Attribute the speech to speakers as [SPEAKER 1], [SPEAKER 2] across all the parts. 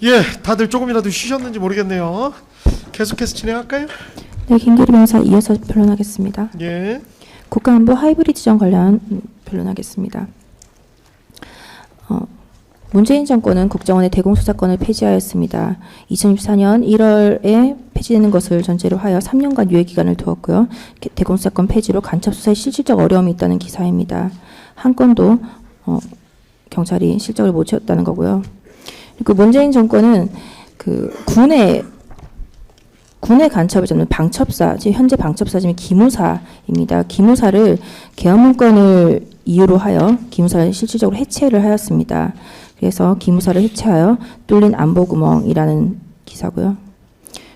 [SPEAKER 1] 예, 다들 조금이라도 쉬셨는지 모르겠네요. 계속해서 진행할까요?
[SPEAKER 2] 네, 김기리 변호사 이어서 변론하겠습니다.
[SPEAKER 1] 예.
[SPEAKER 2] 국가안보 하이브리드 전 관련 변론하겠습니다. 문재인 정권은 국정원의 대공수사권을 폐지하였습니다. 2014년 1월에 폐지되는 것을 전제로 하여 3년간 유예기간을 두었고요. 대공수사권 폐지로 간첩수사에 실질적 어려움이 있다는 기사입니다. 한 건도 경찰이 실적을 못 채웠다는 거고요. 그리고 문재인 정권은 그 군의 간첩을 잡는 방첩사, 지금 현재 방첩사지만 기무사입니다. 기무사를 계엄문건을 이유로 하여 기무사를 실질적으로 해체를 하였습니다. 그래서 기무사를 해체하여 뚫린 안보구멍이라는 기사고요.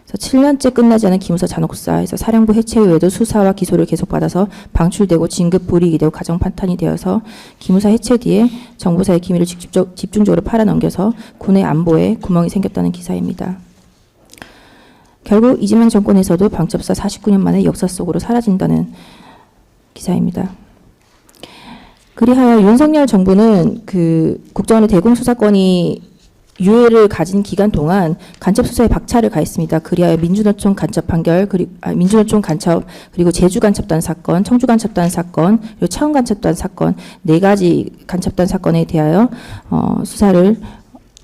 [SPEAKER 2] 그래서 7년째 끝나지 않은 기무사 잔혹사에서 사령부 해체 후에도 수사와 기소를 계속받아서 방출되고 진급 불이익이 되고 가정 파탄이 되어서 기무사 해체 뒤에 정보사의 기밀을 집중적으로 팔아넘겨서 군의 안보에 구멍이 생겼다는 기사입니다. 결국 이재명 정권에서도 방첩사 49년 만에 역사 속으로 사라진다는 기사입니다. 그리하여 윤석열 정부는 그 국정원의 대공수사권이 유예를 가진 기간 동안 간첩 수사에 박차를 가했습니다. 그리하여 민주노총 간첩 판결, 민주노총 간첩, 그리고 제주 간첩단 사건, 청주 간첩단 사건, 그리고 차원 간첩단 사건 4가지 간첩단 사건에 대하여 수사를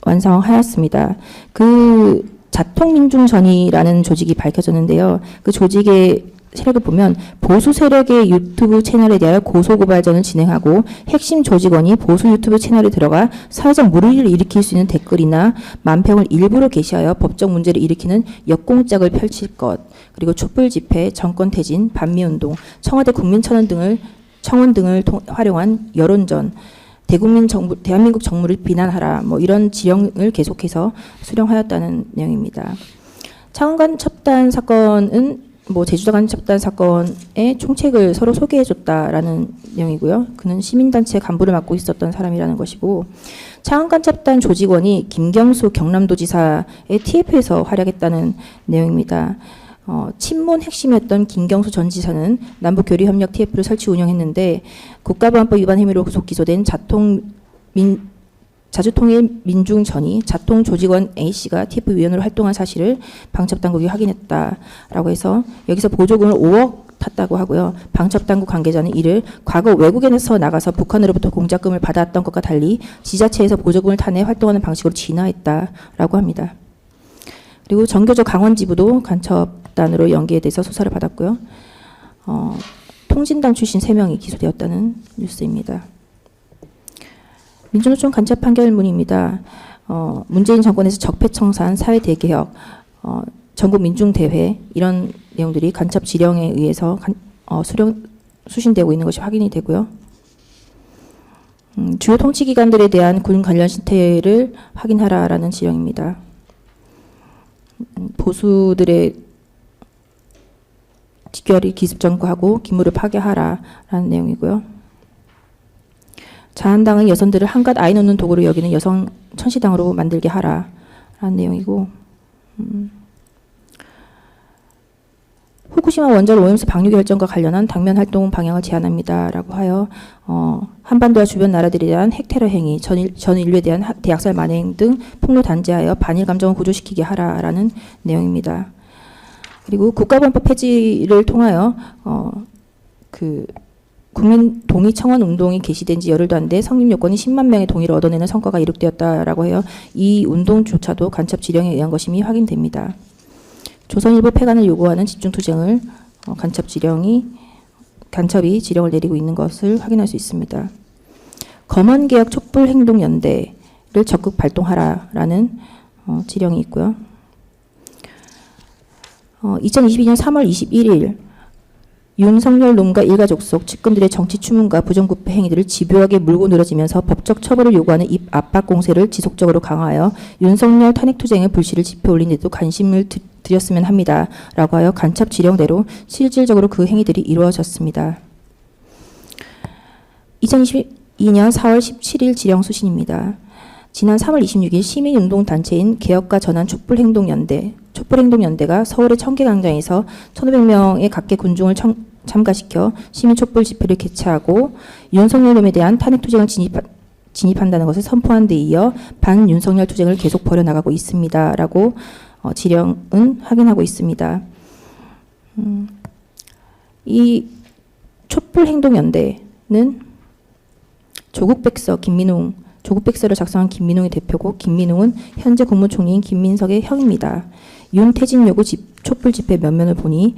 [SPEAKER 2] 완성하였습니다. 그 자통민중전이라는 조직이 밝혀졌는데요. 그 조직의 세력을 보면 보수 세력의 유튜브 채널에 대하여 고소고발전을 진행하고 핵심 조직원이 보수 유튜브 채널에 들어가 사회적 물의를 일으킬 수 있는 댓글이나 만평을 일부러 게시하여 법적 문제를 일으키는 역공작을 펼칠 것, 그리고 촛불 집회, 정권 퇴진, 반미운동, 청와대 국민청원 등을 활용한 여론전, 대한민국 정부를 비난하라, 뭐 이런 지령을 계속해서 수령하였다는 내용입니다. 창원 첩단 사건은 제주도 간첩단 사건의 총책을 서로 소개해줬다라는 내용이고요. 그는 시민단체 간부를 맡고 있었던 사람이라는 것이고, 창원 간첩단 조직원이 김경수 경남도지사의 TF에서 활약했다는 내용입니다. 친문 핵심이었던 김경수 전 지사는 남북교류협력 TF를 설치 운영했는데 국가보안법 위반 혐의로 구속 기소된 자주통일민중전이 자통조직원 A씨가 TF 위원으로 활동한 사실을 방첩당국이 확인했다라고 해서 여기서 보조금을 5억 탔다고 하고요. 방첩당국 관계자는 이를 과거 외국에서 나가서 북한으로부터 공작금을 받아왔던 것과 달리 지자체에서 보조금을 타내 활동하는 방식으로 진화했다라고 합니다. 그리고 정교조 강원지부도 간첩단으로 연계돼서 수사를 받았고요. 통진당 출신 3명이 기소되었다는 뉴스입니다. 민주노총 간첩 판결문입니다. 문재인 정권에서 적폐청산, 사회대개혁, 전국민중대회 이런 내용들이 간첩 지령에 의해서 수신되고 있는 것이 확인이 되고요. 주요 통치기관들에 대한 군 관련 실태를 확인하라라는 지령입니다. 보수들의 직결이 기습점거하고 기물을 파괴하라라는 내용이고요. 자한당은 여성들을 한갓 아이 놓는 도구로 여기는 여성 천시당으로 만들게 하라라는 내용이고, 후쿠시마 원전 오염수 방류 결정과 관련한 당면 활동 방향을 제안합니다라고 하여 한반도와 주변 나라들에 대한 핵테러 행위, 전 인류에 대한 대학살 만행 등 폭로 단죄하여 반일 감정을 고조시키게 하라라는 내용입니다. 그리고 국가보안법 폐지를 통하여 국민 동의 청원 운동이 개시된 지 열흘도 안 돼 성립 요건이 10만 명의 동의를 얻어내는 성과가 이룩되었다라고 해요. 이 운동조차도 간첩 지령에 의한 것임이 확인됩니다. 조선일보 폐간을 요구하는 집중투쟁을 간첩이 지령을 내리고 있는 것을 확인할 수 있습니다. 검언개혁 촛불행동연대를 적극 발동하라라는 지령이 있고요. 2022년 3월 21일 윤석열 놈과 일가족 속 측근들의 정치 추문과 부정부패 행위들을 집요하게 물고 늘어지면서 법적 처벌을 요구하는 입 압박 공세를 지속적으로 강화하여 윤석열 탄핵투쟁의 불씨를 지펴 올린 데도 관심을 드렸으면 합니다. 라고 하여 간첩 지령대로 실질적으로 그 행위들이 이루어졌습니다. 2022년 4월 17일 지령 수신입니다. 지난 3월 26일 시민운동단체인 개혁과 전환 촛불행동연대가 서울의 청계광장에서 1,500명의 각계 군중을 참가시켜 시민촛불 집회를 개최하고 윤석열 놈에 대한 탄핵투쟁을 진입한다는 것을 선포한 데 이어 반윤석열 투쟁을 계속 벌여나가고 있습니다라고 지령은 확인하고 있습니다. 이 촛불행동연대는 조국백서를 작성한 김민웅이 대표고, 김민웅은 현재 국무총리인 김민석의 형입니다. 윤퇴진 요구 촛불 집회 면면을 보니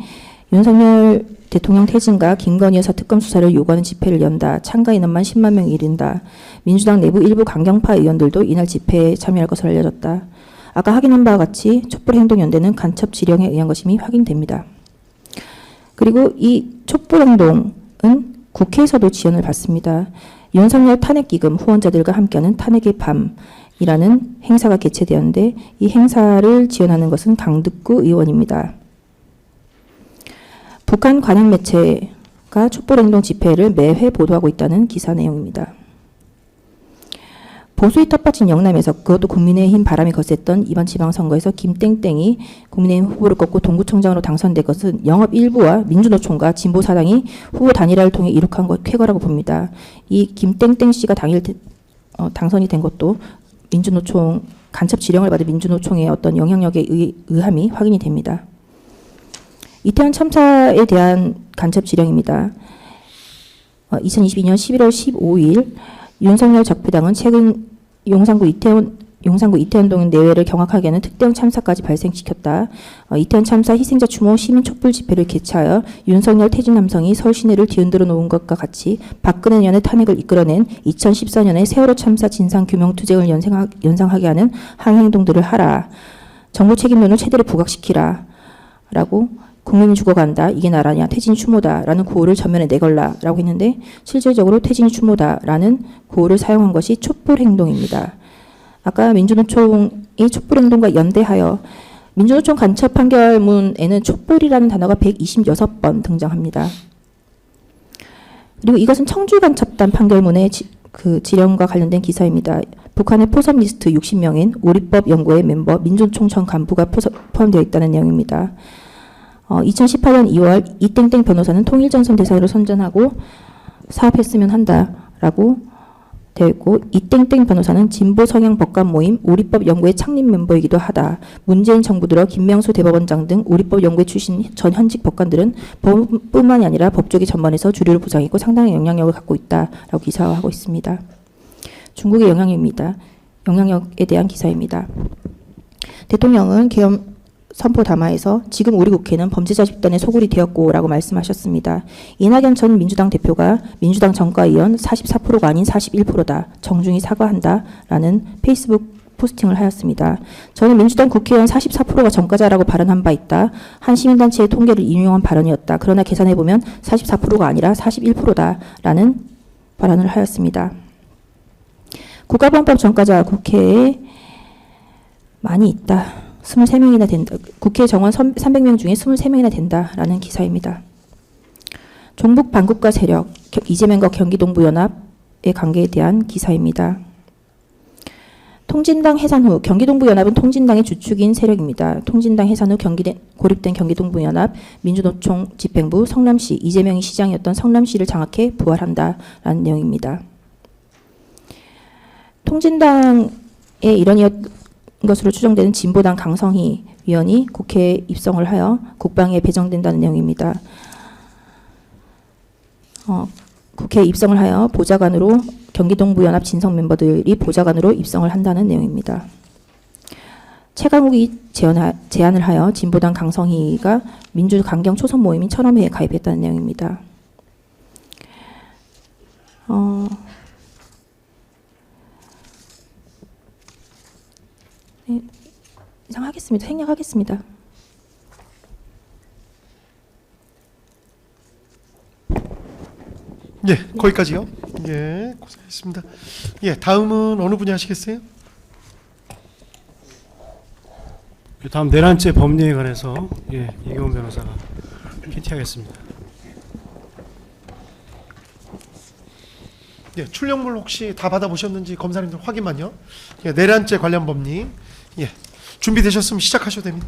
[SPEAKER 2] 윤석열 대통령 퇴진과 김건희 여사 특검 수사를 요구하는 집회를 연다. 참가 인원만 10만 명에 이른다. 민주당 내부 일부 강경파 의원들도 이날 집회에 참여할 것으로 알려졌다. 아까 확인한 바와 같이 촛불행동연대는 간첩 지령에 의한 것임이 확인됩니다. 그리고 이 촛불행동은 국회에서도 지원을 받습니다. 윤석열 탄핵기금 후원자들과 함께하는 탄핵의 밤이라는 행사가 개최되었는데, 이 행사를 지원하는 것은 강득구 의원입니다. 북한 관영 매체가 촛불행동 집회를 매회 보도하고 있다는 기사 내용입니다. 보수의 텃밭인 영남에서, 그것도 국민의힘 바람이 거셌던 이번 지방선거에서 김땡땡이 국민의힘 후보를 꺾고 동구청장으로 당선된 것은 영업 일부와 민주노총과 진보사당이 후보 단일화를 통해 이룩한 쾌거라고 봅니다. 이 김땡땡 씨가 당선이 된 것도 민주노총, 간첩 지령을 받은 민주노총의 어떤 영향력에 의함이 확인이 됩니다. 이태원 참사에 대한 간첩 지령입니다. 2022년 11월 15일 윤석열 적폐당은 최근 용산구 이태원동 내외를 경악하게 하는 특대형 참사까지 발생시켰다. 이태원 참사 희생자 추모 시민 촛불 집회를 개최하여 윤석열 퇴진 남성이 서울 시내를 뒤흔들어 놓은 것과 같이 박근혜 년의 탄핵을 이끌어낸 2014년의 세월호 참사 진상 규명 투쟁을 연상하게 하는 항행동들을 하라. 정부 책임론을 최대로 부각시키라. 라고, 국민이 죽어간다, 이게 나라냐, 퇴진이 추모다 라는 구호를 전면에 내걸라 라고 했는데, 실질적으로 퇴진이 추모다 라는 구호를 사용한 것이 촛불행동입니다. 아까 민주노총이 촛불행동과 연대하여, 민주노총 간첩 판결문에는 촛불이라는 단어가 126번 등장합니다. 그리고 이것은 청주간첩단 판결문의 지령과 관련된 기사입니다. 북한의 포섭 리스트 60명인 오리법 연구회 멤버 민주노총 전 간부가 포함되어 있다는 내용입니다. 2018년 2월 이땡땡 변호사는 통일전선 대사로 선전하고 사업했으면 한다라고 되어 있고, 이땡땡 변호사는 진보 성향 법관 모임 오리법 연구회 창립 멤버이기도 하다. 문재인 정부 들어 김명수 대법원장 등 오리법 연구회 출신 전 현직 법관들은 법뿐만이 아니라 법조계 전반에서 주류를 부장했고 상당한 영향력을 갖고 있다라고 기사화하고 있습니다. 중국의 영향력에 대한 기사입니다. 대통령은 계엄 선포 담화에서 지금 우리 국회는 범죄자 집단의 소굴이 되었고 라고 말씀하셨습니다. 이낙연 전 민주당 대표가 민주당 정가위원 44%가 아닌 41%다. 정중히 사과한다. 라는 페이스북 포스팅을 하였습니다. 저는 민주당 국회의원 44%가 정가자라고 발언한 바 있다. 한 시민단체의 통계를 인용한 발언이었다. 그러나 계산해보면 44%가 아니라 41%다. 라는 발언을 하였습니다. 국가보안법 정가자 국회에 많이 있다. 23명이나 된다. 국회 정원 300명 중에 23명이나 된다라는 기사입니다. 종북 반국가 세력, 이재명과 경기동부연합의 관계에 대한 기사입니다. 통진당 해산 후 경기동부연합은 통진당의 주축인 세력입니다. 통진당 해산 후 고립된 경기동부연합, 민주노총 집행부, 성남시, 이재명이 시장이었던 성남시를 장악해 부활한다라는 내용입니다. 통진당의 일원이었 것으로 추정되는 진보당 강성희 위원이 국회에 입성을 하여 국방에 배정된다는 내용입니다. 국회에 입성을 하여 보좌관으로 경기동부연합 진성 멤버들이 보좌관으로 입성을 한다는 내용입니다. 최강욱이 제안을 하여 진보당 강성희가 민주강경 초선 모임인 철험회에 가입했다는 내용입니다. 네, 이상 하겠습니다. 생략하겠습니다.
[SPEAKER 1] 예, 거기까지요. 예, 고생하셨습니다. 예, 다음은 어느 분이 하시겠어요?
[SPEAKER 3] 다음 내란죄 법리에 관해서 이경훈 변호사가 PT하겠습니다.
[SPEAKER 1] 예, 출력물 혹시 다 받아보셨는지 검사님들 확인만요. 예, 내란죄 관련 법리. 예, 준비되셨으면 시작하셔도 됩니다.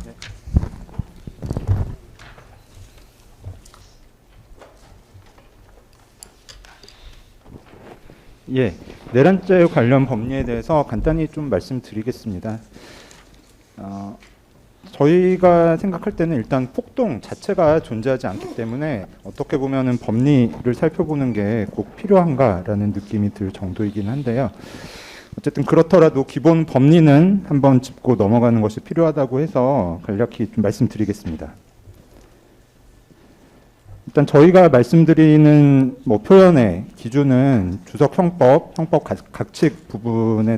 [SPEAKER 4] 예, 내란죄 관련 법리에 대해서 간단히 좀 말씀드리겠습니다. 저희가 생각할 때는 일단 폭동 자체가 존재하지 않기 때문에 어떻게 보면은 법리를 살펴보는 게 꼭 필요한가라는 느낌이 들 정도이긴 한데요. 어쨌든 그렇더라도 기본 법리는 한번 짚고 넘어가는 것이 필요하다고 해서 간략히 좀 말씀드리겠습니다. 일단 저희가 말씀드리는 표현의 기준은 주석형법, 형법 각칙 부분에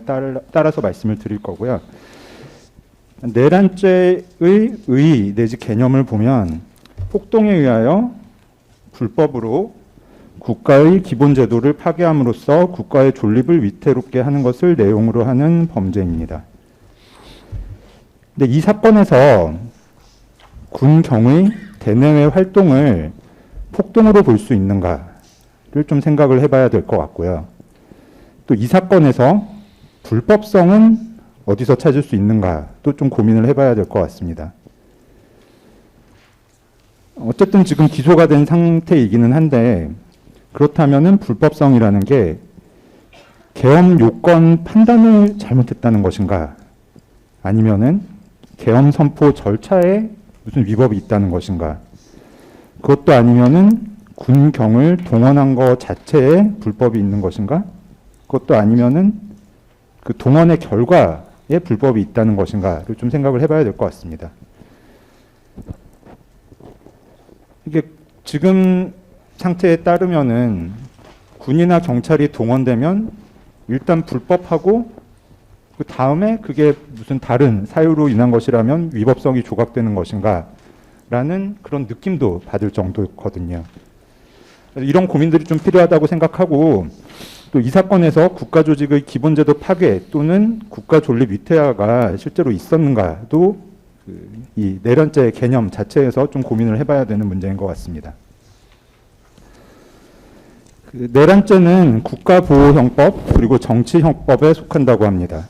[SPEAKER 4] 따라서 말씀을 드릴 거고요. 내란죄의 의의 내지 개념을 보면 폭동에 의하여 불법으로 국가의 기본 제도를 파괴함으로써 국가의 존립을 위태롭게 하는 것을 내용으로 하는 범죄입니다. 근데 이 사건에서 군경의 대내외 활동을 폭동으로 볼 수 있는가를 좀 생각을 해봐야 될 것 같고요. 또 이 사건에서 불법성은 어디서 찾을 수 있는가도 좀 고민을 해봐야 될 것 같습니다. 어쨌든 지금 기소가 된 상태이기는 한데 그렇다면은 불법성이라는 게 계엄 요건 판단을 잘못했다는 것인가, 아니면은 계엄 선포 절차에 무슨 위법이 있다는 것인가, 그것도 아니면은 군경을 동원한 것 자체에 불법이 있는 것인가, 그것도 아니면은 그 동원의 결과에 불법이 있다는 것인가를 좀 생각을 해봐야 될 것 같습니다. 이게 지금 상태에 따르면은 군이나 경찰이 동원되면 일단 불법하고 그 다음에 그게 무슨 다른 사유로 인한 것이라면 위법성이 조각되는 것인가 라는 그런 느낌도 받을 정도거든요. 이런 고민들이 좀 필요하다고 생각하고, 또 이 사건에서 국가조직의 기본제도 파괴 또는 국가 존립 위태화가 실제로 있었는가도 이 내란죄 개념 자체에서 좀 고민을 해봐야 되는 문제인 것 같습니다. 내란죄는 국가보호형법 그리고 정치형법에 속한다고 합니다.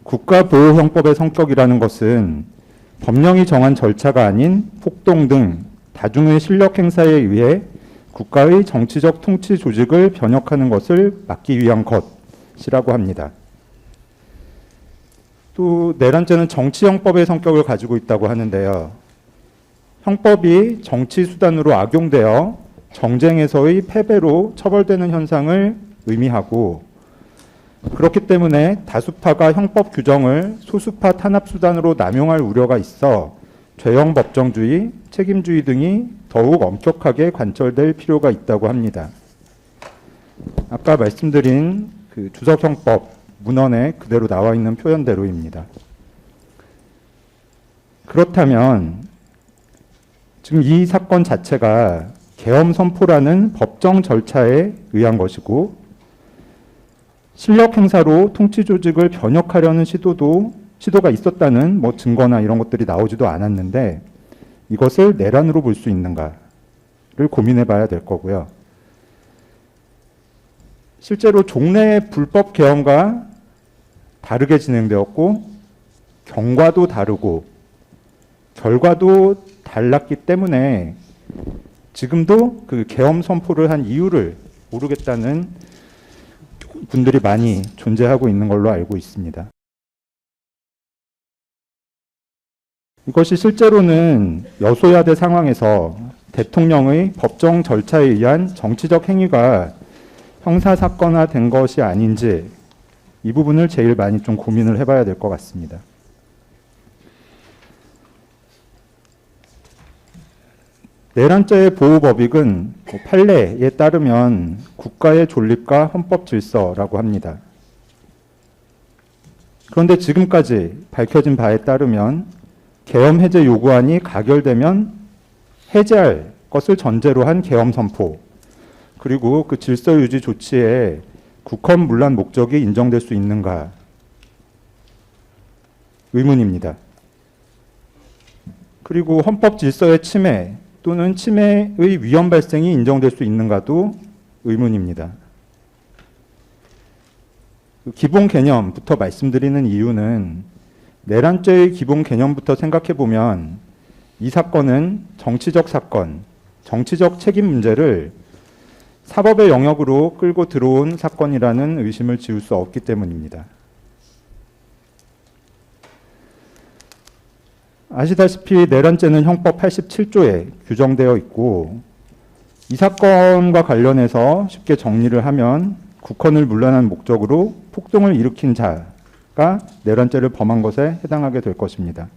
[SPEAKER 4] 국가보호형법의 성격이라는 것은 법령이 정한 절차가 아닌 폭동 등 다중의 실력 행사에 의해 국가의 정치적 통치 조직을 변혁하는 것을 막기 위한 것이라고 합니다. 또 내란죄는 정치형법의 성격을 가지고 있다고 하는데요. 형법이 정치 수단으로 악용되어 정쟁에서의 패배로 처벌되는 현상을 의미하고, 그렇기 때문에 다수파가 형법 규정을 소수파 탄압 수단으로 남용할 우려가 있어 죄형 법정주의, 책임주의 등이 더욱 엄격하게 관철될 필요가 있다고 합니다. 아까 말씀드린 그 주석형법 문헌에 그대로 나와 있는 표현대로입니다. 그렇다면 지금 이 사건 자체가 계엄 선포라는 법정 절차에 의한 것이고, 실력 행사로 통치 조직을 변혁하려는 시도가 있었다는 증거나 이런 것들이 나오지도 않았는데 이것을 내란으로 볼 수 있는가를 고민해 봐야 될 거고요. 실제로 종래의 불법 계엄과 다르게 진행되었고 경과도 다르고 결과도 달랐기 때문에 지금도 그 계엄 선포를 한 이유를 모르겠다는 분들이 많이 존재하고 있는 걸로 알고 있습니다. 이것이 실제로는 여소야대 상황에서 대통령의 법정 절차에 의한 정치적 행위가 형사사건화된 것이 아닌지 이 부분을 제일 많이 좀 고민을 해봐야 될 것 같습니다. 내란죄의 보호법익은 판례에 따르면 국가의 존립과 헌법 질서라고 합니다. 그런데 지금까지 밝혀진 바에 따르면 계엄 해제 요구안이 가결되면 해제할 것을 전제로 한 계엄 선포, 그리고 그 질서 유지 조치에 국헌 문란 목적이 인정될 수 있는가 의문입니다. 그리고 헌법 질서의 침해 또는 침해의 위험 발생이 인정될 수 있는가도 의문입니다. 기본 개념부터 말씀드리는 이유는 내란죄의 기본 개념부터 생각해 보면 이 사건은 정치적 사건, 정치적 책임 문제를 사법의 영역으로 끌고 들어온 사건이라는 의심을 지울 수 없기 때문입니다. 아시다시피 내란죄는 형법 87조에 규정되어 있고 이 사건과 관련해서 쉽게 정리를 하면 국헌을 문란한 목적으로 폭동을 일으킨 자가 내란죄를 범한 것에 해당하게 될 것입니다.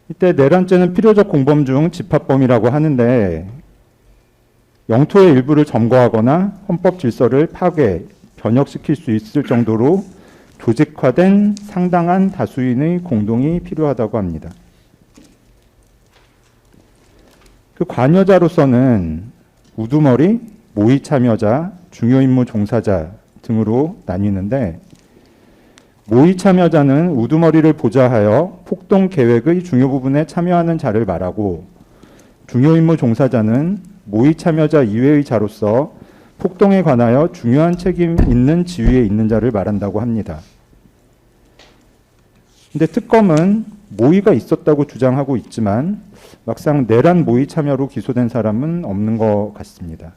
[SPEAKER 4] 이때 내란죄는 필요적 공범 중 집합범이라고 하는데 영토의 일부를 점거하거나 헌법 질서를 파괴, 변혁시킬 수 있을 정도로 조직화된 상당한 다수인의 공동이 필요하다고 합니다. 그 관여자로서는 우두머리, 모의 참여자, 중요 임무 종사자 등으로 나뉘는데 모의 참여자는 우두머리를 보좌하여 폭동 계획의 중요 부분에 참여하는 자를 말하고 중요 임무 종사자는 모의 참여자 이외의 자로서 폭동에 관하여 중요한 책임 있는 지위에 있는 자를 말한다고 합니다. 근데 특검은 모의가 있었다고 주장하고 있지만 막상 내란 모의 참여로 기소된 사람은 없는 것 같습니다.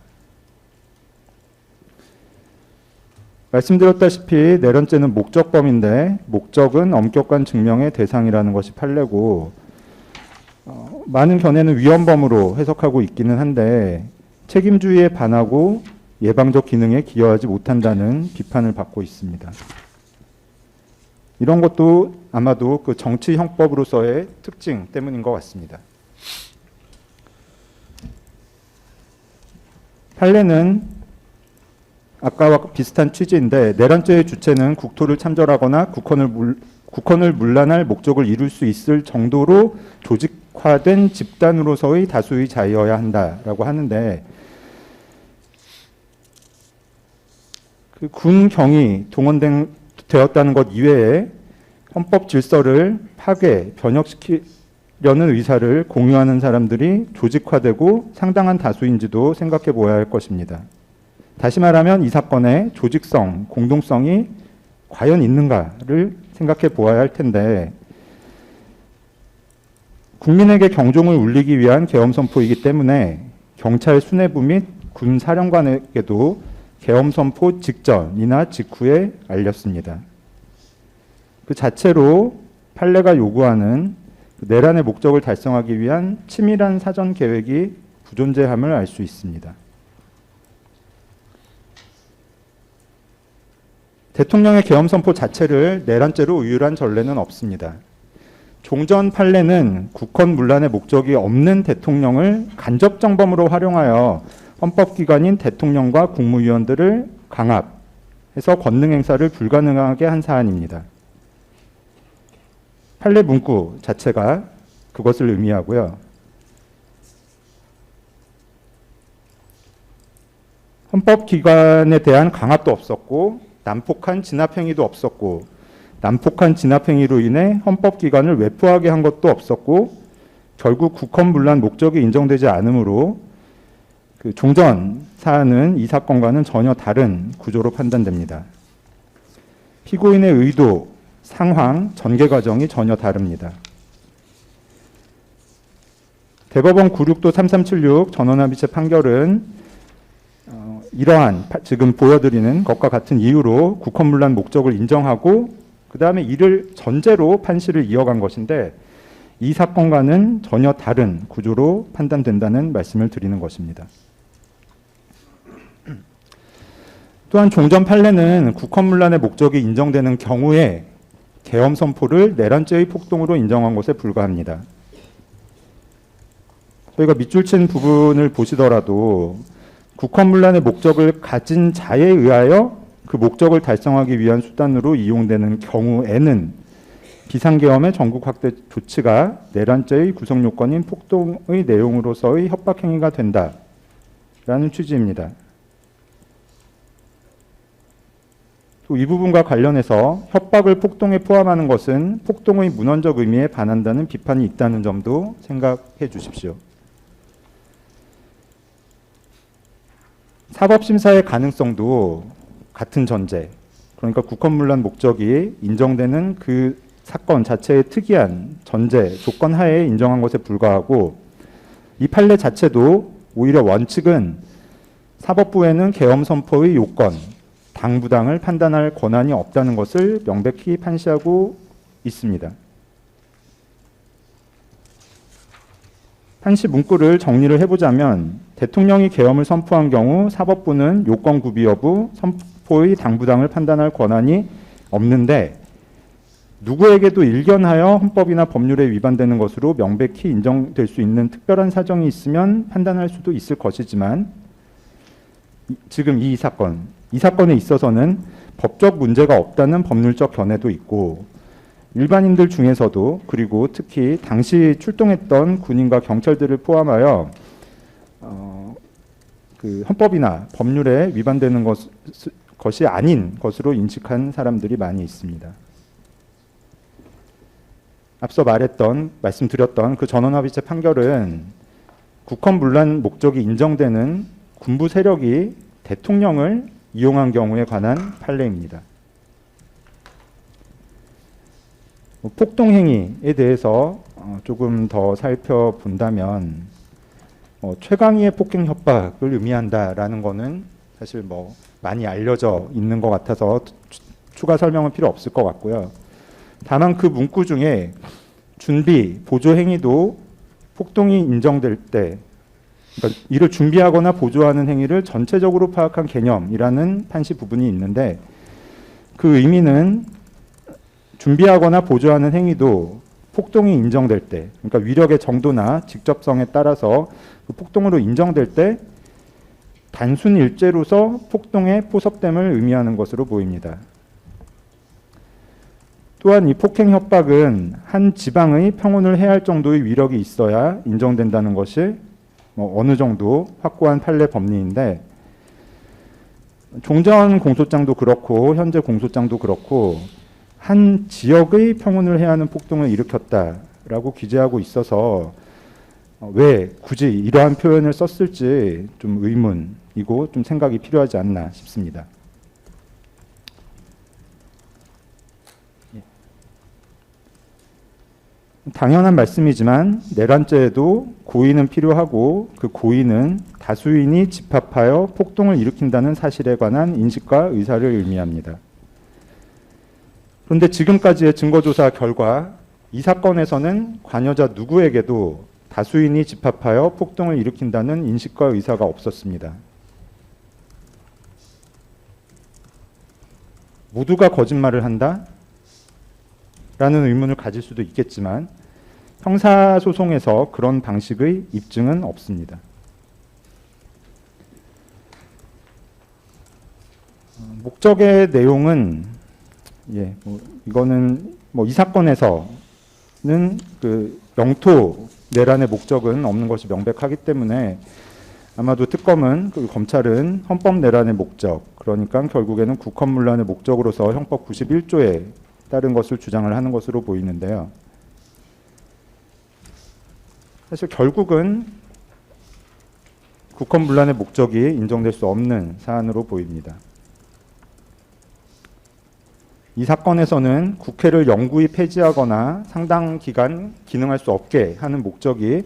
[SPEAKER 4] 말씀드렸다시피 내란죄는 목적범인데 목적은 엄격한 증명의 대상이라는 것이 판례고 많은 견해는 위헌범으로 해석하고 있기는 한데 책임주의에 반하고 예방적 기능에 기여하지 못한다는 비판을 받고 있습니다. 이런 것도 아마도 그 정치 형법으로서의 특징 때문인 것 같습니다. 판례는 아까와 비슷한 취지인데 내란죄의 주체는 국토를 참전하거나 국헌을 문란할 목적을 이룰 수 있을 정도로 조직화된 집단으로서의 다수의 자여야 한다라고 하는데 그 군경이 동원되었다는 것 이외에 헌법 질서를 파괴, 변혁시키려는 의사를 공유하는 사람들이 조직화되고 상당한 다수인지도 생각해 보아야 할 것입니다. 다시 말하면 이 사건의 조직성, 공동성이 과연 있는가를 생각해 보아야 할 텐데 국민에게 경종을 울리기 위한 계엄 선포이기 때문에 경찰 수뇌부 및 군 사령관에게도 계엄 선포 직전이나 직후에 알렸습니다. 그 자체로 판례가 요구하는 내란의 목적을 달성하기 위한 치밀한 사전 계획이 부존재함을 알 수 있습니다. 대통령의 계엄 선포 자체를 내란죄로 의율한 전례는 없습니다. 종전 판례는 국헌 문란의 목적이 없는 대통령을 간접 정범으로 활용하여 헌법기관인 대통령과 국무위원들을 강압해서 권능 행사를 불가능하게 한 사안입니다. 판례 문구 자체가 그것을 의미하고요. 헌법기관에 대한 강압도 없었고 난폭한 진압행위도 없었고 난폭한 진압행위로 인해 헌법기관을 외포하게 한 것도 없었고 결국 국헌 문란 목적이 인정되지 않으므로 그 종전 사안은 이 사건과는 전혀 다른 구조로 판단됩니다. 피고인의 의도, 상황, 전개 과정이 전혀 다릅니다. 대법원 96도 3376 전원합의체 판결은 이러한 지금 보여드리는 것과 같은 이유로 국헌문란 목적을 인정하고 그 다음에 이를 전제로 판시를 이어간 것인데 이 사건과는 전혀 다른 구조로 판단된다는 말씀을 드리는 것입니다. 또한 종전 판례는 국헌문란의 목적이 인정되는 경우에 계엄 선포를 내란죄의 폭동으로 인정한 것에 불과합니다. 저희가 밑줄 친 부분을 보시더라도 국헌문란의 목적을 가진 자에 의하여 그 목적을 달성하기 위한 수단으로 이용되는 경우에는 비상계엄의 전국 확대 조치가 내란죄의 구성 요건인 폭동의 내용으로서의 협박행위가 된다라는 취지입니다. 또 이 부분과 관련해서 협박을 폭동에 포함하는 것은 폭동의 문헌적 의미에 반한다는 비판이 있다는 점도 생각해 주십시오. 사법심사의 가능성도 같은 전제, 그러니까 국헌문란 목적이 인정되는 그 사건 자체의 특이한 전제, 조건 하에 인정한 것에 불과하고 이 판례 자체도 오히려 원칙은 사법부에는 계엄 선포의 요건, 당부당을 판단할 권한이 없다는 것을 명백히 판시하고 있습니다. 판시 문구를 정리를 해보자면 대통령이 계엄을 선포한 경우 사법부는 요건 구비 여부, 선포의 당부당을 판단할 권한이 없는데 누구에게도 일견하여 헌법이나 법률에 위반되는 것으로 명백히 인정될 수 있는 특별한 사정이 있으면 판단할 수도 있을 것이지만 지금 이 사건에 있어서는 법적 문제가 없다는 법률적 견해도 있고 일반인들 중에서도 그리고 특히 당시 출동했던 군인과 경찰들을 포함하여 그 헌법이나 법률에 위반되는 것이 아닌 것으로 인식한 사람들이 많이 있습니다. 앞서 말씀드렸던 그 전원합의체 판결은 국헌문란 목적이 인정되는 군부 세력이 대통령을 이용한 경우에 관한 판례입니다. 폭동행위에 대해서 조금 더 살펴본다면 최강희의 폭행 협박을 의미한다라는 것은 사실 많이 알려져 있는 것 같아서 추가 설명은 필요 없을 것 같고요. 다만 그 문구 중에 준비, 보조 행위도 폭동이 인정될 때 그러니까 이를 준비하거나 보조하는 행위를 전체적으로 파악한 개념이라는 판시 부분이 있는데 그 의미는 준비하거나 보조하는 행위도 폭동이 인정될 때 그러니까 위력의 정도나 직접성에 따라서 그 폭동으로 인정될 때 단순 일죄로서 폭동의 포섭됨을 의미하는 것으로 보입니다. 또한 이 폭행 협박은 한 지방의 평온을 해할 정도의 위력이 있어야 인정된다는 것이 어느 정도 확고한 판례 법리인데 종전 공소장도 그렇고 현재 공소장도 그렇고 한 지역의 평온을 해하는 폭동을 일으켰다라고 기재하고 있어서 왜 굳이 이러한 표현을 썼을지 좀 의문이고 좀 생각이 필요하지 않나 싶습니다. 당연한 말씀이지만 내란죄에도 고의는 필요하고 그 고의는 다수인이 집합하여 폭동을 일으킨다는 사실에 관한 인식과 의사를 의미합니다. 그런데 지금까지의 증거조사 결과 이 사건에서는 관여자 누구에게도 다수인이 집합하여 폭동을 일으킨다는 인식과 의사가 없었습니다. 모두가 거짓말을 한다? 라는 의문을 가질 수도 있겠지만 형사소송에서 그런 방식의 입증은 없습니다. 목적의 내용은 이거는 이 사건에서는 그 영토 내란의 목적은 없는 것이 명백하기 때문에 아마도 특검은 검찰은 헌법 내란의 목적 그러니까 결국에는 국헌문란의 목적으로서 형법 91조에 따른 것을 주장을 하는 것으로 보이는데요. 사실 결국은 국헌문란의 목적이 인정될 수 없는 사안으로 보입니다. 이 사건에서는 국회를 영구히 폐지하거나 상당 기간 기능할 수 없게 하는 목적이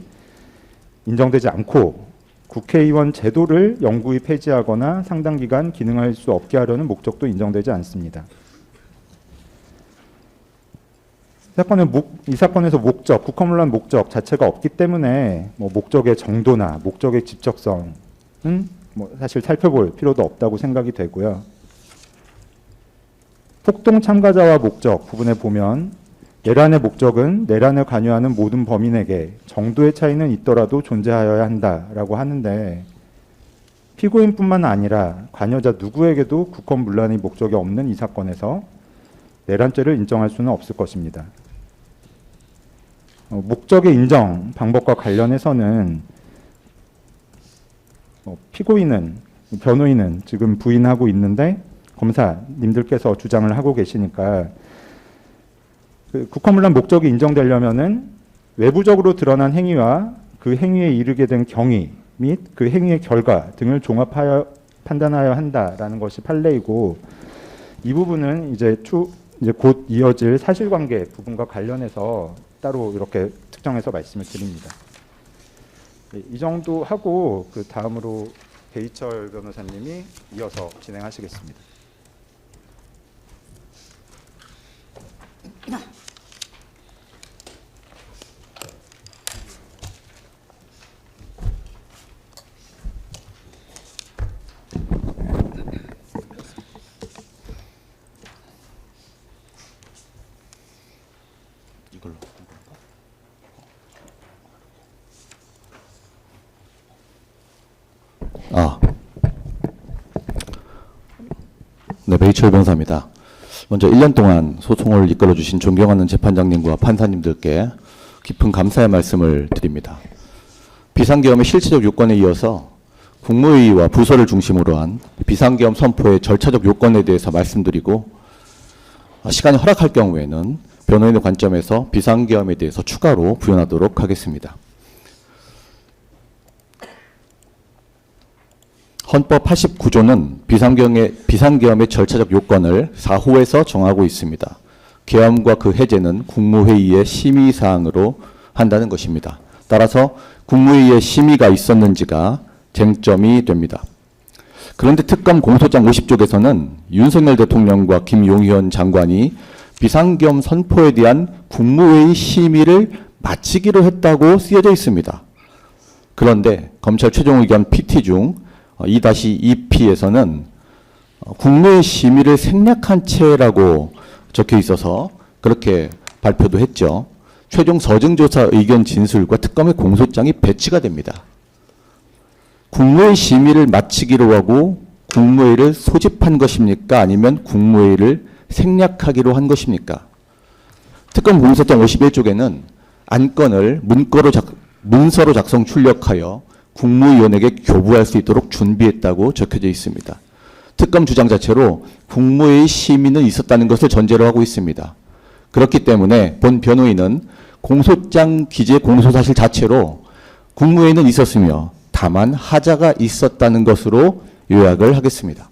[SPEAKER 4] 인정되지 않고 국회의원 제도를 영구히 폐지하거나 상당 기간 기능할 수 없게 하려는 목적도 인정되지 않습니다. 이 사건에서 목적, 국헌문란 목적 자체가 없기 때문에 목적의 정도나 목적의 집적성은 사실 살펴볼 필요도 없다고 생각이 되고요. 폭동 참가자와 목적 부분에 보면 내란의 목적은 내란에 관여하는 모든 범인에게 정도의 차이는 있더라도 존재하여야 한다라고 하는데 피고인뿐만 아니라 관여자 누구에게도 국헌문란의 목적이 없는 이 사건에서 내란죄를 인정할 수는 없을 것입니다. 목적의 인정 방법과 관련해서는 변호인은 지금 부인하고 있는데 검사님들께서 주장을 하고 계시니까 국헌문란 목적이 인정되려면은 외부적으로 드러난 행위와 그 행위에 이르게 된 경위 및 그 행위의 결과 등을 종합하여 판단하여 한다라는 것이 판례이고 이 부분은 이제 곧 이어질 사실관계 부분과 관련해서 따로 이렇게 특정해서 말씀을 드립니다. 네, 이 정도 하고 그 다음으로 배희철 변호사님이 이어서 진행하시겠습니다.
[SPEAKER 5] 이걸로. 네, 배희철 변호사입니다. 먼저 1년 동안 소송을 이끌어 주신 존경하는 재판장님과 판사님들께 깊은 감사의 말씀을 드립니다. 비상계엄의 실체적 요건에 이어서 국무회의와 부서를 중심으로 한 비상계엄 선포의 절차적 요건에 대해서 말씀드리고, 시간이 허락할 경우에는 변호인의 관점에서 비상계엄에 대해서 추가로 부연하도록 하겠습니다. 헌법 89조는 비상계엄의 절차적 요건을 4호에서 정하고 있습니다. 계엄과 그 해제는 국무회의의 심의사항으로 한다는 것입니다. 따라서 국무회의에 심의가 있었는지가 쟁점이 됩니다. 그런데 특검 공소장 50쪽에서는 윤석열 대통령과 김용현 장관이 비상계엄 선포에 대한 국무회의 심의를 마치기로 했다고 쓰여져 있습니다. 그런데 검찰 최종 의견 PT 중 2-2P에서는 국무회의 심의를 생략한 채라고 적혀 있어서 그렇게 발표도 했죠. 최종 서증조사 의견 진술과 특검의 공소장이 배치가 됩니다. 국무회의 심의를 마치기로 하고 국무회의를 소집한 것입니까? 아니면 국무회의를 생략하기로 한 것입니까? 특검 공소장 51쪽에는 안건을 문서로 작성 출력하여 국무위원에게 교부할 수 있도록 준비했다고 적혀져 있습니다. 특검 주장 자체로 국무회의 심의는 있었다는 것을 전제로 하고 있습니다. 그렇기 때문에 본 변호인은 공소장 기재 공소사실 자체로 국무회의는 있었으며 다만 하자가 있었다는 것으로 요약을 하겠습니다.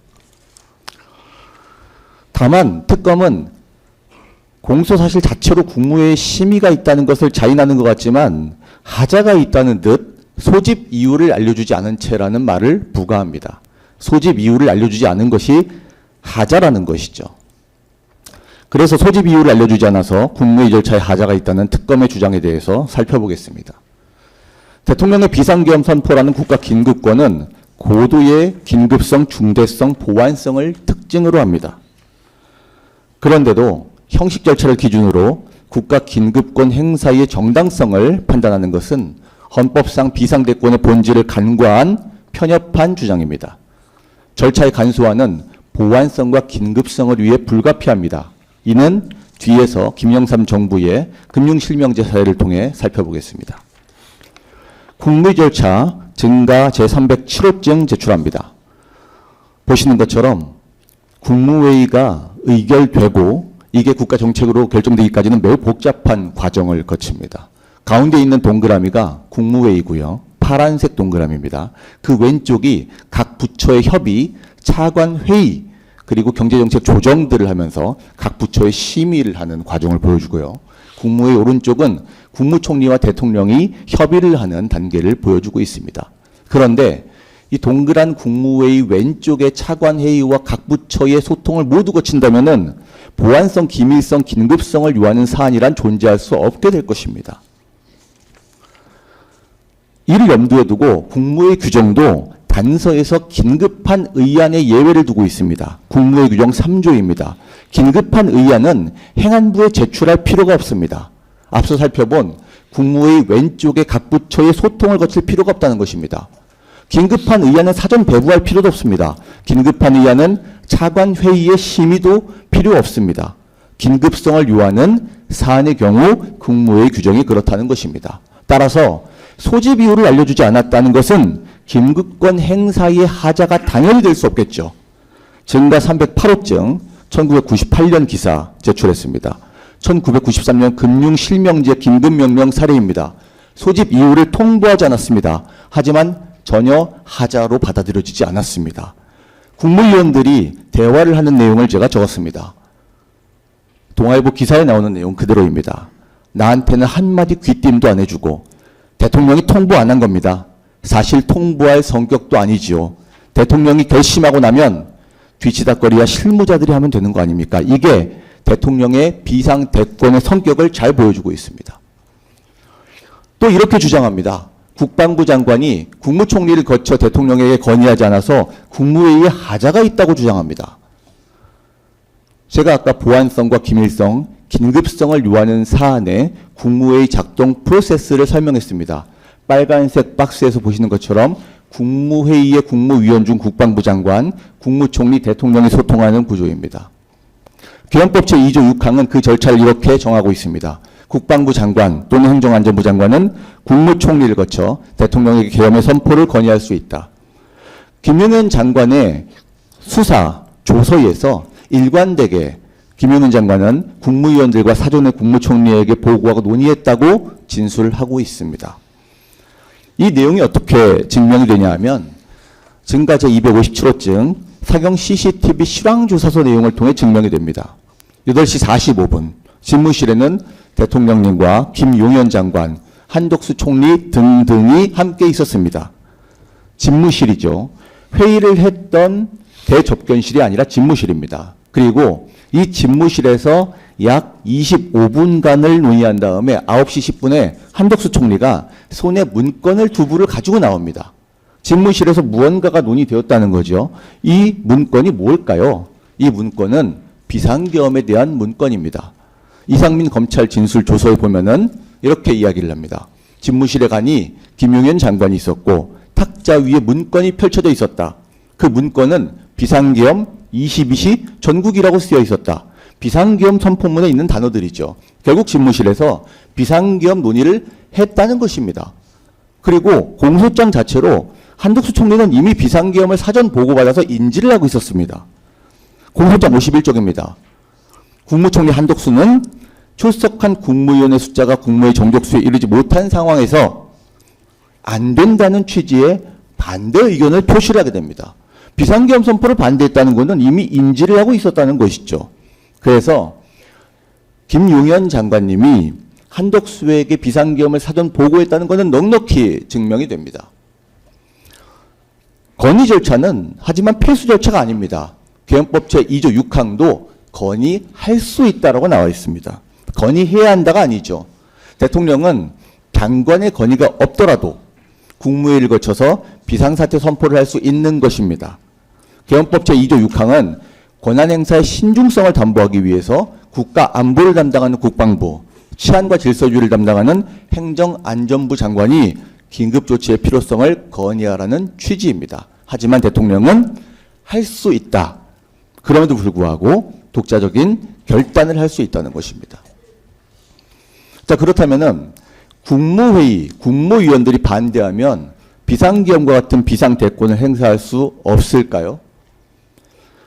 [SPEAKER 5] 다만 특검은 공소사실 자체로 국무회의 심의가 있다는 것을 자인하는 것 같지만 하자가 있다는 듯 소집 이유를 알려주지 않은 채라는 말을 부과합니다. 소집 이유를 알려주지 않은 것이 하자라는 것이죠. 그래서 소집 이유를 알려주지 않아서 국무회의 절차에 하자가 있다는 특검의 주장에 대해서 살펴보겠습니다. 대통령의 비상계엄 선포라는 국가 긴급권은 고도의 긴급성, 중대성, 보완성을 특징으로 합니다. 그런데도 형식 절차를 기준으로 국가 긴급권 행사의 정당성을 판단하는 것은 헌법상 비상대권의 본질을 간과한 편협한 주장입니다. 절차의 간소화는 보완성과 긴급성을 위해 불가피합니다. 이는 뒤에서 김영삼 정부의 금융실명제 사례를 통해 살펴보겠습니다. 국무회의 절차 증가 제307호증 제출합니다. 보시는 것처럼 국무회의가 의결되고 이게 국가정책으로 결정되기까지는 매우 복잡한 과정을 거칩니다. 가운데 있는 동그라미가 국무회의고요. 파란색 동그라미입니다. 그 왼쪽이 각 부처의 협의, 차관회의, 그리고 경제정책 조정들을 하면서 각 부처의 심의를 하는 과정을 보여주고요. 국무회의 오른쪽은 국무총리와 대통령이 협의를 하는 단계를 보여주고 있습니다. 그런데 이 동그란 국무회의 왼쪽의 차관회의와 각 부처의 소통을 모두 거친다면은 보완성, 기밀성, 긴급성을 요하는 사안이란 존재할 수 없게 될 것입니다. 이를 염두에 두고 국무회의 규정도 단서에서 긴급한 의안의 예외를 두고 있습니다. 국무회의 규정 3조입니다. 긴급한 의안은 행안부에 제출할 필요가 없습니다. 앞서 살펴본 국무회의 왼쪽의 각 부처의 소통을 거칠 필요가 없다는 것입니다. 긴급한 의안은 사전 배부할 필요도 없습니다. 긴급한 의안은 차관회의의 심의도 필요 없습니다. 긴급성을 요하는 사안의 경우 국무회의 규정이 그렇다는 것입니다. 따라서 소집 이유를 알려주지 않았다는 것은 긴급권 행사의 하자가 당연히 될 수 없겠죠. 증가 308호증 1998년 기사 제출했습니다. 1993년 금융실명제 긴급명령 사례입니다. 소집 이유를 통보하지 않았습니다. 하지만 전혀 하자로 받아들여지지 않았습니다. 국무위원들이 대화를 하는 내용을 제가 적었습니다. 동아일보 기사에 나오는 내용 그대로입니다. 나한테는 한마디 귀띔도 안 해주고 대통령이 통보 안 한 겁니다. 사실 통보할 성격도 아니지요. 대통령이 결심하고 나면 뒤치다거리와 실무자들이 하면 되는 거 아닙니까? 이게 대통령의 비상대권의 성격을 잘 보여주고 있습니다. 또 이렇게 주장합니다. 국방부 장관이 국무총리를 거쳐 대통령에게 건의하지 않아서 국무회의에 하자가 있다고 주장합니다. 제가 아까 보안성과 기밀성, 긴급성을 요하는 사안의 국무회의 작동 프로세스를 설명했습니다. 빨간색 박스에서 보시는 것처럼 국무회의의 국무위원 중 국방부 장관, 국무총리, 대통령이 소통하는 구조입니다. 기원법 제2조 6항은 그 절차를 이렇게 정하고 있습니다. 국방부 장관 또는 행정안전부 장관은 국무총리를 거쳐 대통령에게 계엄의 선포를 건의할 수 있다. 김용현 장관의 수사, 조서에서 일관되게 김용현 장관은 국무위원들과 사전에 국무총리에게 보고하고 논의했다고 진술을 하고 있습니다. 이 내용이 어떻게 증명이 되냐 하면 증가 제257호증 사경 CCTV 실황조사서 내용을 통해 증명이 됩니다. 8시 45분 집무실에는 대통령님과 김용현 장관, 한덕수 총리 등등이 함께 있었습니다. 집무실이죠. 회의를 했던 대접견실이 아니라 집무실입니다. 그리고 이 집무실에서 약 25분간을 논의한 다음에 9시 10분에 한덕수 총리가 손에 문건을 두 부를 가지고 나옵니다. 집무실에서 무언가가 논의되었다는 거죠. 이 문건이 뭘까요? 이 문건은 비상계엄에 대한 문건입니다. 이상민 검찰 진술 조서에 보면은 이렇게 이야기를 합니다. 집무실에 가니 김용현 장관이 있었고 탁자 위에 문건이 펼쳐져 있었다. 그 문건은 비상계엄 22시 전국이라고 쓰여 있었다. 비상계엄 선포문에 있는 단어들이죠. 결국 집무실에서 비상계엄 논의를 했다는 것입니다. 그리고 공소장 자체로 한덕수 총리는 이미 비상계엄을 사전 보고받아서 인지를 하고 있었습니다. 공소장 51쪽입니다. 국무총리 한덕수는 출석한 국무위원의 숫자가 국무회의 정족수에 이르지 못한 상황에서 안 된다는 취지의 반대 의견을 표시를 하게 됩니다. 비상계엄 선포를 반대했다는 것은 이미 인지를 하고 있었다는 것이죠. 그래서 김용현 장관님이 한덕수에게 비상계엄을 사전 보고했다는 것은 넉넉히 증명이 됩니다. 건의 절차는 하지만 필수 절차가 아닙니다. 계엄법 제2조 6항도 건의할 수 있다라고 나와 있습니다. 건의해야 한다가 아니죠. 대통령은 장관의 건의가 없더라도 국무회의를 거쳐서 비상사태 선포를 할 수 있는 것입니다. 계엄법 제2조 6항은 권한행사의 신중성을 담보하기 위해서 국가안보를 담당하는 국방부, 치안과 질서주의를 담당하는 행정안전부 장관이 긴급조치의 필요성을 건의하라는 취지입니다. 하지만 대통령은 할 수 있다. 그럼에도 불구하고 독자적인 결단을 할 수 있다는 것입니다. 자, 그렇다면은 국무회의, 국무위원들이 반대하면 비상계엄과 같은 비상대권을 행사할 수 없을까요?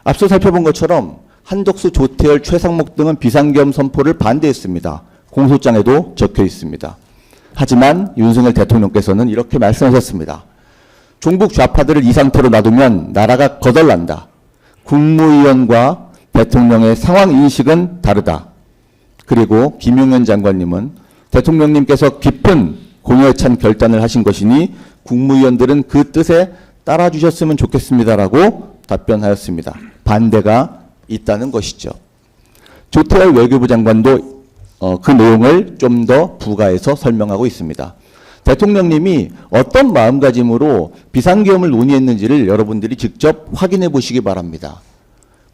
[SPEAKER 5] 앞서 살펴본 것처럼 한덕수, 조태열, 최상목 등은 비상계엄 선포를 반대했습니다. 공소장에도 적혀 있습니다. 하지만 윤석열 대통령께서는 이렇게 말씀하셨습니다. 종북 좌파들을 이 상태로 놔두면 나라가 거덜난다. 국무위원과 대통령의 상황 인식은 다르다. 그리고 김용현 장관님은 대통령님께서 깊은 공여에 찬 결단을 하신 것이니 국무위원들은 그 뜻에 따라주셨으면 좋겠습니다라고 답변하였습니다. 반대가 있다는 것이죠. 조태열 외교부 장관도 그 내용을 좀 더 부가해서 설명하고 있습니다. 대통령님이 어떤 마음가짐으로 비상계엄을 논의했는지를 여러분들이 직접 확인해 보시기 바랍니다.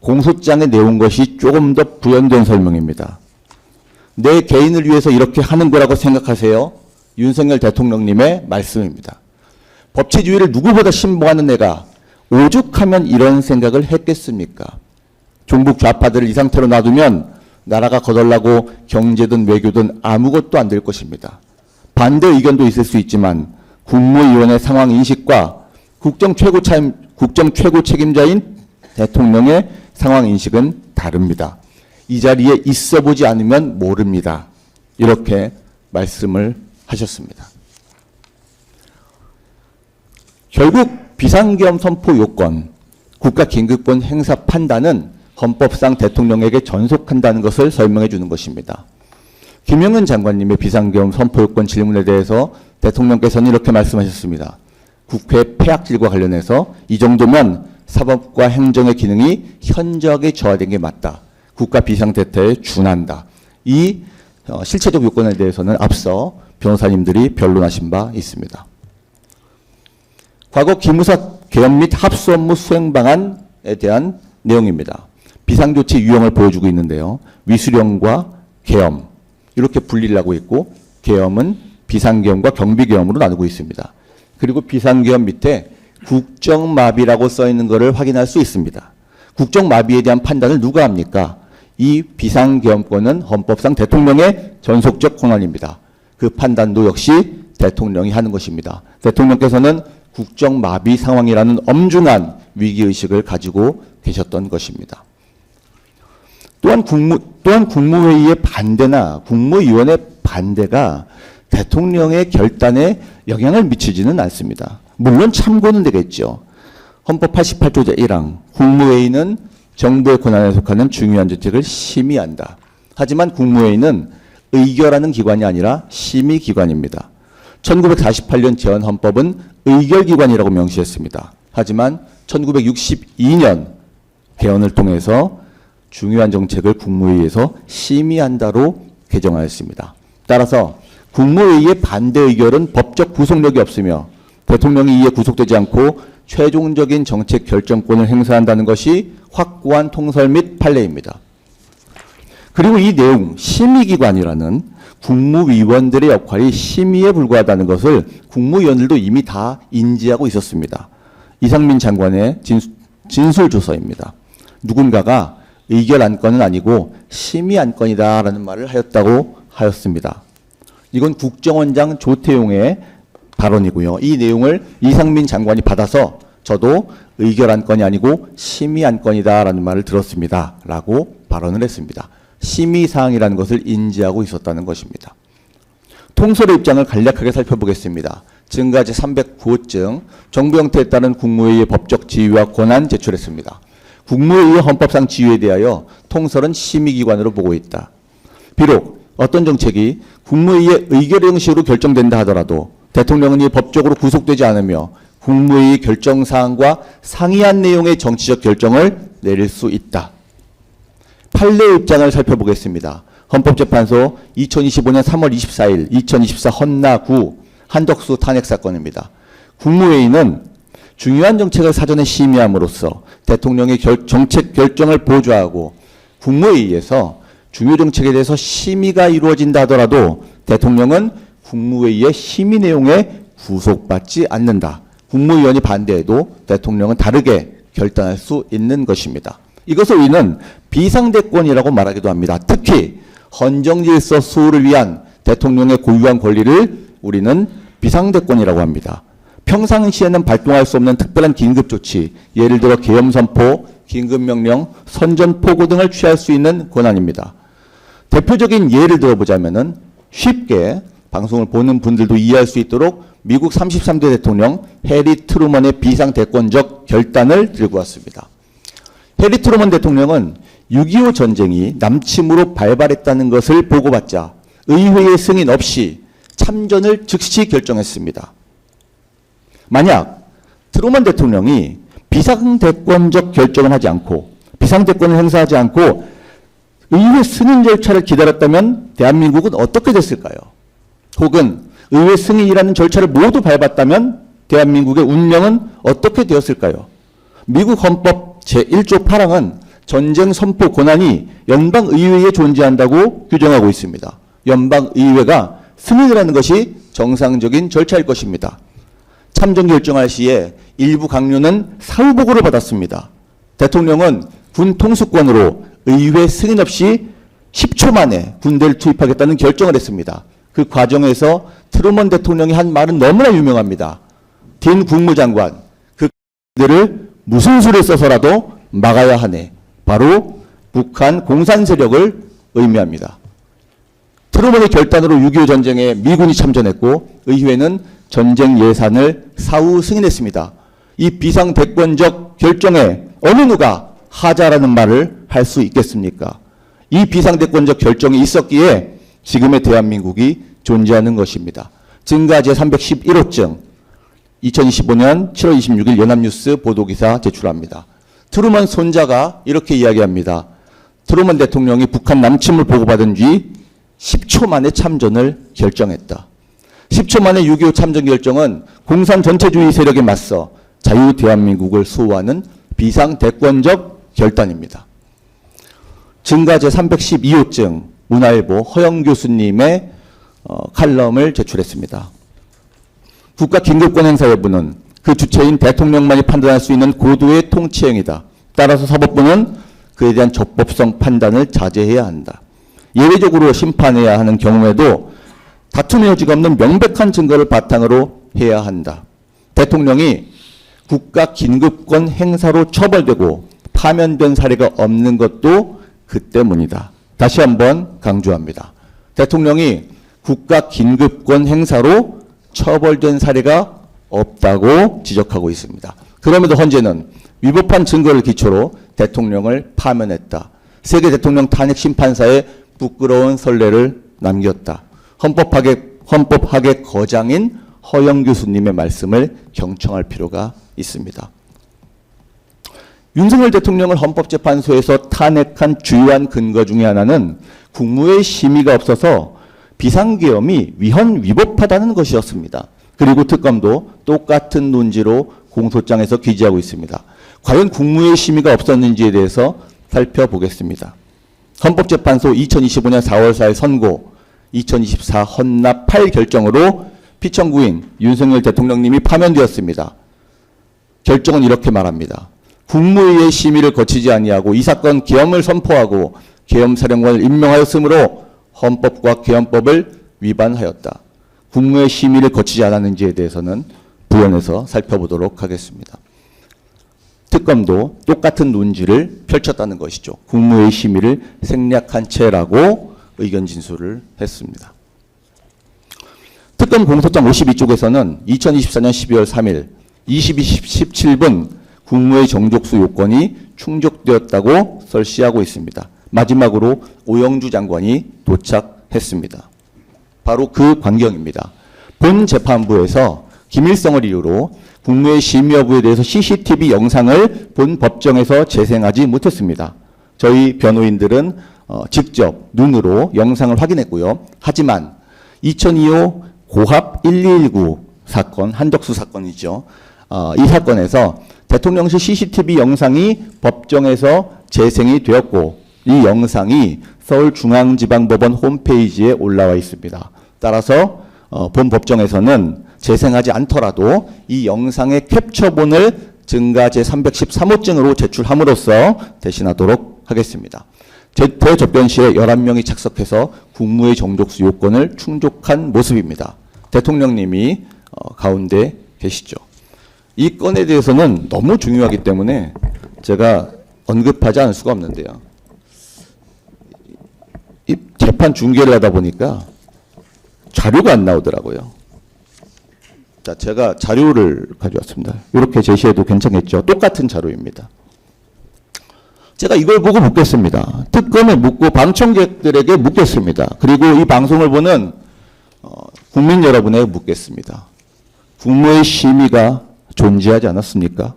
[SPEAKER 5] 공소장에 내온 것이 조금 더 부연된 설명입니다. 내 개인을 위해서 이렇게 하는 거라고 생각하세요? 윤석열 대통령님의 말씀입니다. 법치주의를 누구보다 신봉하는 내가 오죽하면 이런 생각을 했겠습니까? 종북 좌파들을 이 상태로 놔두면 나라가 거덜나고 경제든 외교든 아무것도 안 될 것입니다. 반대 의견도 있을 수 있지만 국무위원의 상황 인식과 국정 최고 책임자인 대통령의 상황 인식은 다릅니다. 이 자리에 있어 보지 않으면 모릅니다. 이렇게 말씀을 하셨습니다. 결국 비상계엄 선포 요건, 국가긴급권 행사 판단은 헌법상 대통령에게 전속한다는 것을 설명해 주는 것입니다. 김용현 장관님의 비상계엄 선포 요건 질문에 대해서 대통령께서는 이렇게 말씀하셨습니다. 국회 폐악질과 관련해서 이 정도면 사법과 행정의 기능이 현저하게 저하된 게 맞다. 국가 비상대책에 준한다. 이 실체적 요건에 대해서는 앞서 변호사님들이 변론하신 바 있습니다. 과거 기무사 개헌 및 합수 업무 수행 방안에 대한 내용입니다. 비상조치 유형을 보여주고 있는데요. 위수령과 계엄 이렇게 분리를 하고 있고 계엄은 비상계엄과 경비계엄으로 나누고 있습니다. 그리고 비상계엄 밑에 국정마비라고 써 있는 것을 확인할 수 있습니다. 국정마비에 대한 판단을 누가 합니까? 이 비상계엄권은 헌법상 대통령의 전속적 권한입니다. 그 판단도 역시 대통령이 하는 것입니다. 대통령께서는 국정마비 상황이라는 엄중한 위기의식을 가지고 계셨던 것입니다. 또한 국무회의의 반대나 국무위원회 반대가 대통령의 결단에 영향을 미치지는 않습니다. 물론 참고는 되겠죠. 헌법 88조 제1항 국무회의는 정부의 권한에 속하는 중요한 정책을 심의한다. 하지만 국무회의는 의결하는 기관이 아니라 심의기관입니다. 1948년 제헌헌법은 의결기관이라고 명시했습니다. 하지만 1962년 개헌을 통해서 중요한 정책을 국무회의에서 심의한다로 개정하였습니다. 따라서 국무회의의 반대 의결은 법적 구속력이 없으며 대통령이 이에 구속되지 않고 최종적인 정책 결정권을 행사한다는 것이 확고한 통설 및 판례입니다. 그리고 이 내용 심의기관이라는 국무위원들의 역할이 심의에 불과하다는 것을 국무위원들도 이미 다 인지하고 있었습니다. 이상민 장관의 진술조서입니다. 누군가가 의결 안건은 아니고 심의 안건이다라는 말을 하였습니다. 이건 국정원장 조태용의 발언이고요. 이 내용을 이상민 장관이 받아서 저도 의결 안건이 아니고 심의 안건이다라는 말을 들었습니다. 라고 발언을 했습니다. 심의 사항이라는 것을 인지하고 있었다는 것입니다. 통솔의 입장을 간략하게 살펴보겠습니다. 증가제 309호증 정부 형태에 따른 국무회의의 법적 지위와 권한 제출했습니다. 국무회의의 헌법상 지위에 대하여 통솔은 심의기관으로 보고 있다. 비록 어떤 정책이 국무회의의 의결 형식으로 결정된다 하더라도 대통령은 이 법적으로 구속되지 않으며 국무회의 결정사항과 상이한 내용의 정치적 결정을 내릴 수 있다. 판례 입장을 살펴보겠습니다. 헌법재판소 2025년 3월 24일 2024 헌나 9 한덕수 탄핵 사건입니다. 국무회의는 중요한 정책을 사전에 심의함으로써 대통령의 정책 결정을 보좌하고 국무회의에서 중요 정책에 대해서 심의가 이루어진다 하더라도 대통령은 국무회의의 심의 내용에 구속받지 않는다. 국무위원이 반대해도 대통령은 다르게 결단할 수 있는 것입니다. 이것을 우리는 비상대권이라고 말하기도 합니다. 특히 헌정질서 수호를 위한 대통령의 고유한 권리를 우리는 비상대권이라고 합니다. 평상시에는 발동할 수 없는 특별한 긴급조치, 예를 들어 계엄선포, 긴급명령, 선전포고 등을 취할 수 있는 권한입니다. 대표적인 예를 들어보자면은 쉽게 방송을 보는 분들도 이해할 수 있도록 미국 33대 대통령 해리 트루먼의 비상대권적 결단을 들고 왔습니다. 해리 트루먼 대통령은 6.25 전쟁이 남침으로 발발했다는 것을 보고받자 의회의 승인 없이 참전을 즉시 결정했습니다. 만약 트루먼 대통령이 비상대권적 결정을 하지 않고 비상대권을 행사하지 않고 의회 승인 절차를 기다렸다면 대한민국은 어떻게 됐을까요? 혹은 의회 승인이라는 절차를 모두 밟았다면 대한민국의 운명은 어떻게 되었을까요? 미국 헌법 제1조 8항은 전쟁 선포 권한이 연방의회에 존재한다고 규정하고 있습니다. 연방의회가 승인을 하는 것이 정상적인 절차일 것입니다. 참전 결정할 시에 일부 강요는 사후보고를 받았습니다. 대통령은 군 통수권으로 의회 승인 없이 10초 만에 군대를 투입하겠다는 결정을 했습니다. 그 과정에서 트루먼 대통령이 한 말은 너무나 유명합니다. 딘 국무장관, 그 군대를 무슨 수를 써서라도 막아야 하네. 바로 북한 공산 세력을 의미합니다. 트루먼의 결단으로 6.25 전쟁에 미군이 참전했고 의회는 전쟁 예산을 사후 승인했습니다. 이 비상대권적 결정에 어느 누가 하자라는 말을 할 수 있겠습니까? 이 비상대권적 결정이 있었기에 지금의 대한민국이 존재하는 것입니다. 증가 제311호증 2025년 7월 26일 연합뉴스 보도기사 제출합니다. 트루먼 손자가 이렇게 이야기합니다. 트루먼 대통령이 북한 남침을 보고받은 뒤 10초 만에 참전을 결정했다. 10초 만에 6.25 참전 결정은 공산 전체주의 세력에 맞서 자유 대한민국을 수호하는 비상대권적 결단입니다. 증가 제312호증 문화일보 허영 교수님의 칼럼을 제출했습니다. 국가 긴급권 행사 여부는 그 주체인 대통령만이 판단할 수 있는 고도의 통치행위다. 따라서 사법부는 그에 대한 적법성 판단을 자제해야 한다. 예외적으로 심판해야 하는 경우에도 다툼의 여지가 없는 명백한 증거를 바탕으로 해야 한다. 대통령이 국가 긴급권 행사로 처벌되고 파면된 사례가 없는 것도 그 때문이다. 다시 한번 강조합니다. 대통령이 국가 긴급권 행사로 처벌된 사례가 없다고 지적하고 있습니다. 그럼에도 헌재는 위법한 증거를 기초로 대통령을 파면했다. 세계 대통령 탄핵 심판사에 부끄러운 선례를 남겼다. 헌법학의 거장인 허영 교수님의 말씀을 경청할 필요가 있습니다. 윤석열 대통령을 헌법재판소에서 탄핵한 주요한 근거 중에 하나는 국무회의 심의가 없어서 비상계엄이 위헌위법하다는 것이었습니다. 그리고 특검도 똑같은 논지로 공소장에서 기재하고 있습니다. 과연 국무회의 심의가 없었는지에 대해서 살펴보겠습니다. 헌법재판소 2025년 4월 4일 선고, 2024 헌납 8 결정으로 피청구인 윤석열 대통령님이 파면되었습니다. 결정은 이렇게 말합니다. 국무회의의 심의를 거치지 아니하고 이 사건 계엄을 선포하고 계엄사령관을 임명하였으므로 헌법과 계엄법을 위반하였다. 국무회의 심의를 거치지 않았는지에 대해서는 부연해서 살펴보도록 하겠습니다. 특검도 똑같은 논지를 펼쳤다는 것이죠. 국무회의 심의를 생략한 채라고 의견 진술을 했습니다. 특검 공소장 52쪽에서는 2024년 12월 3일 22시 17분 국무회의 정족수 요건이 충족되었다고 설시하고 있습니다. 마지막으로 오영주 장관이 도착했습니다. 바로 그 광경입니다. 본 재판부에서 기밀성을 이유로 국무회의 심의 여부에 대해서 CCTV 영상을 본 법정에서 재생하지 못했습니다. 저희 변호인들은 직접 눈으로 영상을 확인했고요. 하지만 2025 고합 1219 사건, 한덕수 사건이죠. 이 사건에서 대통령실 CCTV 영상이 법정에서 재생이 되었고 이 영상이 서울중앙지방법원 홈페이지에 올라와 있습니다. 따라서 본 법정에서는 재생하지 않더라도 이 영상의 캡처본을 증가 제313호증으로 제출함으로써 대신하도록 하겠습니다. 대접견실에 11명이 착석해서 국무회의 정족수 요건을 충족한 모습입니다. 대통령님이 가운데 계시죠. 이 건에 대해서는 너무 중요하기 때문에 제가 언급하지 않을 수가 없는데요. 이 재판 중계를 하다 보니까 자료가 안 나오더라고요. 자, 제가 자료를 가져왔습니다. 이렇게 제시해도 괜찮겠죠? 똑같은 자료입니다. 제가 이걸 보고 묻겠습니다. 특검에 묻고 방청객들에게 묻겠습니다. 그리고 이 방송을 보는 국민 여러분에게 묻겠습니다. 국무회의 심의가 존재하지 않았습니까?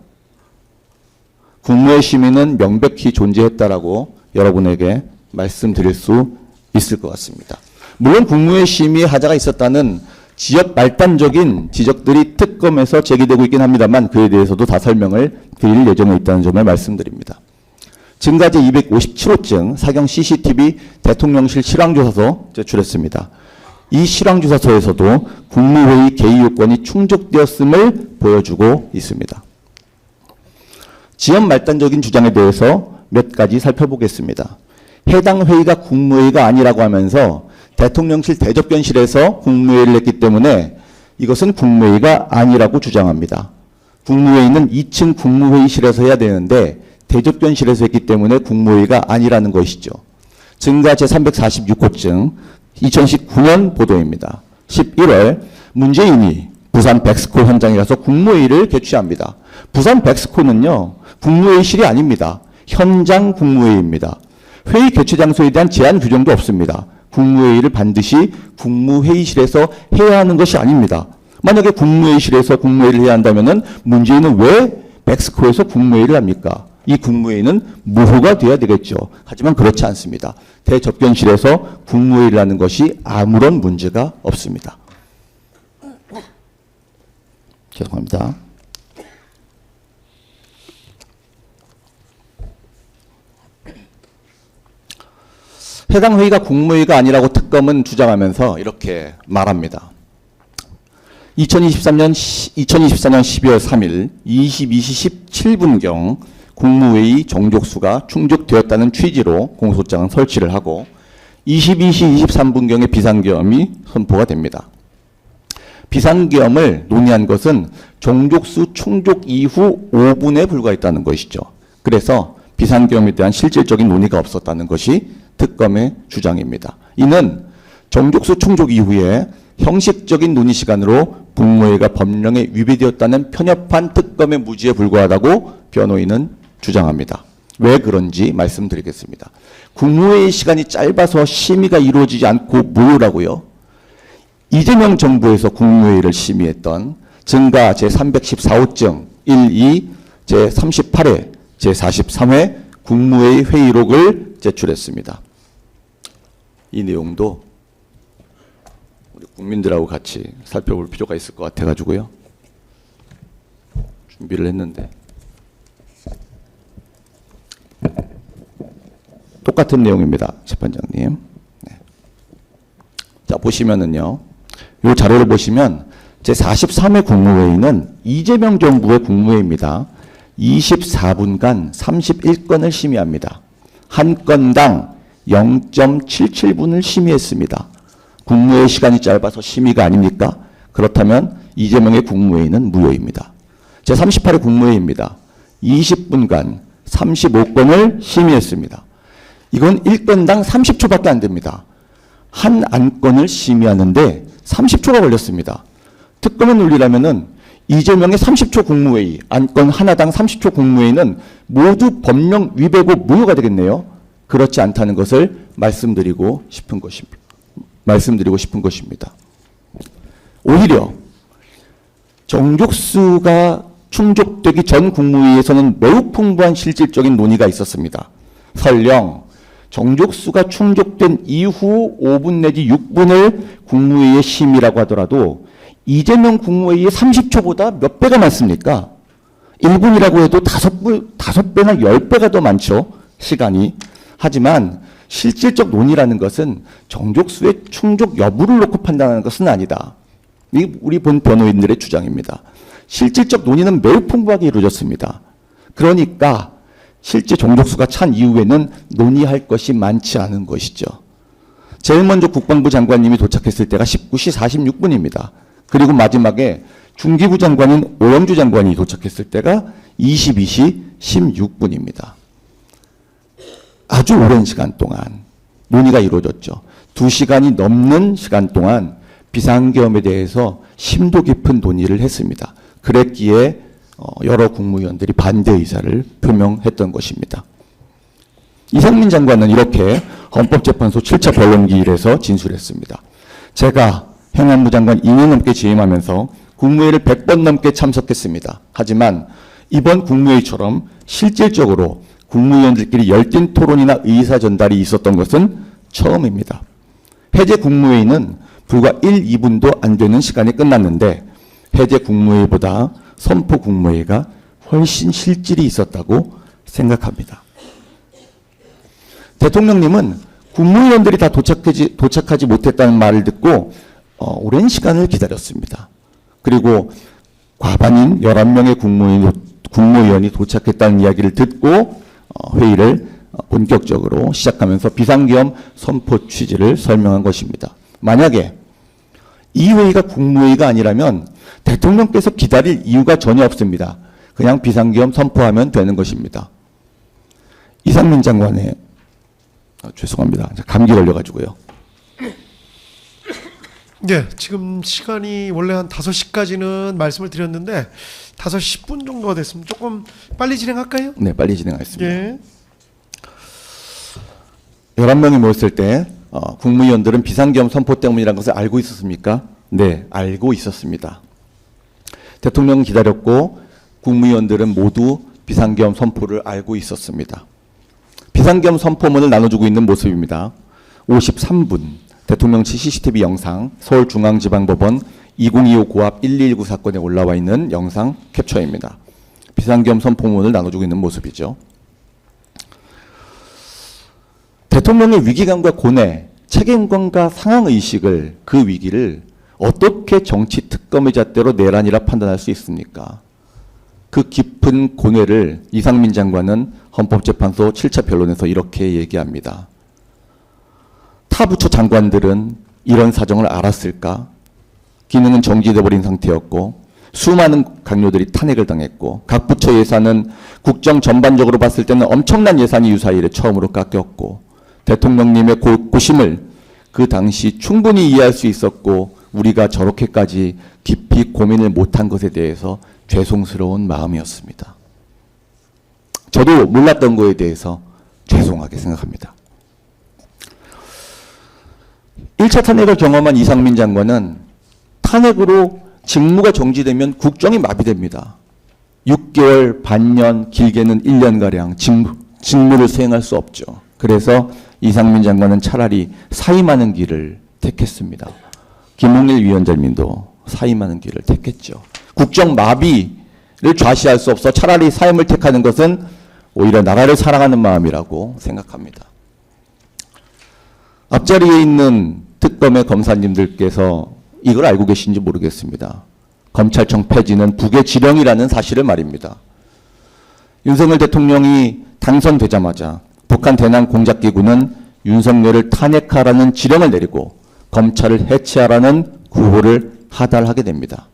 [SPEAKER 5] 국무회의 심의는 명백히 존재했다라고 여러분에게 말씀드릴 수 있을 것 같습니다. 물론 국무회의 심의에 하자가 있었다는 지역 말단적인 지적들이 특검에서 제기되고 있긴 합니다만 그에 대해서도 다 설명을 드릴 예정에 있다는 점을 말씀드립니다. 증가제 257호증 사경 CCTV 대통령실 실황조사서 제출했습니다. 이 실황조사서에서도 국무회의 개의 요건이 충족되었음을 보여주고 있습니다. 지연 말단적인 주장에 대해서 몇 가지 살펴보겠습니다. 해당 회의가 국무회의가 아니라고 하면서 대통령실 대접견실에서 국무회의를 했기 때문에 이것은 국무회의가 아니라고 주장합니다. 국무회의는 2층 국무회의실에서 해야 되는데 대접견실에서 했기 때문에 국무회의가 아니라는 것이죠. 증가 제346호증 2019년 보도입니다. 11월 문재인이 부산 백스코 현장에 가서 국무회의를 개최합니다. 부산 백스코는요, 국무회의실이 아닙니다. 현장 국무회의입니다. 회의 개최 장소에 대한 제한 규정도 없습니다. 국무회의를 반드시 국무회의실에서 해야 하는 것이 아닙니다. 만약에 국무회의실에서 국무회의를 해야 한다면은 문재인은 왜 멕시코에서 국무회의를 합니까? 이 국무회의는 무효가 돼야 되겠죠. 하지만 그렇지 않습니다. 대접견실에서 국무회의를 하는 것이 아무런 문제가 없습니다. 죄송합니다. 해당 회의가 국무회의가 아니라고 특검은 주장하면서 이렇게 말합니다. 2024년 12월 3일 22시 17분경 국무회의 정족수가 충족되었다는 취지로 공소장은 설치를 하고 22시 23분경에 비상계엄이 선포가 됩니다. 비상계엄을 논의한 것은 정족수 충족 이후 5분에 불과했다는 것이죠. 그래서 비상계엄에 대한 실질적인 논의가 없었다는 것이 특검의 주장입니다. 이는 정족수 충족 이후에 형식적인 논의 시간으로 국무회의가 법령에 위배되었다는 편협한 특검의 무지에 불과하다고 변호인은 주장합니다. 왜 그런지 말씀드리겠습니다. 국무회의 시간이 짧아서 심의가 이루어지지 않고 무효라고요? 이재명 정부에서 국무회의를 심의했던 증가 제314호증 1.2 제38회 제43회 국무회의 회의록을 제출했습니다. 이 내용도 우리 국민들하고 같이 살펴볼 필요가 있을 것 같아가지고요. 준비를 했는데 똑같은 내용입니다. 재판장님. 네. 자, 보시면은요. 이 자료를 보시면 제43회 국무회의는 이재명 정부의 국무회의입니다. 24분간 31건을 심의합니다. 한 건당 0.77분을 심의했습니다. 국무회의 시간이 짧아서 심의가 아닙니까? 그렇다면 이재명의 국무회의는 무효입니다. 제38회 국무회의입니다. 20분간 35건을 심의했습니다. 이건 1건당 30초밖에 안 됩니다. 한 안건을 심의하는데 30초가 걸렸습니다. 특검의 논리라면은 이재명의 30초 국무회의, 안건 하나당 30초 국무회의는 모두 법령 위배고 무효가 되겠네요. 그렇지 않다는 것을 말씀드리고 싶은 것입니다. 오히려 정족수가 충족되기 전 국무회의에서는 매우 풍부한 실질적인 논의가 있었습니다. 설령 정족수가 충족된 이후 5분 내지 6분을 국무회의의 심의라고 하더라도 이재명 국무회의의 30초보다 몇 배가 많습니까? 1분이라고 해도 5배나 10배가 더 많죠. 시간이. 하지만 실질적 논의라는 것은 정족수의 충족 여부를 놓고 판단하는 것은 아니다. 이 우리 본 변호인들의 주장입니다. 실질적 논의는 매우 풍부하게 이루어졌습니다. 그러니까 실제 정족수가 찬 이후에는 논의할 것이 많지 않은 것이죠. 제일 먼저 국방부 장관님이 도착했을 때가 19시 46분입니다. 그리고 마지막에 중기부 장관인 오영주 장관이 도착했을 때가 22시 16분입니다. 아주 오랜 시간 동안 논의가 이루어졌죠. 2시간이 넘는 시간 동안 비상계엄에 대해서 심도 깊은 논의를 했습니다. 그랬기에 여러 국무위원들이 반대 의사를 표명했던 것입니다. 이상민 장관은 이렇게 헌법재판소 7차 변론기일에서 진술했습니다. 제가 행안부 장관 2년 넘게 재임하면서 국무회의를 100번 넘게 참석했습니다. 하지만 이번 국무회의처럼 실질적으로 국무위원들끼리 열띤 토론이나 의사 전달이 있었던 것은 처음입니다. 해제 국무회의는 불과 1, 2분도 안 되는 시간에 끝났는데 해제 국무회의보다 선포 국무회의가 훨씬 실질이 있었다고 생각합니다. 대통령님은 국무위원들이 다 도착하지 못했다는 말을 듣고 오랜 시간을 기다렸습니다. 그리고 과반인 11명의 국무위원이 도착했다는 이야기를 듣고 회의를 본격적으로 시작하면서 비상계엄 선포 취지를 설명한 것입니다. 만약에 이 회의가 국무회의가 아니라면 대통령께서 기다릴 이유가 전혀 없습니다. 그냥 비상계엄 선포하면 되는 것입니다. 이상민 장관의 죄송합니다. 감기 걸려가지고요.
[SPEAKER 1] 예, 지금 시간이 원래 한 5시까지는 말씀을 드렸는데 5시 10분 정도가 됐습니다. 조금 빨리 진행할까요?
[SPEAKER 5] 네, 빨리 진행하겠습니다.
[SPEAKER 1] 예.
[SPEAKER 5] 11명이 모였을 때 국무위원들은 비상계엄 선포 때문이라는 것을 알고 있었습니까? 네, 알고 있었습니다. 대통령은 기다렸고 국무위원들은 모두 비상계엄 선포를 알고 있었습니다. 비상계엄 선포문을 나눠주고 있는 모습입니다. 53분 대통령실 CCTV 영상 서울중앙지방법원 2025 고압 1219 사건에 올라와 있는 영상 캡처입니다. 비상계엄 선포문을 나눠주고 있는 모습이죠. 대통령의 위기감과 고뇌, 책임감과 상황의식을 그 위기를 어떻게 정치 특검의 잣대로 내란이라 판단할 수 있습니까? 그 깊은 고뇌를 이상민 장관은 헌법재판소 7차 변론에서 이렇게 얘기합니다. 타 부처 장관들은 이런 사정을 알았을까? 기능은 정지돼 버린 상태였고 수많은 강요들이 탄핵을 당했고 각 부처 예산은 국정 전반적으로 봤을 때는 엄청난 예산이 유사일에 처음으로 깎였고 대통령님의 고심을 그 당시 충분히 이해할 수 있었고 우리가 저렇게까지 깊이 고민을 못한 것에 대해서 죄송스러운 마음이었습니다. 저도 몰랐던 거에 대해서 죄송하게 생각합니다. 1차 탄핵을 경험한 이상민 장관은 탄핵으로 직무가 정지되면 국정이 마비됩니다. 6개월, 반년, 길게는 1년가량 직무를 수행할 수 없죠. 그래서 이상민 장관은 차라리 사임하는 길을 택했습니다. 김홍일 위원장님도 사임하는 길을 택했죠. 국정 마비를 좌시할 수 없어 차라리 사임을 택하는 것은 오히려 나라를 사랑하는 마음이라고 생각합니다. 앞자리에 있는 특검의 검사님들께서 이걸 알고 계신지 모르겠습니다. 검찰청 폐지는 북의 지령이라는 사실을 말입니다. 윤석열 대통령이 당선되자마자 북한 대남 공작기구는 윤석열을 탄핵하라는 지령을 내리고 검찰을 해체하라는 구호를 하달하게 됩니다.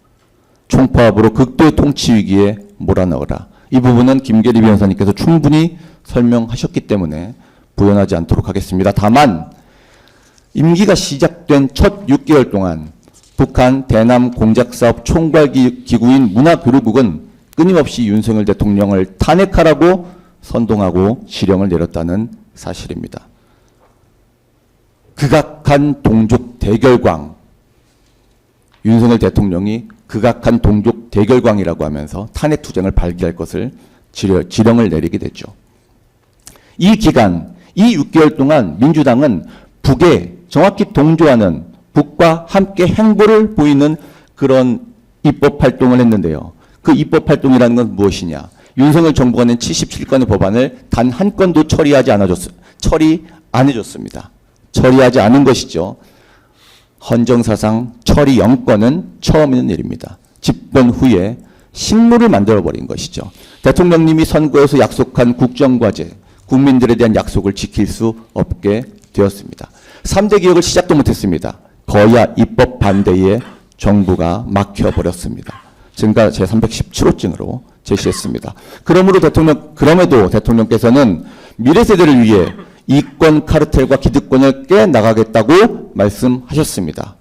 [SPEAKER 5] 총파업으로 극도의 통치 위기에 몰아넣어라. 이 부분은 김계리 변호사님께서 충분히 설명하셨기 때문에 부연하지 않도록 하겠습니다. 다만 임기가 시작된 첫 6개월 동안 북한 대남 공작사업 총괄기구인 문화교류국은 끊임없이 윤석열 대통령을 탄핵하라고 선동하고 지령을 내렸다는 사실입니다. 극악한 동족 대결광, 윤석열 대통령이 극악한 동족 대결광이라고 하면서 탄핵 투쟁을 발기할 것을 지령을 내리게 됐죠. 이 기간, 이 6개월 동안 민주당은 북에 정확히 동조하는 북과 함께 행보를 보이는 그런 입법 활동을 했는데요. 그 입법 활동이라는 건 무엇이냐? 윤석열 정부가 낸 77건의 법안을 단 한 건도 처리 안 해줬습니다. 처리하지 않은 것이죠. 헌정사상 처리 0건은 처음 있는 일입니다. 집권 후에 식물을 만들어버린 것이죠. 대통령님이 선거에서 약속한 국정과제, 국민들에 대한 약속을 지킬 수 없게 되었습니다. 3대 개혁을 시작도 못했습니다. 거야 입법 반대에 정부가 막혀버렸습니다. 증가 제317호증으로 제시했습니다. 그럼에도 대통령께서는 미래 세대를 위해 이권 카르텔과 기득권을 깨나가겠다고 말씀하셨습니다.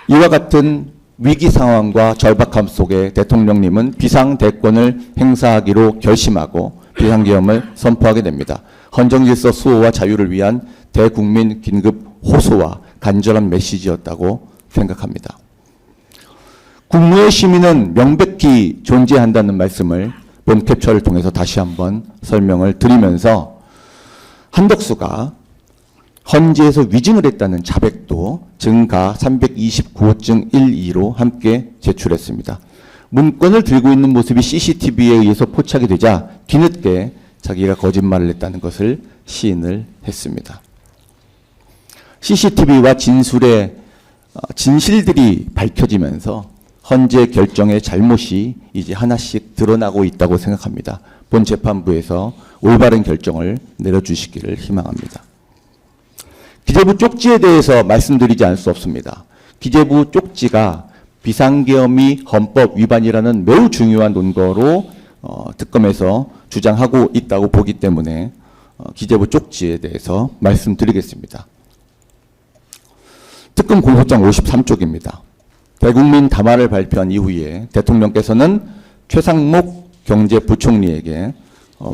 [SPEAKER 5] 이와 같은 위기 상황과 절박함 속에 대통령님은 비상대권을 행사하기로 결심하고 비상계엄을 선포하게 됩니다. 헌정질서 수호와 자유를 위한 대국민 긴급 호소와 간절한 메시지였다고 생각합니다. 국무의 시민은 명백히 존재한다는 말씀을 본 캡처를 통해서 다시 한번 설명을 드리면서 한덕수가 헌재에서 위증을 했다는 자백도 증가 329호증 1.2로 함께 제출했습니다. 문건을 들고 있는 모습이 CCTV에 의해서 포착이 되자 뒤늦게 자기가 거짓말을 했다는 것을 시인을 했습니다. CCTV와 진실들이 밝혀지면서 헌재 결정의 잘못이 이제 하나씩 드러나고 있다고 생각합니다. 본 재판부에서 올바른 결정을 내려주시기를 희망합니다. 기재부 쪽지에 대해서 말씀드리지 않을 수 없습니다. 기재부 쪽지가 비상계엄이 헌법 위반이라는 매우 중요한 논거로 특검에서 주장하고 있다고 보기 때문에 기재부 쪽지에 대해서 말씀드리겠습니다. 특검 공소장 53쪽입니다. 대국민 담화를 발표한 이후에 대통령께서는 최상목 경제부총리에게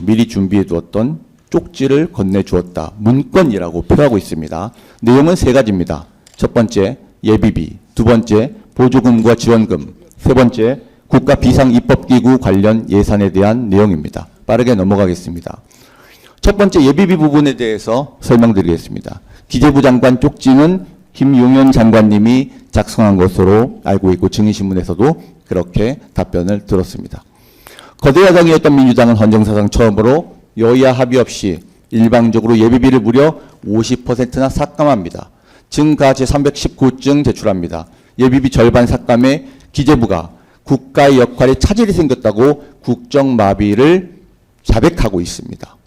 [SPEAKER 5] 미리 준비해 두었던 쪽지를 건네주었다. 문건이라고 표하고 있습니다. 내용은 세 가지입니다. 첫 번째, 예비비. 두 번째, 보조금과 지원금, 세 번째, 국가 비상입법기구 관련 예산에 대한 내용입니다. 빠르게 넘어가겠습니다. 첫 번째 예비비 부분에 대해서 설명드리겠습니다. 기재부 장관 쪽지는 김용현 장관님이 작성한 것으로 알고 있고 증인신문에서도 그렇게 답변을 들었습니다. 거대 야당이었던 민주당은 헌정사상 처음으로 여야 합의 없이 일방적으로 예비비를 무려 50%나 삭감합니다. 증가 제319증 제출합니다. 예비비 절반 삭감에 기재부가 국가의 역할에 차질이 생겼다고 국정마비를 자백하고 있습니다.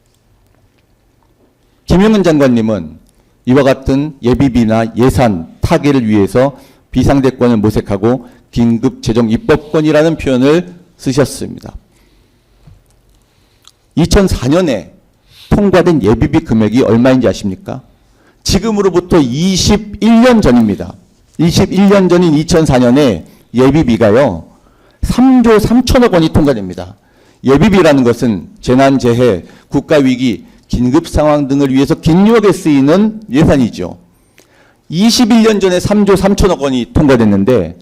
[SPEAKER 5] 김용현 장관님은 이와 같은 예비비나 예산 타개를 위해서 비상대권을 모색하고 긴급재정입법권이라는 표현을 쓰셨습니다. 2004년에 통과된 예비비 금액이 얼마인지 아십니까? 지금으로부터 21년 전입니다. 21년 전인 2004년에 예비비가요, 3조 3천억 원이 통과됩니다. 예비비라는 것은 재난재해, 국가위기, 긴급상황 등을 위해서 긴요하게 쓰이는 예산이죠. 21년 전에 3조 3천억 원이 통과됐는데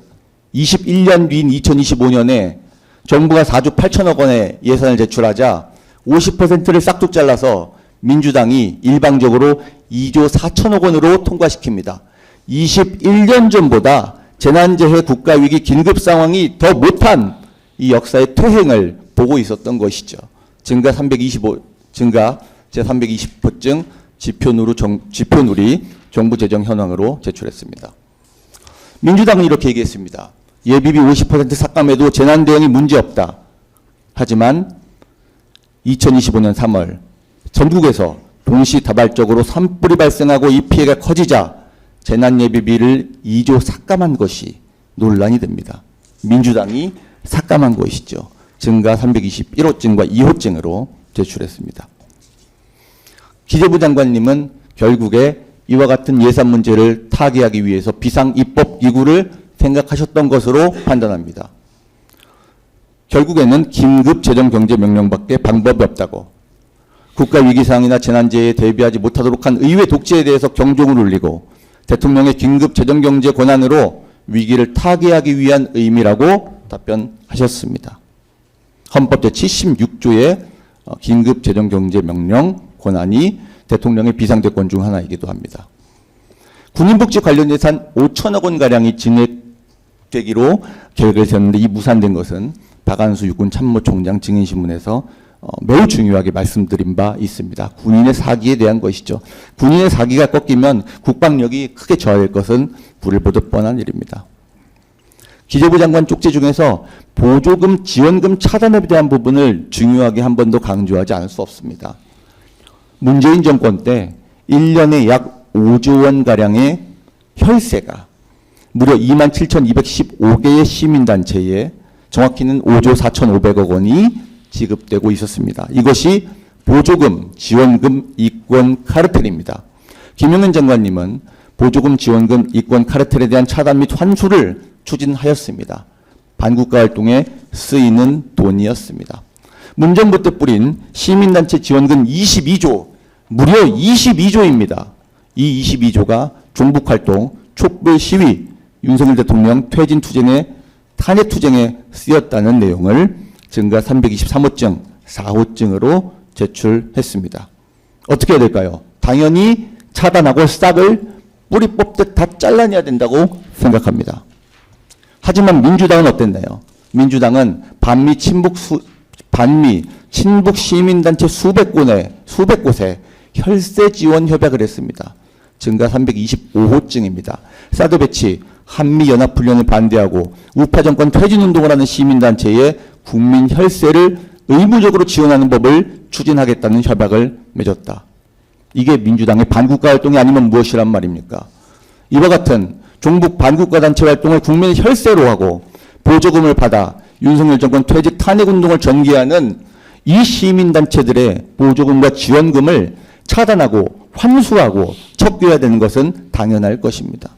[SPEAKER 5] 21년 뒤인 2025년에 정부가 4조 8천억 원의 예산을 제출하자 50%를 싹둑 잘라서 민주당이 일방적으로 2조 4천억 원으로 통과시킵니다. 21년 전보다 재난재해 국가위기 긴급상황이 더 못한 이 역사의 퇴행을 보고 있었던 것이죠. 증가 제320호증 지표누리 정부 재정 현황으로 제출했습니다. 민주당은 이렇게 얘기했습니다. 예비비 50% 삭감에도 재난 대응이 문제없다. 하지만 2025년 3월 전국에서 동시다발적으로 산불이 발생하고 이 피해가 커지자 재난예비비를 2조 삭감한 것이 논란이 됩니다. 민주당이 삭감한 것이죠. 증가 321호증과 2호증으로 제출했습니다. 기재부 장관님은 결국에 이와 같은 예산 문제를 타개하기 위해서 비상입법기구를 생각하셨던 것으로 판단합니다. 결국에는 긴급재정경제명령밖에 방법이 없다고, 국가위기상황이나 재난재해에 대비하지 못하도록 한 의회 독재에 대해서 경종을 울리고 대통령의 긴급재정경제 권한으로 위기를 타개하기 위한 의미라고 답변하셨습니다. 헌법 제76조의 긴급재정경제명령 권한이 대통령의 비상대권 중 하나이기도 합니다. 군인복지 관련 예산 5천억 원가량이 증액되기로 계획을 세웠는데 이 무산된 것은 박안수 육군참모총장 증인신문에서 매우 중요하게 말씀드린 바 있습니다. 군인의 사기에 대한 것이죠. 군인의 사기가 꺾이면 국방력이 크게 저하될 것은 불을 보듯 뻔한 일입니다. 기재부 장관 쪽지 중에서 보조금, 지원금 차단에 대한 부분을 중요하게 한 번도 강조하지 않을 수 없습니다. 문재인 정권 때 1년에 약 5조 원가량의 혈세가 무려 27,215개의 시민단체에 정확히는 5조 4,500억 원이 지급되고 있었습니다. 이것이 보조금, 지원금, 이권 카르텔입니다. 김용현 장관님은 보조금, 지원금, 이권 카르텔에 대한 차단 및 환수를 추진하였습니다. 반국가 활동에 쓰이는 돈이었습니다. 문정부 때 뿌린 시민단체 지원금 22조, 무려 22조입니다. 이 22조가 종북활동, 촛불 시위, 윤석열 대통령 퇴진투쟁에 탄핵투쟁에 쓰였다는 내용을 증가 323호증, 4호증으로 제출했습니다. 어떻게 해야 될까요? 당연히 차단하고 싹을 뿌리 뽑듯 다 잘라내야 된다고 생각합니다. 하지만 민주당은 어땠나요? 민주당은 반미 친북 시민단체 수백 곳에 혈세 지원 협약을 했습니다. 증가 325호증입니다. 사드 배치, 한미연합훈련을 반대하고 우파 정권 퇴진운동을 하는 시민단체에 국민 혈세를 의무적으로 지원하는 법을 추진하겠다는 협약을 맺었다. 이게 민주당의 반국가 활동이 아니면 무엇이란 말입니까? 이와 같은 종북 반국가 단체 활동을 국민의 혈세로 하고 보조금을 받아 윤석열 정권 퇴직 탄핵운동을 전개하는 이 시민단체들의 보조금과 지원금을 차단하고 환수하고 척결해야 되는 것은 당연할 것입니다.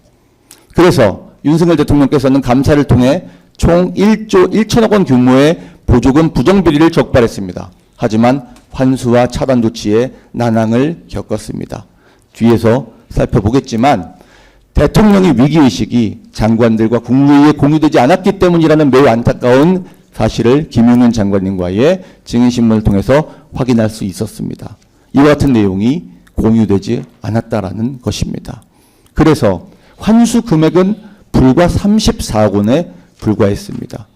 [SPEAKER 5] 그래서 윤석열 대통령께서는 감사를 통해 총 1조 1천억 원 규모의 보조금 부정비리를 적발했습니다. 하지만 환수와 차단 조치에 난항을 겪었습니다. 뒤에서 살펴보겠지만 대통령의 위기의식이 장관들과 국무회의에 공유되지 않았기 때문이라는 매우 안타까운 사실을 김용현 장관님과의 증인신문을 통해서 확인할 수 있었습니다. 이와 같은 내용이 공유되지 않았다라는 것입니다. 그래서 환수 금액은 불과 34억 원에 불과했습니다.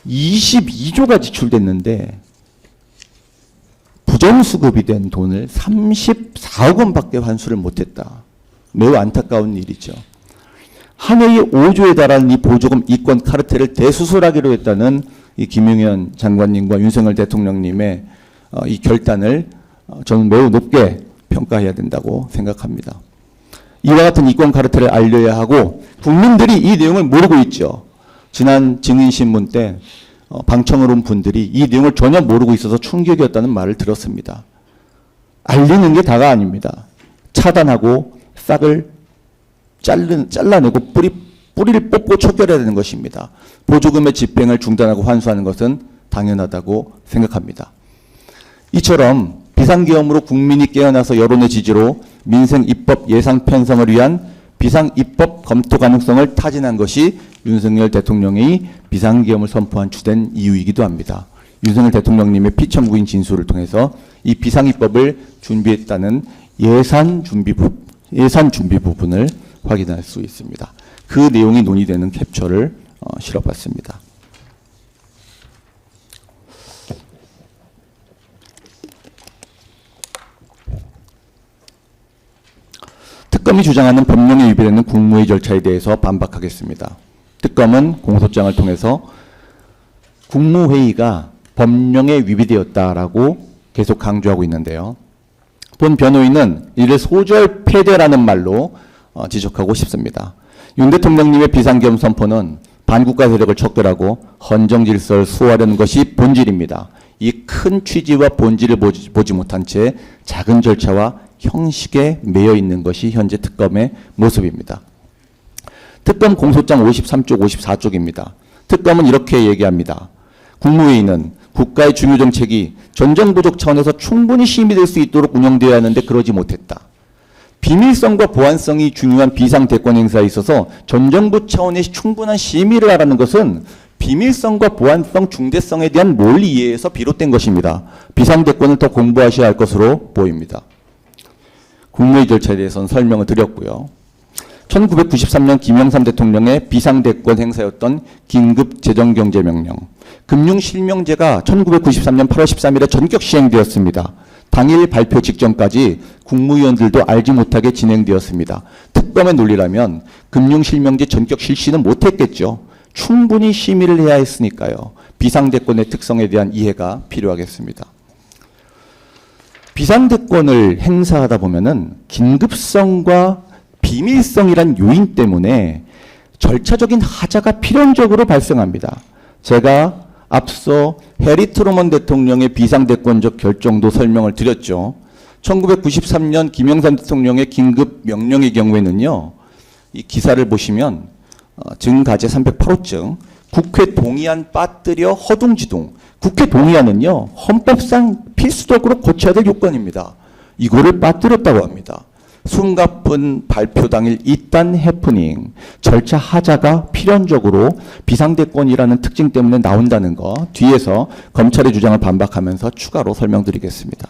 [SPEAKER 5] 22조가 지출됐는데 부정수급이 된 돈을 34억 원밖에 환수를 못했다. 매우 안타까운 일이죠. 한 해에 5조에 달하는 이 보조금 이권 카르텔을 대수술하기로 했다는 이 김용현 장관님과 윤석열 대통령님의 이 결단을 저는 매우 높게 평가해야 된다고 생각합니다. 이와 같은 이권 카르텔을 알려야 하고 국민들이 이 내용을 모르고 있죠. 지난 증인신문 때 방청을 온 분들이 이 내용을 전혀 모르고 있어서 충격이었다는 말을 들었습니다. 알리는 게 다가 아닙니다. 차단하고 싹을 잘라내고 뿌리를 뽑고 척결해야 되는 것입니다. 보조금의 집행을 중단하고 환수하는 것은 당연하다고 생각합니다. 이처럼 비상계엄으로 국민이 깨어나서 여론의 지지로 민생 입법 예산 편성을 위한 비상 입법 검토 가능성을 타진한 것이 윤석열 대통령이 비상계엄을 선포한 주된 이유이기도 합니다. 윤석열 대통령님의 피청구인 진술을 통해서 이 비상 입법을 준비했다는 예산 준비 부분을 확인할 수 있습니다. 그 내용이 논의되는 캡처를 실어봤습니다. 특검이 주장하는 법령에 위배되는 국무회의 절차에 대해서 반박하겠습니다. 특검은 공소장을 통해서 국무회의가 법령에 위배되었다라고 계속 강조하고 있는데요. 본 변호인은 이를 소절 폐대라는 말로 지적하고 싶습니다. 윤 대통령님의 비상계엄 선포는 반국가 세력을 척결하고 헌정 질서를 수호하려는 것이 본질입니다. 이 큰 취지와 본질을 보지 못한 채 작은 절차와 형식에 매여 있는 것이 현재 특검의 모습입니다. 특검 공소장 53쪽, 54쪽입니다. 특검은 이렇게 얘기합니다. 국무회의는 국가의 중요 정책이 전정부적 차원에서 충분히 심의될 수 있도록 운영되어야 하는데 그러지 못했다. 비밀성과 보안성이 중요한 비상대권 행사에 있어서 전정부 차원의 충분한 심의를 하라는 것은 비밀성과 보안성, 중대성에 대한 논리 이해에서 비롯된 것입니다. 비상대권을 더 공부하셔야 할 것으로 보입니다. 국무회의 절차에 대해서는 설명을 드렸고요. 1993년 김영삼 대통령의 비상대권 행사였던 긴급재정경제명령, 금융실명제가 1993년 8월 13일에 전격 시행되었습니다. 당일 발표 직전까지 국무위원들도 알지 못하게 진행되었습니다. 특검의 논리라면 금융실명제 전격 실시는 못했겠죠. 충분히 심의를 해야 했으니까요. 비상대권의 특성에 대한 이해가 필요하겠습니다. 비상대권을 행사하다 보면은 긴급성과 비밀성이란 요인 때문에 절차적인 하자가 필연적으로 발생합니다. 제가 앞서 해리 트루먼 대통령의 비상대권적 결정도 설명을 드렸죠. 1993년 김영삼 대통령의 긴급 명령의 경우에는요, 이 기사를 보시면 증가제 308호증, 국회 동의안 빠뜨려 허둥지둥. 국회 동의안은요, 헌법상 필수적으로 고쳐야 될 요건입니다. 이거를 빠뜨렸다고 합니다. 숨가쁜 발표 당일 이딴 해프닝, 절차 하자가 필연적으로 비상대권이라는 특징 때문에 나온다는 거 뒤에서 검찰의 주장을 반박하면서 추가로 설명드리겠습니다.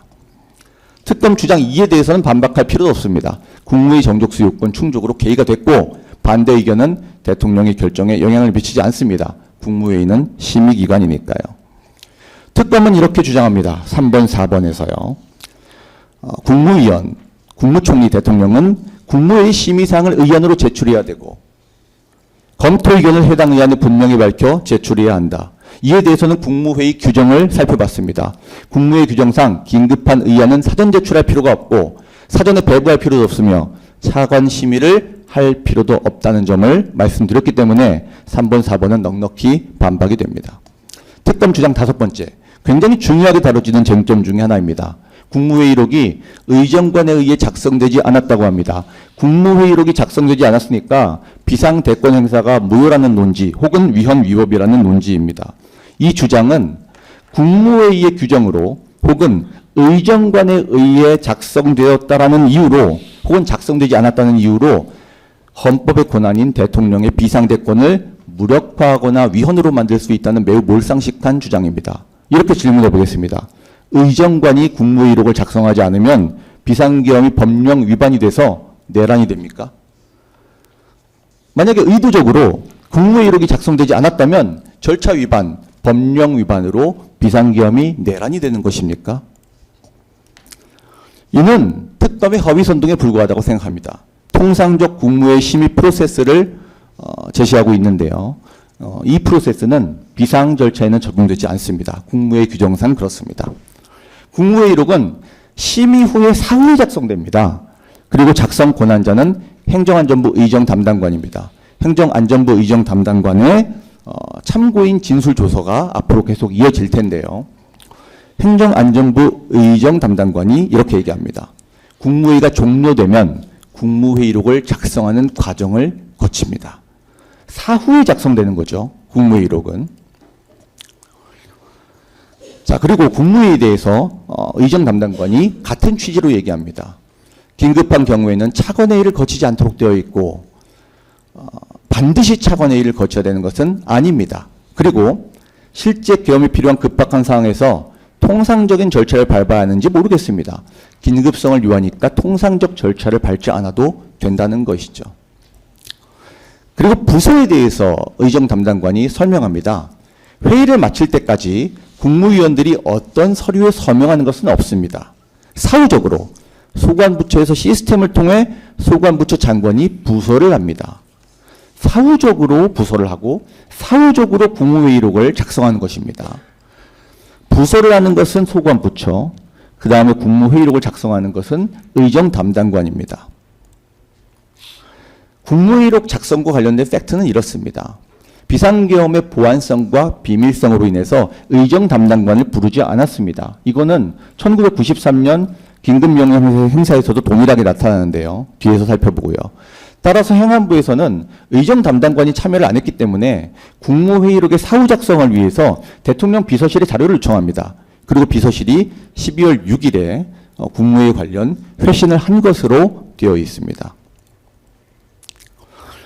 [SPEAKER 5] 특검 주장 2에 대해서는 반박할 필요도 없습니다. 국무회의 정족수 요건 충족으로 개의가 됐고 반대 의견은 대통령의 결정에 영향을 미치지 않습니다. 국무회의는 심의기관이니까요. 특검은 이렇게 주장합니다. 3번, 4번에서요. 국무위원, 국무총리 대통령은 국무회의 심의사항을 의안으로 제출해야 되고 검토 의견을 해당 의안에 분명히 밝혀 제출해야 한다. 이에 대해서는 국무회의 규정을 살펴봤습니다. 국무회의 규정상 긴급한 의안은 사전 제출할 필요가 없고 사전에 배부할 필요도 없으며 차관 심의를 할 필요도 없다는 점을 말씀드렸기 때문에 3번, 4번은 넉넉히 반박이 됩니다. 특검 주장 5번째, 굉장히 중요하게 다뤄지는 쟁점 중에 하나입니다. 국무회의록이 의정관에 의해 작성되지 않았다고 합니다. 국무회의록이 작성되지 않았으니까 비상대권 행사가 무효라는 논지 혹은 위헌 위법이라는 논지입니다. 이 주장은 국무회의의 규정으로 혹은 의정관에 의해 작성되었다라는 이유로 혹은 작성되지 않았다는 이유로 헌법의 권한인 대통령의 비상대권을 무력화하거나 위헌으로 만들 수 있다는 매우 몰상식한 주장입니다. 이렇게 질문해 보겠습니다. 의정관이 국무회의록을 작성하지 않으면 비상계엄이 법령 위반이 돼서 내란이 됩니까? 만약에 의도적으로 국무회의록이 작성되지 않았다면 절차 위반, 법령 위반으로 비상계엄이 내란이 되는 것입니까? 이는 특검의 허위선동에 불과하다고 생각합니다. 통상적 국무회의 심의 프로세스를 제시하고 있는데요. 이 프로세스는 비상 절차에는 적용되지 않습니다. 국무회의 규정상 그렇습니다. 국무회의록은 심의 후에 사후에 작성됩니다. 그리고 작성 권한자는 행정안전부 의정 담당관입니다. 행정안전부 의정 담당관의 참고인 진술 조서가 앞으로 계속 이어질 텐데요. 행정안전부 의정 담당관이 이렇게 얘기합니다. 국무회의가 종료되면 국무회의록을 작성하는 과정을 거칩니다. 사후에 작성되는 거죠. 국무회의록은. 자, 그리고 국무회의에 대해서 의정 담당관이 같은 취지로 얘기합니다. 긴급한 경우에는 차관회의를 거치지 않도록 되어 있고 반드시 차관회의를 거쳐야 되는 것은 아닙니다. 그리고 실제 계엄이 필요한 급박한 상황에서 통상적인 절차를 밟아야 하는지 모르겠습니다. 긴급성을 요하니까 통상적 절차를 밟지 않아도 된다는 것이죠. 그리고 부서에 대해서 의정 담당관이 설명합니다. 회의를 마칠 때까지 국무위원들이 어떤 서류에 서명하는 것은 없습니다. 사후적으로 소관부처에서 시스템을 통해 소관부처 장관이 부서를 합니다. 사후적으로 부서를 하고 사후적으로 국무회의록을 작성하는 것입니다. 부서를 하는 것은 소관부처, 그 다음에 국무회의록을 작성하는 것은 의정 담당관입니다. 국무회의록 작성과 관련된 팩트는 이렇습니다. 비상계엄의 보안성과 비밀성으로 인해서 의정 담당관을 부르지 않았습니다. 이거는 1993년 긴급명령 행사에서도 동일하게 나타나는데요. 뒤에서 살펴보고요. 따라서 행안부에서는 의정 담당관이 참여를 안 했기 때문에 국무회의록의 사후 작성을 위해서 대통령 비서실에 자료를 요청합니다. 그리고 비서실이 12월 6일에 국무회의 관련 회신을 한 것으로 되어 있습니다.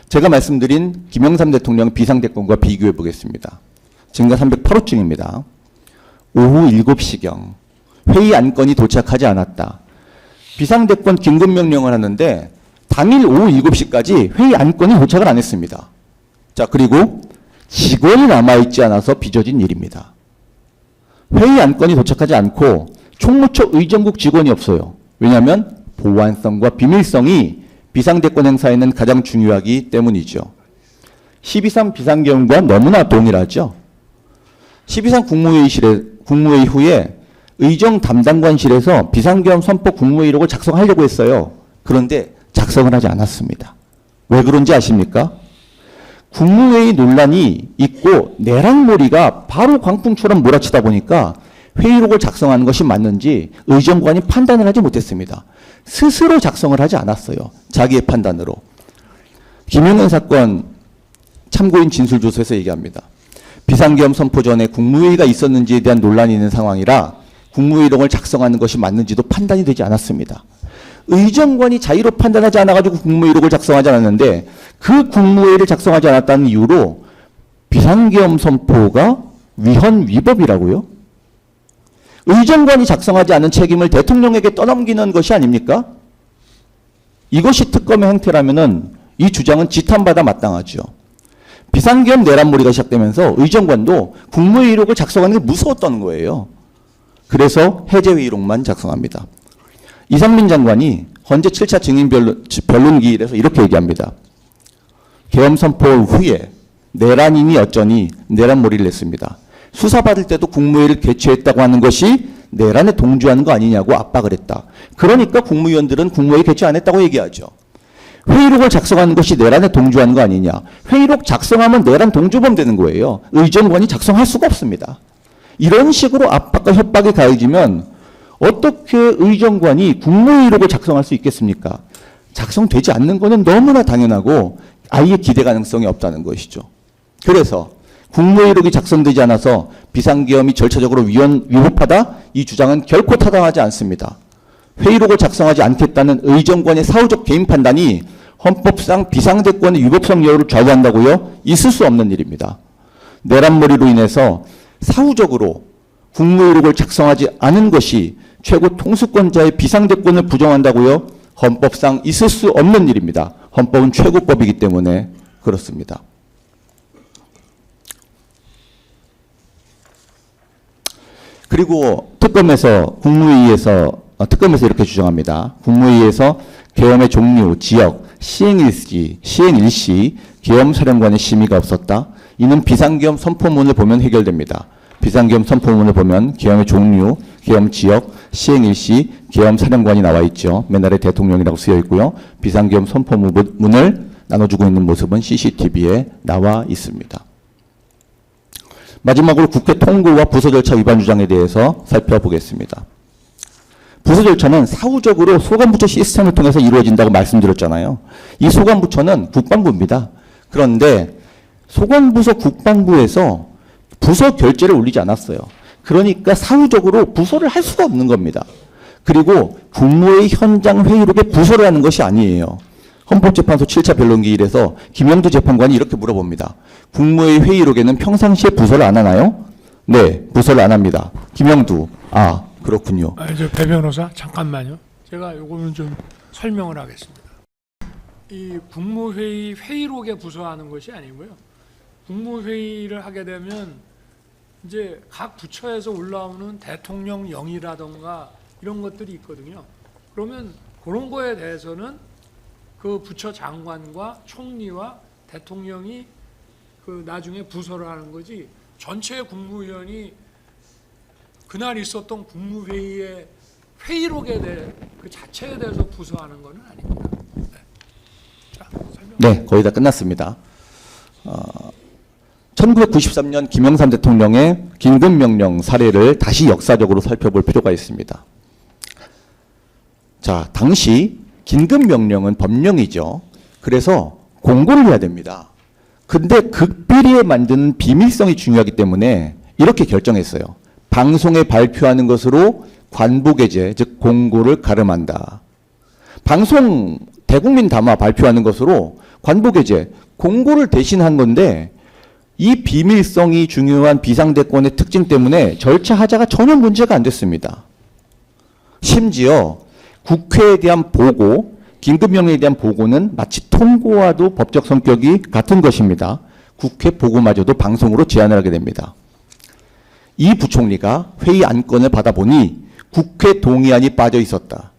[SPEAKER 5] 제가 말씀드린 김영삼 대통령 비상대권과 비교해 보겠습니다. 증가 308호증입니다. 오후 7시경 회의 안건이 도착하지 않았다. 비상대권 긴급명령을 하는데 당일 오후 7시까지 회의 안건이 도착을 안 했습니다. 자, 그리고 직원이 남아있지 않아서 빚어진 일입니다. 회의 안건이 도착하지 않고 총무처 의정국 직원이 없어요. 왜냐하면 보안성과 비밀성이 비상대권 행사에는 가장 중요하기 때문이죠. 12.3 비상계엄과 너무나 동일하죠. 12.3 국무회의 후에 의정 담당관실에서 비상계엄 선포 국무회의록을 작성하려고 했어요. 그런데 작성을 하지 않았습니다. 왜 그런지 아십니까? 국무회의 논란이 있고 내란몰이가 바로 광풍처럼 몰아치다 보니까 회의록을 작성하는 것이 맞는지 의정관이 판단을 하지 못했습니다. 스스로 작성을 하지 않았어요. 자기의 판단으로. 김용현 사건 참고인 진술조서에서 얘기합니다. 비상계엄 선포 전에 국무회의가 있었는지에 대한 논란이 있는 상황이라 국무회의록을 작성하는 것이 맞는지도 판단이 되지 않았습니다. 의정관이 자의로 판단하지 않아가지고 국무회의록을 작성하지 않았는데 그 국무회의를 작성하지 않았다는 이유로 비상계엄 선포가 위헌 위법이라고요? 의정관이 작성하지 않은 책임을 대통령에게 떠넘기는 것이 아닙니까? 이것이 특검의 행태라면은 이 주장은 지탄받아 마땅하죠. 비상계엄 내란몰이가 시작되면서 의정관도 국무회의록을 작성하는 게 무서웠던 거예요. 그래서 해제회의록만 작성합니다. 이상민 장관이 헌재 7차 증인 변론기일에서 이렇게 얘기합니다. 계엄 선포 후에 내란인이 어쩌니 내란몰이를 냈습니다. 수사받을 때도 국무회의를 개최했다고 하는 것이 내란에 동조하는 거 아니냐고 압박을 했다. 그러니까 국무위원들은 국무회의 개최 안 했다고 얘기하죠. 회의록을 작성하는 것이 내란에 동조하는 거 아니냐. 회의록 작성하면 내란 동조범 되는 거예요. 의정관이 작성할 수가 없습니다. 이런 식으로 압박과 협박이 가해지면 어떻게 의정관이 국무회의록을 작성할 수 있겠습니까? 작성되지 않는 것은 너무나 당연하고 아예 기대 가능성이 없다는 것이죠. 그래서 국무회의록이 작성되지 않아서 비상계엄이 절차적으로 위법하다? 이 주장은 결코 타당하지 않습니다. 회의록을 작성하지 않겠다는 의정권의 사후적 개인 판단이 헌법상 비상대권의 위법성 여부를 좌우한다고요? 있을 수 없는 일입니다. 내란머리로 인해서 사후적으로 국무회의록을 작성하지 않은 것이 최고 통수권자의 비상대권을 부정한다고요? 헌법상 있을 수 없는 일입니다. 헌법은 최고법이기 때문에 그렇습니다. 그리고 특검에서 이렇게 주장합니다. 국무회의에서 계엄의 종류, 지역, 시행일시, 계엄사령관의 심의가 없었다. 이는 비상계엄 선포문을 보면 해결됩니다. 비상계엄 선포문을 보면 계엄의 종류, 계엄 지역, 시행일시, 계엄사령관이 나와 있죠. 맨날에 대통령이라고 쓰여 있고요. 비상계엄 선포문을 나눠주고 있는 모습은 CCTV에 나와 있습니다. 마지막으로 국회 통고와 부서 절차 위반 주장에 대해서 살펴보겠습니다. 부서 절차는 사후적으로 소관부처 시스템을 통해서 이루어진다고 말씀드렸잖아요. 이 소관부처는 국방부입니다. 그런데 소관부서 국방부에서 부서 결재를 올리지 않았어요. 그러니까 사후적으로 부서를 할 수가 없는 겁니다. 그리고 국무회의 현장 회의록에 부서를 하는 것이 아니에요. 헌법재판소 7차 변론기일에서 김영두 재판관이 이렇게 물어봅니다. 국무회의 회의록에는 평상시에 부서를 안 하나요? 네, 부서를 안 합니다. 김영두, 그렇군요.
[SPEAKER 6] 배 변호사 잠깐만요. 제가 요거는 좀 설명을 하겠습니다. 이 국무회의 회의록에 부서하는 것이 아니고요. 국무회의를 하게 되면 이제 각 부처에서 올라오는 대통령령이라던가 이런 것들이 있거든요. 그러면 그런 거에 대해서는 그 부처 장관과 총리와 대통령이 그 나중에 부서를 하는 거지, 전체 국무위원이 그날 있었던 국무회의의 회의록에 대해 그 자체에 대해서 부서하는 것은 아닙니다. 네. 자, 설명.
[SPEAKER 5] 네, 거의 다 끝났습니다. 1993년 김영삼 대통령의 긴급명령 사례를 다시 역사적으로 살펴볼 필요가 있습니다. 자, 당시 긴급명령은 법령이죠. 그래서 공고를 해야 됩니다. 근데 극비리에 만드는 비밀성이 중요하기 때문에 이렇게 결정했어요. 방송에 발표하는 것으로 관보게재, 즉 공고를 가름한다. 방송 대국민 담화 발표하는 것으로 관보게재, 공고를 대신한 건데 이 비밀성이 중요한 비상대권의 특징 때문에 절차하자가 전혀 문제가 안 됐습니다. 심지어 국회에 대한 보고, 긴급명령에 대한 보고는 마치 통고와도 법적 성격이 같은 것입니다. 국회 보고마저도 방송으로 제안을 하게 됩니다. 이 부총리가 회의 안건을 받아보니 국회 동의안이 빠져 있었다.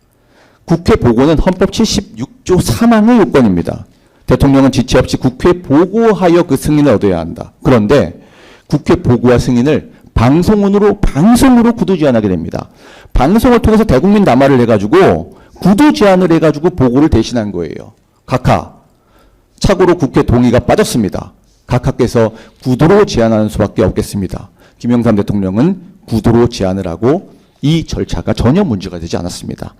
[SPEAKER 5] 국회 보고는 헌법 76조 3항의 요건입니다. 대통령은 지체 없이 국회에 보고하여 그 승인을 얻어야 한다. 그런데 국회 보고와 승인을 방송으로 구두 제안하게 됩니다. 방송을 통해서 대국민 담화를 해가지고 구두 제안을 해가지고 보고를 대신한 거예요. 각하. 착오로 국회 동의가 빠졌습니다. 각하께서 구두로 제안하는 수밖에 없겠습니다. 김영삼 대통령은 구두로 제안을 하고 이 절차가 전혀 문제가 되지 않았습니다.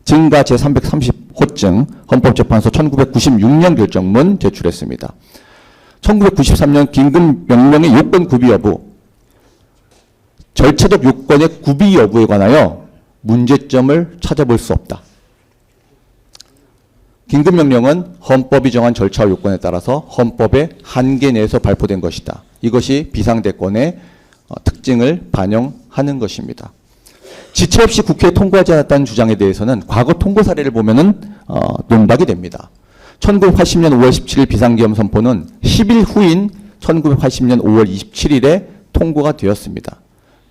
[SPEAKER 5] 증가 제330호증 헌법재판소 1996년 결정문 제출했습니다. 1993년 긴급명령의 요건 구비 여부, 절차적 요건의 구비 여부에 관하여 문제점을 찾아볼 수 없다. 긴급명령은 헌법이 정한 절차와 요건에 따라서 헌법의 한계 내에서 발표된 것이다. 이것이 비상대권의 특징을 반영하는 것입니다. 지체 없이 국회에 통과하지 않았다는 주장에 대해서는 과거 통고 사례를 보면은 논박이 됩니다. 1980년 5월 17일 비상계엄 선포는 10일 후인 1980년 5월 27일에 통고가 되었습니다.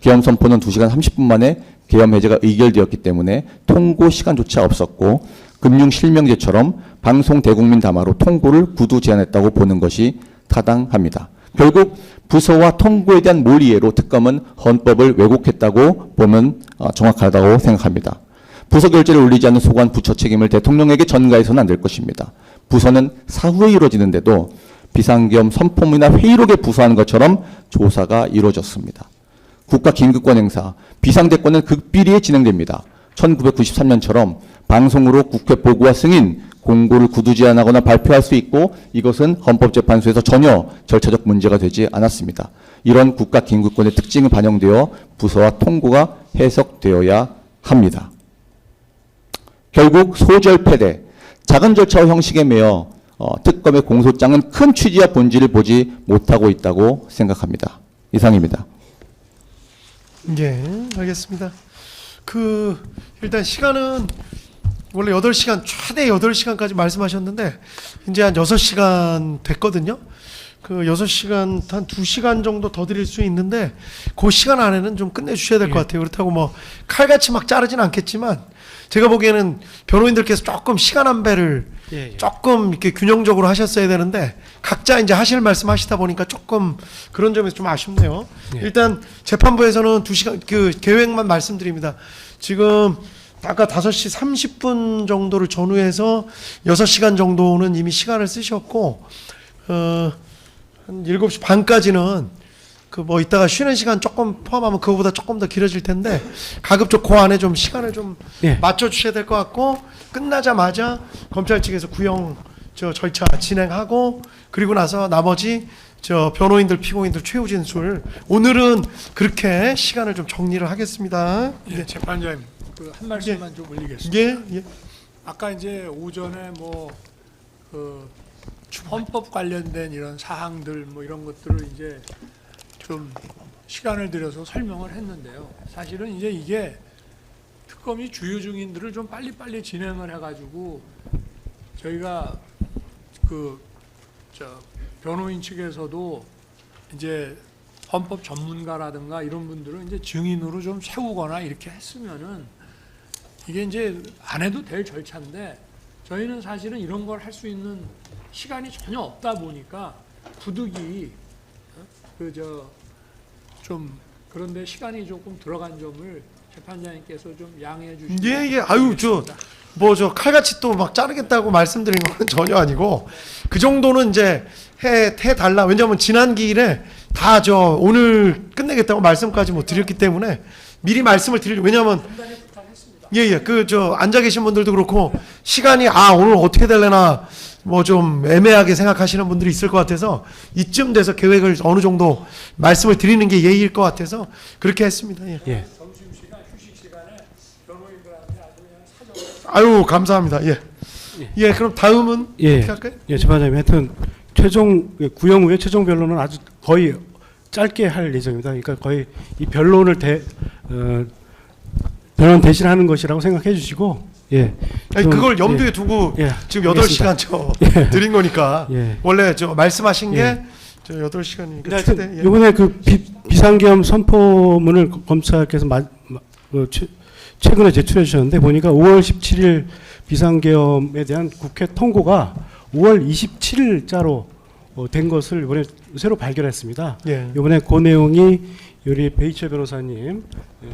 [SPEAKER 5] 계엄 선포는 2시간 30분 만에 계엄 해제가 의결되었기 때문에 통고 시간조차 없었고 금융실명제처럼 방송 대국민 담화로 통고를 구두 제안했다고 보는 것이 타당합니다. 결국 부서와 통고에 대한 몰이해로 특검은 헌법을 왜곡했다고 보면 정확하다고 생각합니다. 부서 결재를 올리지 않는 소관 부처 책임을 대통령에게 전가해서는 안 될 것입니다. 부서는 사후에 이루어지는데도 비상계엄 선포문이나 회의록에 부서하는 것처럼 조사가 이루어졌습니다. 국가 긴급권 행사, 비상대권은 극비리에 진행됩니다. 1993년처럼 방송으로 국회 보고와 승인, 공고를 구두 제안하거나 발표할 수 있고 이것은 헌법재판소에서 전혀 절차적 문제가 되지 않았습니다. 이런 국가 긴급권의 특징이 반영되어 부서와 통고가 해석되어야 합니다. 결국 소절 패대, 작은 절차와 형식에 매여 특검의 공소장은 큰 취지와 본질을 보지 못하고 있다고 생각합니다. 이상입니다.
[SPEAKER 1] 예, 알겠습니다. 일단 시간은 원래 8시간, 최대 8시간까지 말씀하셨는데 이제 한 6시간 됐거든요. 6시간, 한 2시간 정도 더 드릴 수 있는데 그 시간 안에는 좀 끝내주셔야 될 것 같아요. 그렇다고 뭐 칼같이 막 자르진 않겠지만 제가 보기에는 변호인들께서 조금 시간 안배를 조금 이렇게 균형적으로 하셨어야 되는데 각자 이제 하실 말씀 하시다 보니까 조금 그런 점에서 좀 아쉽네요. 일단 재판부에서는 2시간 계획만 말씀드립니다. 지금 아까 5시 30분 정도를 전후해서 6시간 정도는 이미 시간을 쓰셨고 한 7시 반까지는 뭐 이따가 쉬는 시간 조금 포함하면 그거보다 조금 더 길어질 텐데 가급적 그 안에 좀 시간을 좀 맞춰 주셔야 될 것 같고 끝나자마자 검찰 측에서 구형 절차 진행하고 그리고 나서 나머지 변호인들 피고인들 최후 진술 오늘은 그렇게 시간을 좀 정리를 하겠습니다.
[SPEAKER 6] 예, 재판장님 한 말씀만 좀 올리겠습니다.
[SPEAKER 1] 예.
[SPEAKER 6] 아까 이제 오전에 헌법 관련된 이런 사항들 뭐 이런 것들을 이제 좀 시간을 들여서 설명을 했는데요. 사실은 이제 이게 특검이 주요 증인들을 좀 빨리빨리 진행을 해가지고 저희가 변호인 측에서도 이제 헌법 전문가라든가 이런 분들은 이제 증인으로 좀 세우거나 이렇게 했으면은 이게 이제 안 해도 될 절차인데 저희는 사실은 이런 걸 할 수 있는 시간이 전혀 없다 보니까 부득이 좀 그런데 시간이 조금 들어간 점을 재판장님께서 좀 양해해 주시면
[SPEAKER 1] 예. 아유 저 칼같이 또 막 자르겠다고 말씀드린 건 전혀 아니고 그 정도는 이제 해 달라. 왜냐하면 지난 기일에 다 오늘 끝내겠다고 말씀까지 못 드렸기 때문에 미리 말씀을 드리려고. 왜냐하면 앉아 계신 분들도 그렇고 시간이 오늘 어떻게 될래나 뭐 좀 애매하게 생각하시는 분들이 있을 것 같아서 이쯤 돼서 계획을 어느 정도 말씀을 드리는 게 예의일 것 같아서 그렇게 했습니다. 예.
[SPEAKER 6] 점심시간, 휴식시간에 변호인들한테 아주 그냥 사정을
[SPEAKER 1] 아유 감사합니다. 예. 그럼 다음은 어떻게 할까요?
[SPEAKER 3] 예, 재판장님 하여튼 구형 후에 최종 변론은 아주 거의 짧게 할 예정입니다. 그러니까 거의 이 변론을 변론 대신하는 것이라고 생각해 주시고
[SPEAKER 1] 아니, 그걸 염두에 두고 지금 8시간 드린 거니까 원래 말씀하신 게 8시간이니까 최대.
[SPEAKER 3] 이번에 비상계엄 선포문을 검찰께서 최근에 제출해 주셨는데 보니까 5월 17일 비상계엄에 대한 국회 통고가 5월 27일자로 된 것을 이번에 새로 발견했습니다. 이번에 그 내용이 우리 베이처 변호사님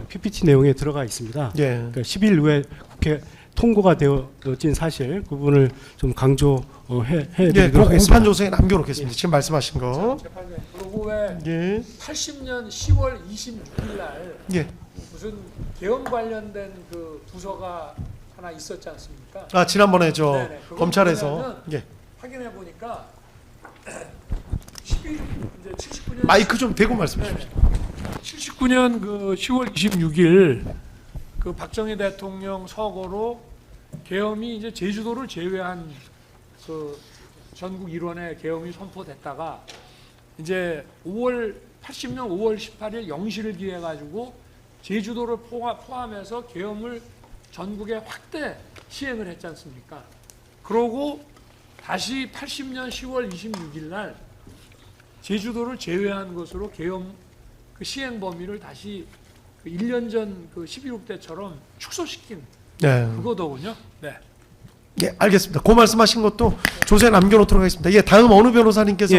[SPEAKER 3] PPT 내용에 들어가 있습니다. 그러니까 10일 후에 국회 통고가 되어진 사실 그 부분을 좀 강조해 드리도록 하겠습니다.
[SPEAKER 1] 공판 조서에 남겨놓겠습니다. 지금 말씀하신 거.
[SPEAKER 6] 재판장님 그리고 왜 80년 10월 26일 날 무슨 계엄 관련된 부서가 하나 있었지 않습니까?
[SPEAKER 1] 지난번에 검찰에서
[SPEAKER 6] 확인해 보니까 11 이제 79년
[SPEAKER 1] 마이크 좀 대고 말씀해 주십시오.
[SPEAKER 6] 79년 10월 26일 박정희 대통령 서거로 계엄이 이제 제주도를 제외한 전국 일원의 계엄이 선포됐다가 이제 80년 5월 18일 0시를 기해 가지고 제주도를 포함해서 계엄을 전국에 확대 시행을 했지 않습니까? 그러고 다시 80년 10월 26일 날 제주도를 제외한 것으로 계엄 시행 범위를 다시 1년 전 12.6 때처럼 축소시킨 그거더군요. 네.
[SPEAKER 1] 알겠습니다. 그 말씀하신 것도 조서에 남겨놓도록 하겠습니다. 다음 어느 변호사님께서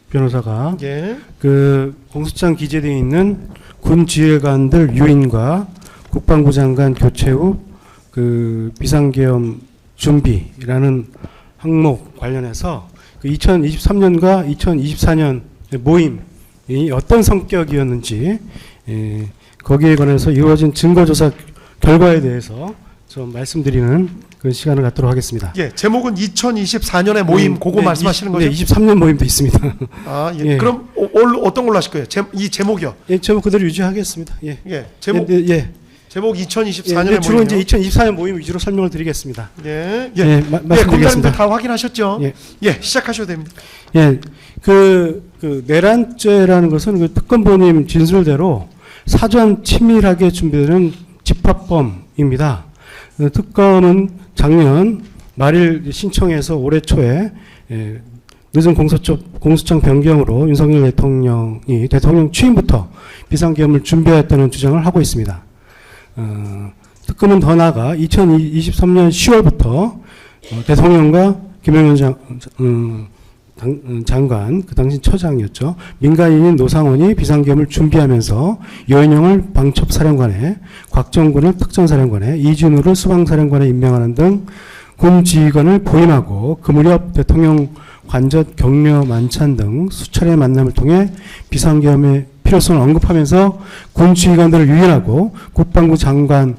[SPEAKER 3] 변호사가 공소장 기재되어 있는 군 지휘관들 유인과 국방부 장관 교체 후 비상계엄 준비라는 항목 관련해서 2023년과 2024년 모임이 어떤 성격이었는지 거기에 관해서 이루어진 증거조사 결과에 대해서 좀 말씀드리는 그 시간을 갖도록 하겠습니다.
[SPEAKER 1] 제목은 2024년의 모임 그거 말씀하시는 거죠?
[SPEAKER 3] 23년 모임도 있습니다.
[SPEAKER 1] 그럼 어떤 걸로 하실 거예요? 이 제목이요?
[SPEAKER 3] 제목 그대로 유지하겠습니다.
[SPEAKER 1] 제목 제목
[SPEAKER 3] 예,
[SPEAKER 1] 2024년의
[SPEAKER 3] 근데 주로
[SPEAKER 1] 모임이요.
[SPEAKER 3] 이제 2024년 모임 위주로 설명을 드리겠습니다.
[SPEAKER 1] 예, 예,
[SPEAKER 3] 예,
[SPEAKER 1] 예, 검사님들
[SPEAKER 3] 말씀드리겠습니다.
[SPEAKER 1] 다 확인하셨죠?
[SPEAKER 3] 예.
[SPEAKER 1] 예, 시작하셔도 됩니다.
[SPEAKER 3] 예, 그 내란죄라는 것은 그 특검보님 진술대로 사전 치밀하게 준비되는 집합범입니다. 특검은 작년 말일 신청해서 올해 초에 늦은 공수처 변경으로 윤석열 대통령이 대통령 취임부터 비상계엄을 준비했다는 주장을 하고 있습니다. 특검은 더 나아가 2023년 10월부터 대통령과 김영현 장관, 그 당시 처장이었죠. 민간인인 노상원이 비상계엄을 준비하면서 여인영을 방첩사령관에, 곽정군을 특전사령관에, 이준우를 수방사령관에 임명하는 등 군 지휘관을 보임하고 그 무렵 대통령 관저 격려 만찬 등 수차례 만남을 통해 비상계엄의 필요성을 언급하면서 군 지휘관들을 유인하고 국방부 장관을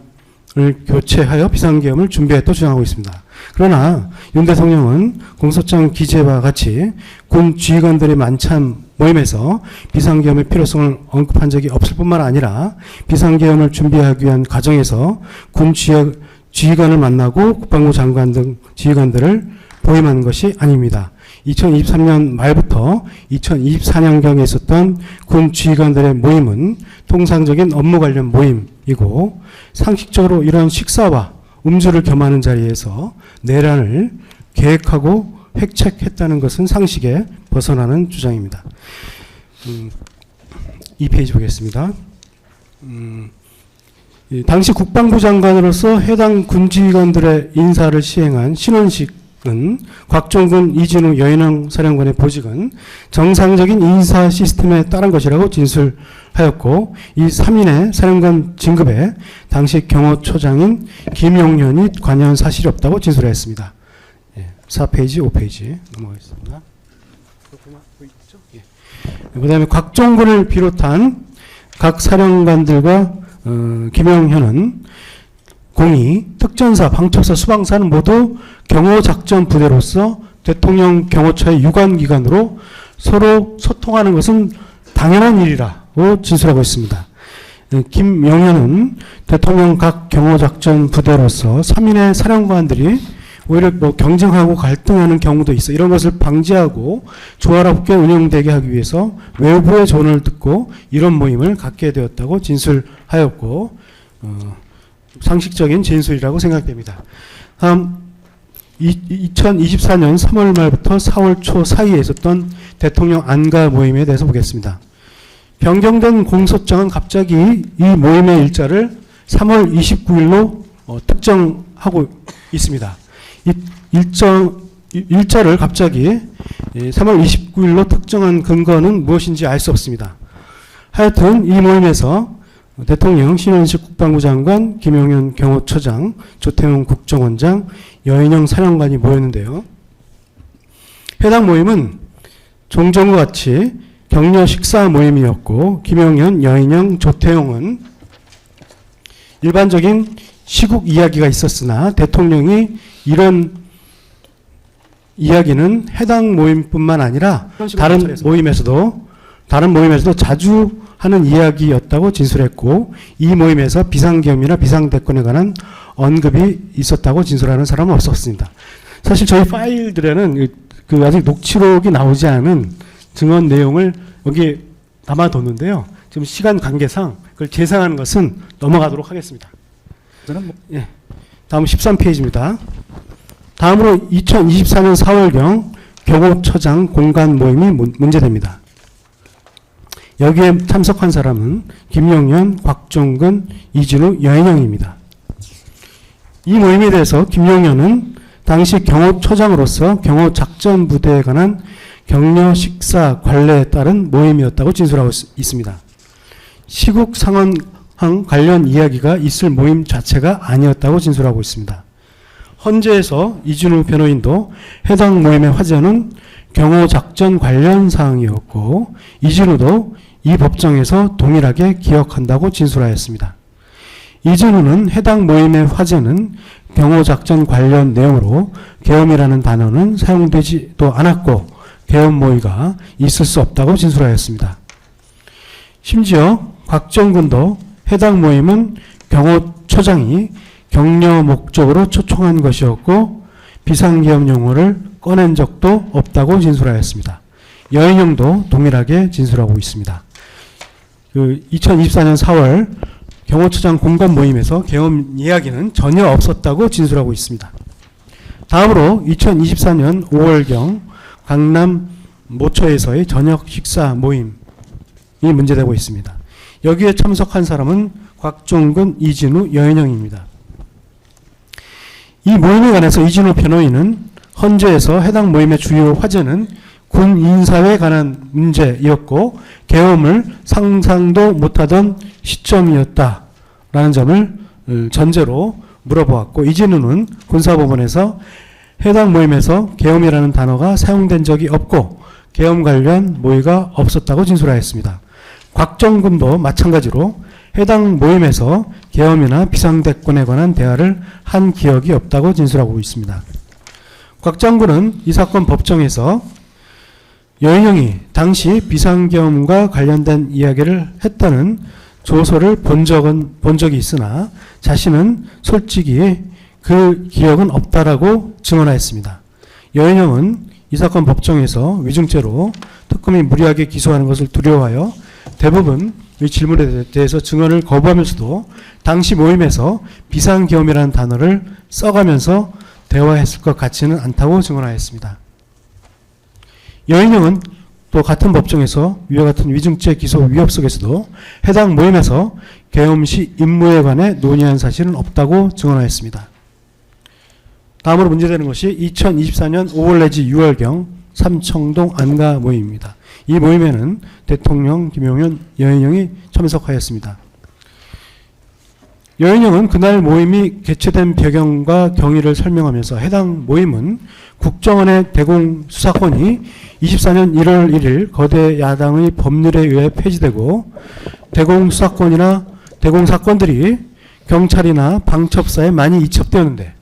[SPEAKER 3] 교체하여 비상계엄을 준비했다고 주장하고 있습니다. 그러나 윤 대통령은 공소장 기재와 같이 군 지휘관들의 만찬 모임에서 비상계엄의 필요성을 언급한 적이 없을 뿐만 아니라 비상계엄을 준비하기 위한 과정에서 군 지휘관을 만나고 국방부 장관 등 지휘관들을 보임한 것이 아닙니다. 2023년 말부터 2024년경에 있었던 군 지휘관들의 모임은 통상적인 업무 관련 모임이고 상식적으로 이런 식사와 음주를 겸하는 자리에서 내란을 계획하고 획책했다는 것은 상식에 벗어나는 주장입니다. 2페이지 보겠습니다. 당시 국방부 장관으로서 해당 군지휘관들의 인사를 시행한 신원식은 곽종근, 이진우, 여인영 사령관의 보직은 정상적인 인사 시스템에 따른 것이라고 진술하였고 이 3인의 사령관 진급에 당시 경호처장인 김용현이 관여한 사실이 없다고 진술했습니다. 4페이지, 5페이지 넘어가겠습니다. 그 다음에 곽종근을 비롯한 각 사령관들과 김영현은 공이, 특전사, 방첩사, 수방사는 모두 경호작전 부대로서 대통령 경호처의 유관기관으로 서로 소통하는 것은 당연한 일이라고 진술하고 있습니다. 김영현은 대통령 각 경호작전 부대로서 3인의 사령관들이 오히려 경쟁하고 갈등하는 경우도 있어. 이런 것을 방지하고 조화롭게 운영되게 하기 위해서 외부의 조언을 듣고 이런 모임을 갖게 되었다고 진술하였고 상식적인 진술이라고 생각됩니다. 다음 2024년 3월 말부터 4월 초 사이에 있었던 대통령 안가 모임에 대해서 보겠습니다. 변경된 공소장은 갑자기 이 모임의 일자를 3월 29일로 특정하고 있습니다. 이 일자를 갑자기 3월 29일로 특정한 근거는 무엇인지 알 수 없습니다. 하여튼 이 모임에서 대통령, 신원식 국방부 장관, 김용현 경호처장, 조태용 국정원장, 여인영 사령관이 모였는데요. 해당 모임은 종전과 같이 격려 식사 모임이었고 김용현, 여인영, 조태용은 일반적인 시국 이야기가 있었으나 대통령이 이런 이야기는 해당 모임뿐만 아니라 다른 모임에서도 자주 하는 이야기였다고 진술했고 이 모임에서 비상계엄이나 비상대권에 관한 언급이 있었다고 진술하는 사람은 없었습니다. 사실 저희 파일들에는 그 아직 녹취록이 나오지 않은 증언 내용을 여기 담아뒀는데요. 지금 시간 관계상 그걸 계상하는 것은 넘어가도록 하겠습니다. 예. 다음 13페이지입니다. 다음으로 2024년 4월경 경호처장 공간 모임이 문제됩니다. 여기에 참석한 사람은 김용현, 곽종근, 이진우, 여인영입니다. 이 모임에 대해서 김용현은 당시 경호처장으로서 경호작전부대에 관한 격려 식사 관례에 따른 모임이었다고 진술하고 있습니다. 시국 상황 관련 이야기가 있을 모임 자체가 아니었다고 진술하고 있습니다. 헌재에서 이준우 변호인도 해당 모임의 화제는 경호작전 관련 사항이었고 이준우도 이 법정에서 동일하게 기억한다고 진술하였습니다. 이준우는 해당 모임의 화제는 경호작전 관련 내용으로 계엄이라는 단어는 사용되지도 않았고 계엄 모의가 있을 수 없다고 진술하였습니다. 심지어 곽정근도 해당 모임은 경호처장이 격려 목적으로 초청한 것이었고 비상계엄 용어를 꺼낸 적도 없다고 진술하였습니다. 여인영도 동일하게 진술하고 있습니다. 2024년 4월 경호처장 공감 모임에서 계엄 이야기는 전혀 없었다고 진술하고 있습니다. 다음으로 2024년 5월경 강남 모처에서의 저녁 식사 모임이 문제되고 있습니다. 여기에 참석한 사람은 곽종근, 이진우, 여인영입니다. 이 모임에 관해서 이진우 변호인은 헌재에서 해당 모임의 주요 화제는 군 인사에 관한 문제였고 계엄을 상상도 못하던 시점이었다라는 점을 전제로 물어보았고, 이진우는 군사법원에서 해당 모임에서 계엄이라는 단어가 사용된 적이 없고 계엄 관련 모의가 없었다고 진술하였습니다. 곽정근도 마찬가지로 해당 모임에서 계엄이나 비상대권에 관한 대화를 한 기억이 없다고 진술하고 있습니다. 곽정근은 이 사건 법정에서 여인영이 당시 비상계엄과 관련된 이야기를 했다는 조서를 본 적이 있으나 자신은 솔직히 그 기억은 없다라고 증언하였습니다. 여인영은 이 사건 법정에서 위증죄로 특검이 무리하게 기소하는 것을 두려워하여 대부분 이 질문에 대해서 증언을 거부하면서도 당시 모임에서 비상계엄이라는 단어를 써가면서 대화했을 것 같지는 않다고 증언하였습니다. 여인영은 또 같은 법정에서 위와 같은 위증죄 기소 위협 속에서도 해당 모임에서 계엄 시 임무에 관해 논의한 사실은 없다고 증언하였습니다. 다음으로 문제되는 것이 2024년 5월 내지 6월경 삼청동 안가 모임입니다. 이 모임에는 대통령, 김용현, 여인영이 참석하였습니다. 여인영은 그날 모임이 개최된 배경과 경위를 설명하면서 해당 모임은 국정원의 대공수사권이 24년 1월 1일 거대 야당의 법률에 의해 폐지되고 대공수사권이나 대공사건들이 경찰이나 방첩사에 많이 이첩되었는데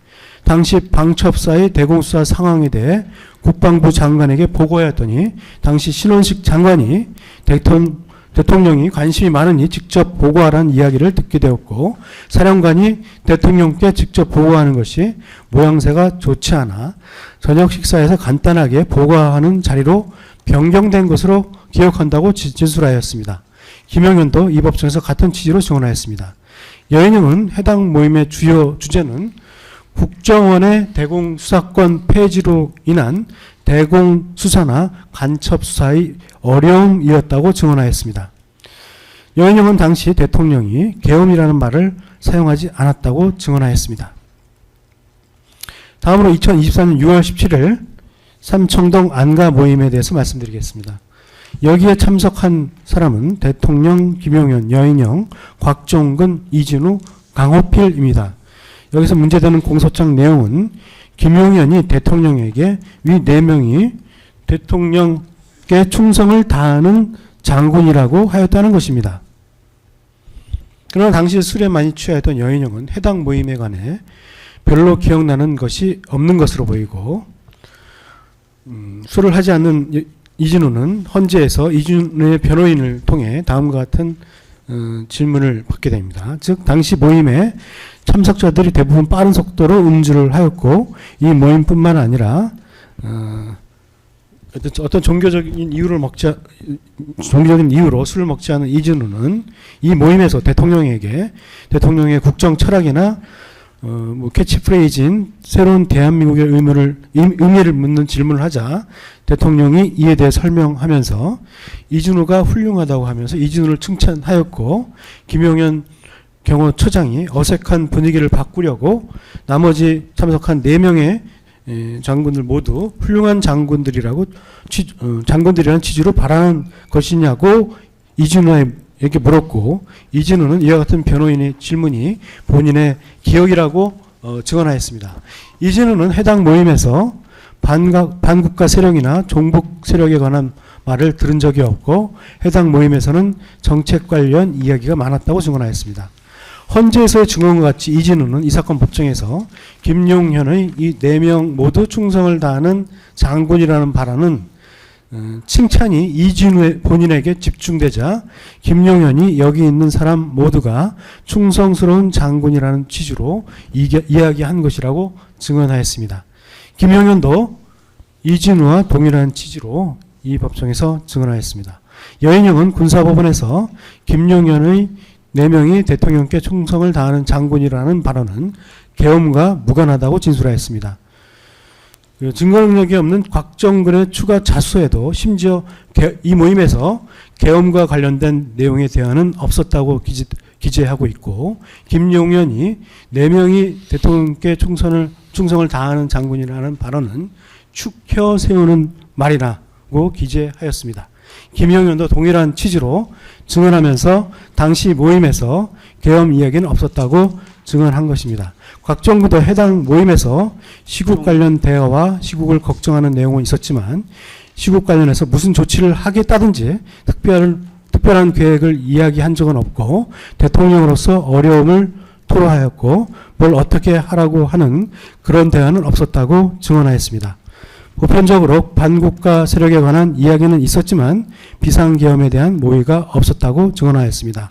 [SPEAKER 3] 당시 방첩사의 대공수사 상황에 대해 국방부 장관에게 보고하였더니 당시 신원식 장관이 대통령이 관심이 많으니 직접 보고하라는 이야기를 듣게 되었고 사령관이 대통령께 직접 보고하는 것이 모양새가 좋지 않아 저녁 식사에서 간단하게 보고하는 자리로 변경된 것으로 기억한다고 진술하였습니다. 김영현도 이 법정에서 같은 취지로 증언하였습니다. 여인영은 해당 모임의 주요 주제는 국정원의 대공수사권 폐지로 인한 대공수사나 간첩수사의 어려움이었다고 증언하였습니다. 여인영은 당시 대통령이 계엄이라는 말을 사용하지 않았다고 증언하였습니다. 다음으로 2024년 6월 17일 삼청동 안가 모임에 대해서 말씀드리겠습니다. 여기에 참석한 사람은 대통령, 김용현, 여인영, 곽종근, 이진우, 강호필입니다. 여기서 문제되는 공소장 내용은 김용현이 대통령에게 위 4명이 대통령께 충성을 다하는 장군이라고 하였다는 것입니다. 그러나 당시 술에 많이 취하였던 여인영은 해당 모임에 관해 별로 기억나는 것이 없는 것으로 보이고 술을 하지 않는 이진우는 헌재에서 이진우의 변호인을 통해 다음과 같은 질문을 받게 됩니다. 즉 당시 모임에 참석자들이 대부분 빠른 속도로 음주를 하였고 이 모임뿐만 아니라 어떤 종교적인 이유로 술을 먹지 않은 이진우는 이 모임에서 대통령의 국정 철학이나 캐치프레이즈인 새로운 대한민국의 의미를 묻는 질문을 하자 대통령이 이에 대해 설명하면서 이진우가 훌륭하다고 하면서 이진우를 칭찬하였고 김용현 경호처장이 어색한 분위기를 바꾸려고 나머지 참석한 4명의 장군들 모두 훌륭한 장군들이라는 취지로 바라는 것이냐고 이진우에게 물었고 이진우는 이와 같은 변호인의 질문이 본인의 기억이라고 증언하였습니다. 이진우는 해당 모임에서 반국가 세력이나 종북 세력에 관한 말을 들은 적이 없고 해당 모임에서는 정책 관련 이야기가 많았다고 증언하였습니다. 헌재에서의 증언과 같이 이진우는 이 사건 법정에서 김용현의 이 4명 모두 충성을 다하는 장군이라는 발언은 칭찬이 이진우 본인에게 집중되자 김용현이 여기 있는 사람 모두가 충성스러운 장군이라는 취지로 이야기한 것이라고 증언하였습니다. 김용현도 이진우와 동일한 취지로 이 법정에서 증언하였습니다. 여인영은 군사법원에서 김용현의 4명이 대통령께 충성을 다하는 장군이라는 발언은 계엄과 무관하다고 진술하였습니다. 증거 능력이 없는 곽정근의 추가 자수에도 심지어 이 모임에서 계엄과 관련된 내용의 대화는 없었다고 기재하고 있고, 김용현이 4명이 대통령께 충성을 다하는 장군이라는 발언은 축혀 세우는 말이라고 기재하였습니다. 김용현도 동일한 취지로 증언하면서 당시 모임에서 계엄 이야기는 없었다고 증언한 것입니다. 곽정구도 해당 모임에서 시국 관련 대화와 시국을 걱정하는 내용은 있었지만 시국 관련해서 무슨 조치를 하겠다든지 특별한 계획을 이야기한 적은 없고 대통령으로서 어려움을 토로하였고 뭘 어떻게 하라고 하는 그런 대화는 없었다고 증언하였습니다. 보편적으로 반국가 세력에 관한 이야기는 있었지만 비상계엄에 대한 모의가 없었다고 증언하였습니다.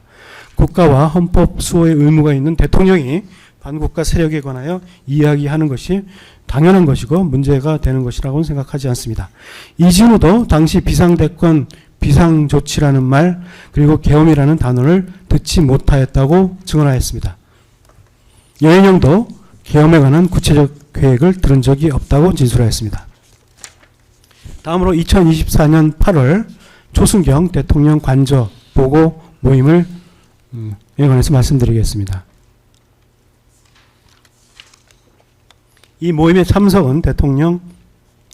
[SPEAKER 3] 국가와 헌법 수호의 의무가 있는 대통령이 반국가 세력에 관하여 이야기하는 것이 당연한 것이고 문제가 되는 것이라고는 생각하지 않습니다. 이진우도 당시 비상대권, 비상조치라는 말 그리고 계엄이라는 단어를 듣지 못하였다고 증언하였습니다. 여인영도 계엄에 관한 구체적 계획을 들은 적이 없다고 진술하였습니다. 다음으로 2024년 8월 초순경 대통령 관저 보고 모임을 에 관해서 말씀드리겠습니다. 이 모임에 참석은 대통령,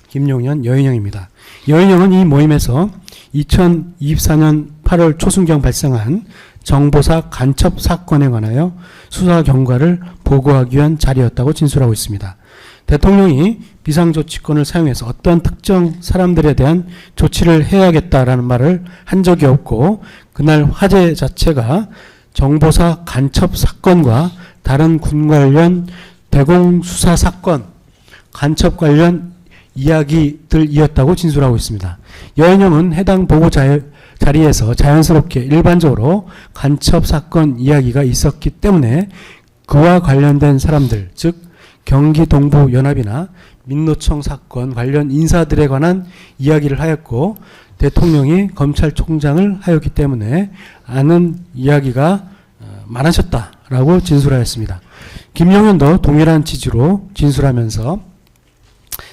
[SPEAKER 3] 김용현, 여인영입니다. 여인영은 이 모임에서 2024년 8월 초순경 발생한 정보사 간첩 사건에 관하여 수사 경과를 보고하기 위한 자리였다고 진술하고 있습니다. 대통령이 비상조치권을 사용해서 어떠한 특정 사람들에 대한 조치를 해야겠다라는 말을 한 적이 없고 그날 화제 자체가 정보사 간첩 사건과 다른 군 관련 대공수사 사건, 간첩 관련 이야기들이었다고 진술하고 있습니다. 여인영은 해당 보고 자리에서 자연스럽게 일반적으로 간첩 사건 이야기가 있었기 때문에 그와 관련된 사람들, 즉 경기동부연합이나 민노총 사건 관련 인사들에 관한 이야기를 하였고 대통령이 검찰총장을 하였기 때문에 아는 이야기가 많으셨다라고 진술하였습니다. 김용현도 동일한 취지로 진술하면서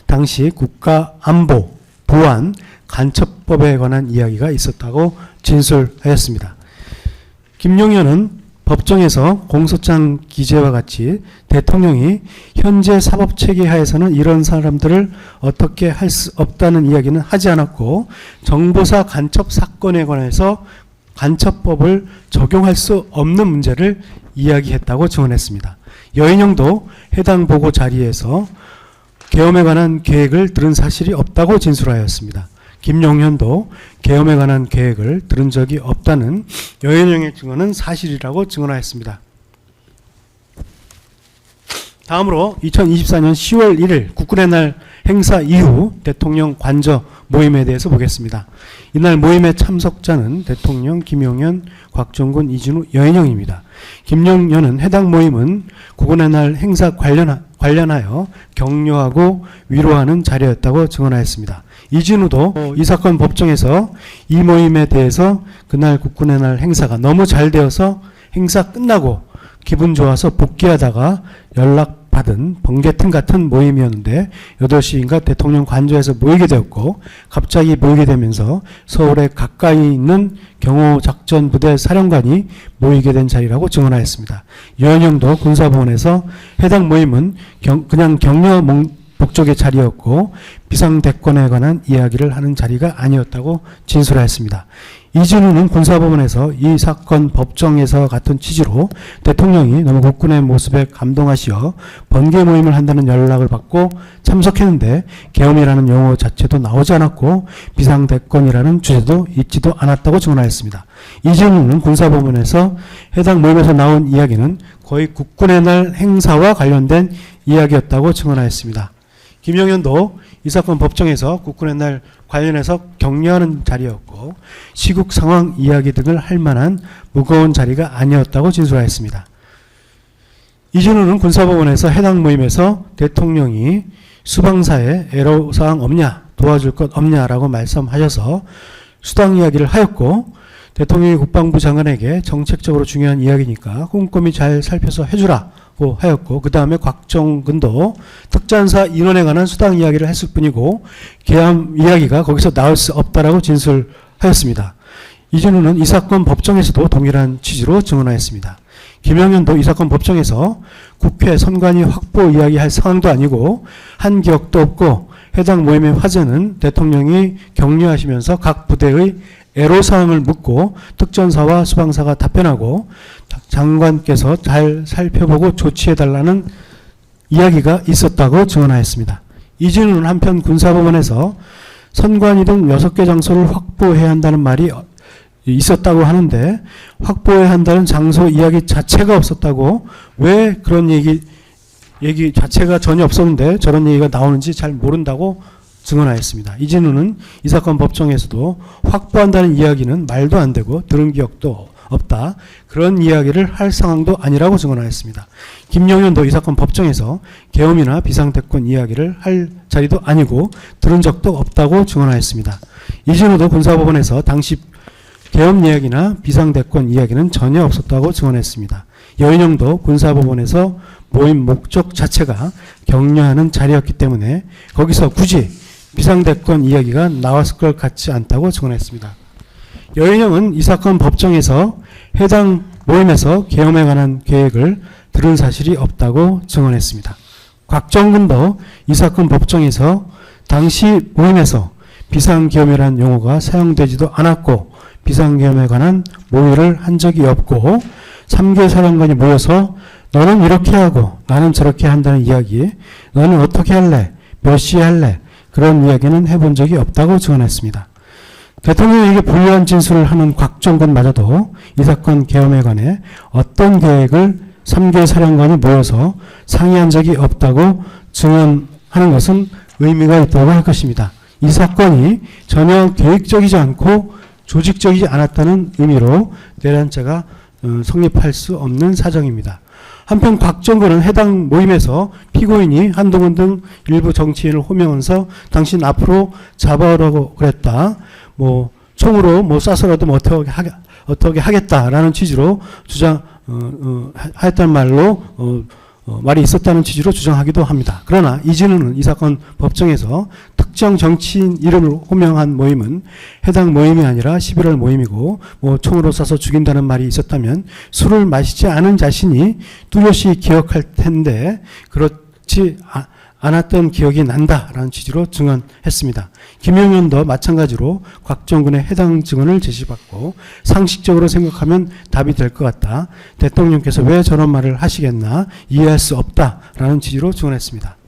[SPEAKER 3] 당시 국가안보, 보안, 간첩법에 관한 이야기가 있었다고 진술하였습니다. 김용현은 법정에서 공소장 기재와 같이 대통령이 현재 사법체계 하에서는 이런 사람들을 어떻게 할 수 없다는 이야기는 하지 않았고 정보사 간첩 사건에 관해서 간첩법을 적용할 수 없는 문제를 이야기했다고 증언했습니다. 여인영도 해당 보고 자리에서 계엄에 관한 계획을 들은 사실이 없다고 진술하였습니다. 김용현도 계엄에 관한 계획을 들은 적이 없다는 여인영의 증언은 사실이라고 증언하였습니다. 다음으로 2024년 10월 1일 국군의 날 행사 이후 대통령 관저 모임에 대해서 보겠습니다. 이날 모임의 참석자는 대통령, 김용현, 곽정근, 이진우, 여인영입니다. 김용현은 해당 모임은 국군의 날 행사 관련하여 격려하고 위로하는 자리였다고 증언하였습니다. 이진우도 이 사건 법정에서 이 모임에 대해서 그날 국군의 날 행사가 너무 잘 되어서 행사 끝나고 기분 좋아서 복귀하다가 연락받은 번개팀 같은 모임이었는데 8시인가 대통령 관저에서 모이게 되었고 갑자기 모이게 되면서 서울에 가까이 있는 경호작전부대 사령관이 모이게 된 자리라고 증언하였습니다. 여인영도 군사법원에서 해당 모임은 그냥 격려 목적의 자리였고 비상대권에 관한 이야기를 하는 자리가 아니었다고 진술하였습니다. 이진우는 군사법원에서 이 사건 법정에서 같은 취지로 대통령이 너무 국군의 모습에 감동하시어 번개 모임을 한다는 연락을 받고 참석했는데 계엄이라는 용어 자체도 나오지 않았고 비상대권이라는 주제도 있지도 않았다고 증언하였습니다. 이진우는 군사법원에서 해당 모임에서 나온 이야기는 거의 국군의 날 행사와 관련된 이야기였다고 증언하였습니다. 김영현도 이 사건 법정에서 국군의 날 관련해서 격려하는 자리였고 시국 상황 이야기 등을 할 만한 무거운 자리가 아니었다고 진술하였습니다. 이준우는 군사법원에서 해당 모임에서 대통령이 수방사에 애로사항 없냐, 도와줄 것 없냐라고 말씀하셔서 수당 이야기를 하였고 대통령이 국방부 장관에게 정책적으로 중요한 이야기니까 꼼꼼히 잘 살펴서 해주라고 하였고 그 다음에 곽정근도 특전사 인원에 관한 수당 이야기를 했을 뿐이고 계엄 이야기가 거기서 나올 수 없다라고 진술하였습니다. 이준우는 이 사건 법정에서도 동일한 취지로 증언하였습니다. 김영현도 이 사건 법정에서 국회 선관위 확보 이야기할 상황도 아니고 한 기억도 없고 해당 모임의 화제는 대통령이 격려하시면서 각 부대의 애로사항을 묻고 특전사와 수방사가 답변하고 장관께서 잘 살펴보고 조치해달라는 이야기가 있었다고 증언하였습니다. 이준우는 한편 군사법원에서 선관위 등 6개 장소를 확보해야 한다는 말이 있었다고 하는데 확보해야 한다는 장소 이야기 자체가 없었다고 왜 그런 얘기 자체가 전혀 없었는데 저런 얘기가 나오는지 잘 모른다고 증언하였습니다. 이진우는 이 사건 법정에서도 확보한다는 이야기는 말도 안 되고 들은 기억도 없다. 그런 이야기를 할 상황도 아니라고 증언하였습니다. 김영현도 이 사건 법정에서 계엄이나 비상대권 이야기를 할 자리도 아니고 들은 적도 없다고 증언하였습니다. 이진우도 군사법원에서 당시 계엄 이야기나 비상대권 이야기는 전혀 없었다고 증언했습니다. 여인영도 군사법원에서 모임 목적 자체가 격려하는 자리였기 때문에 거기서 굳이 비상대권 이야기가 나왔을 것 같지 않다고 증언했습니다. 여인영은 이 사건 법정에서 해당 모임에서 계엄에 관한 계획을 들은 사실이 없다고 증언했습니다. 곽정근도 이 사건 법정에서 당시 모임에서 비상계엄이라는 용어가 사용되지도 않았고 비상계엄에 관한 모의를 한 적이 없고 3개 사령관이 모여서 너는 이렇게 하고 나는 저렇게 한다는 이야기, 너는 어떻게 할래, 몇 시에 할래, 그런 이야기는 해본 적이 없다고 증언했습니다. 대통령에게 불리한 진술을 하는 곽정근마저도 이 사건 계엄에 관해 어떤 계획을 3개 사령관이 모여서 상의한 적이 없다고 증언하는 것은 의미가 있다고 할 것입니다. 이 사건이 전혀 계획적이지 않고 조직적이지 않았다는 의미로 내란죄가 성립할 수 없는 사정입니다. 한편 곽정근은 해당 모임에서 피고인이 한동훈 등 일부 정치인을 호명하면서 당신 앞으로 잡아오라고 그랬다. 총으로 쏴서라도 어떻게 하겠다라는 취지로 하였다는 말로 말이 있었다는 취지로 주장하기도 합니다. 그러나 이진우는 이 사건 법정에서 특정 정치인 이름을 호명한 모임은 해당 모임이 아니라 11월 모임이고 총으로 쏴서 죽인다는 말이 있었다면 술을 마시지 않은 자신이 뚜렷이 기억할 텐데 그렇지 않았던 기억이 난다라는 취지로 증언했습니다. 김영현도 마찬가지로 곽정근의 해당 증언을 제시받고 상식적으로 생각하면 답이 될 것 같다. 대통령께서 왜 저런 말을 하시겠나 이해할 수 없다라는 취지로 증언했습니다.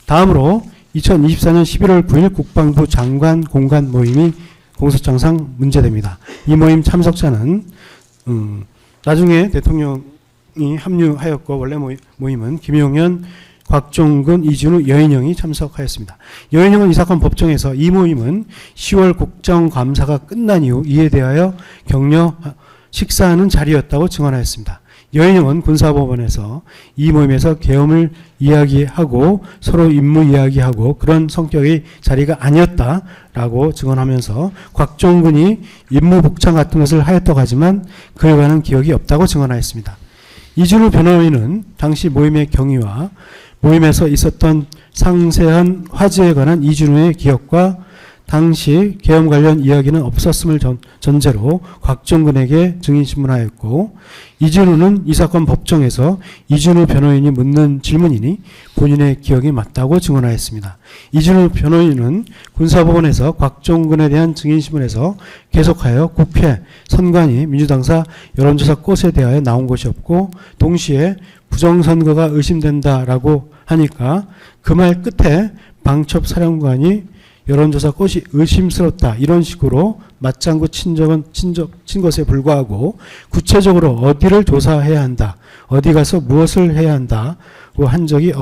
[SPEAKER 3] 다음으로 2024년 11월 9일 국방부 장관 공관 모임이 공소장상 문제됩니다. 이 모임 참석자는 나중에 대통령이 합류하였고 원래 모임은 김용현, 곽종근, 이준우, 여인영이 참석하였습니다. 여인영은 이 사건 법정에서 이 모임은 10월 국정감사가 끝난 이후 이에 대하여 격려 식사하는 자리였다고 증언하였습니다. 여인영은 군사법원에서 이 모임에서 계엄을 이야기하고 서로 임무 이야기하고 그런 성격의 자리가 아니었다라고 증언하면서 곽종근이 임무 복장 같은 것을 하였다고 하지만 그에 관한 기억이 없다고 증언하였습니다. 이준우 변호인은 당시 모임의 경위와 모임에서 있었던 상세한 화제에 관한 이준우의 기억과 당시 계엄 관련 이야기는 없었음을 전제로 곽정근에게 증인신문하였고 이준우는 이 사건 법정에서 이준우 변호인이 묻는 질문이니 본인의 기억이 맞다고 증언하였습니다. 이준우 변호인은 군사법원에서 곽정근에 대한 증인신문에서 계속하여 국회, 선관위, 민주당사 여론조사 꽃에 대하여 나온 것이 없고 동시에 부정선거가 의심된다라고 하니까 그 말 끝에 방첩 사령관이 여론조사 꽃이 의심스럽다 이런 식으로 맞장구 친 것에 불과하고 구체적으로 어디를 조사해야 한다 어디 가서 무엇을 해야 한다고 한 적이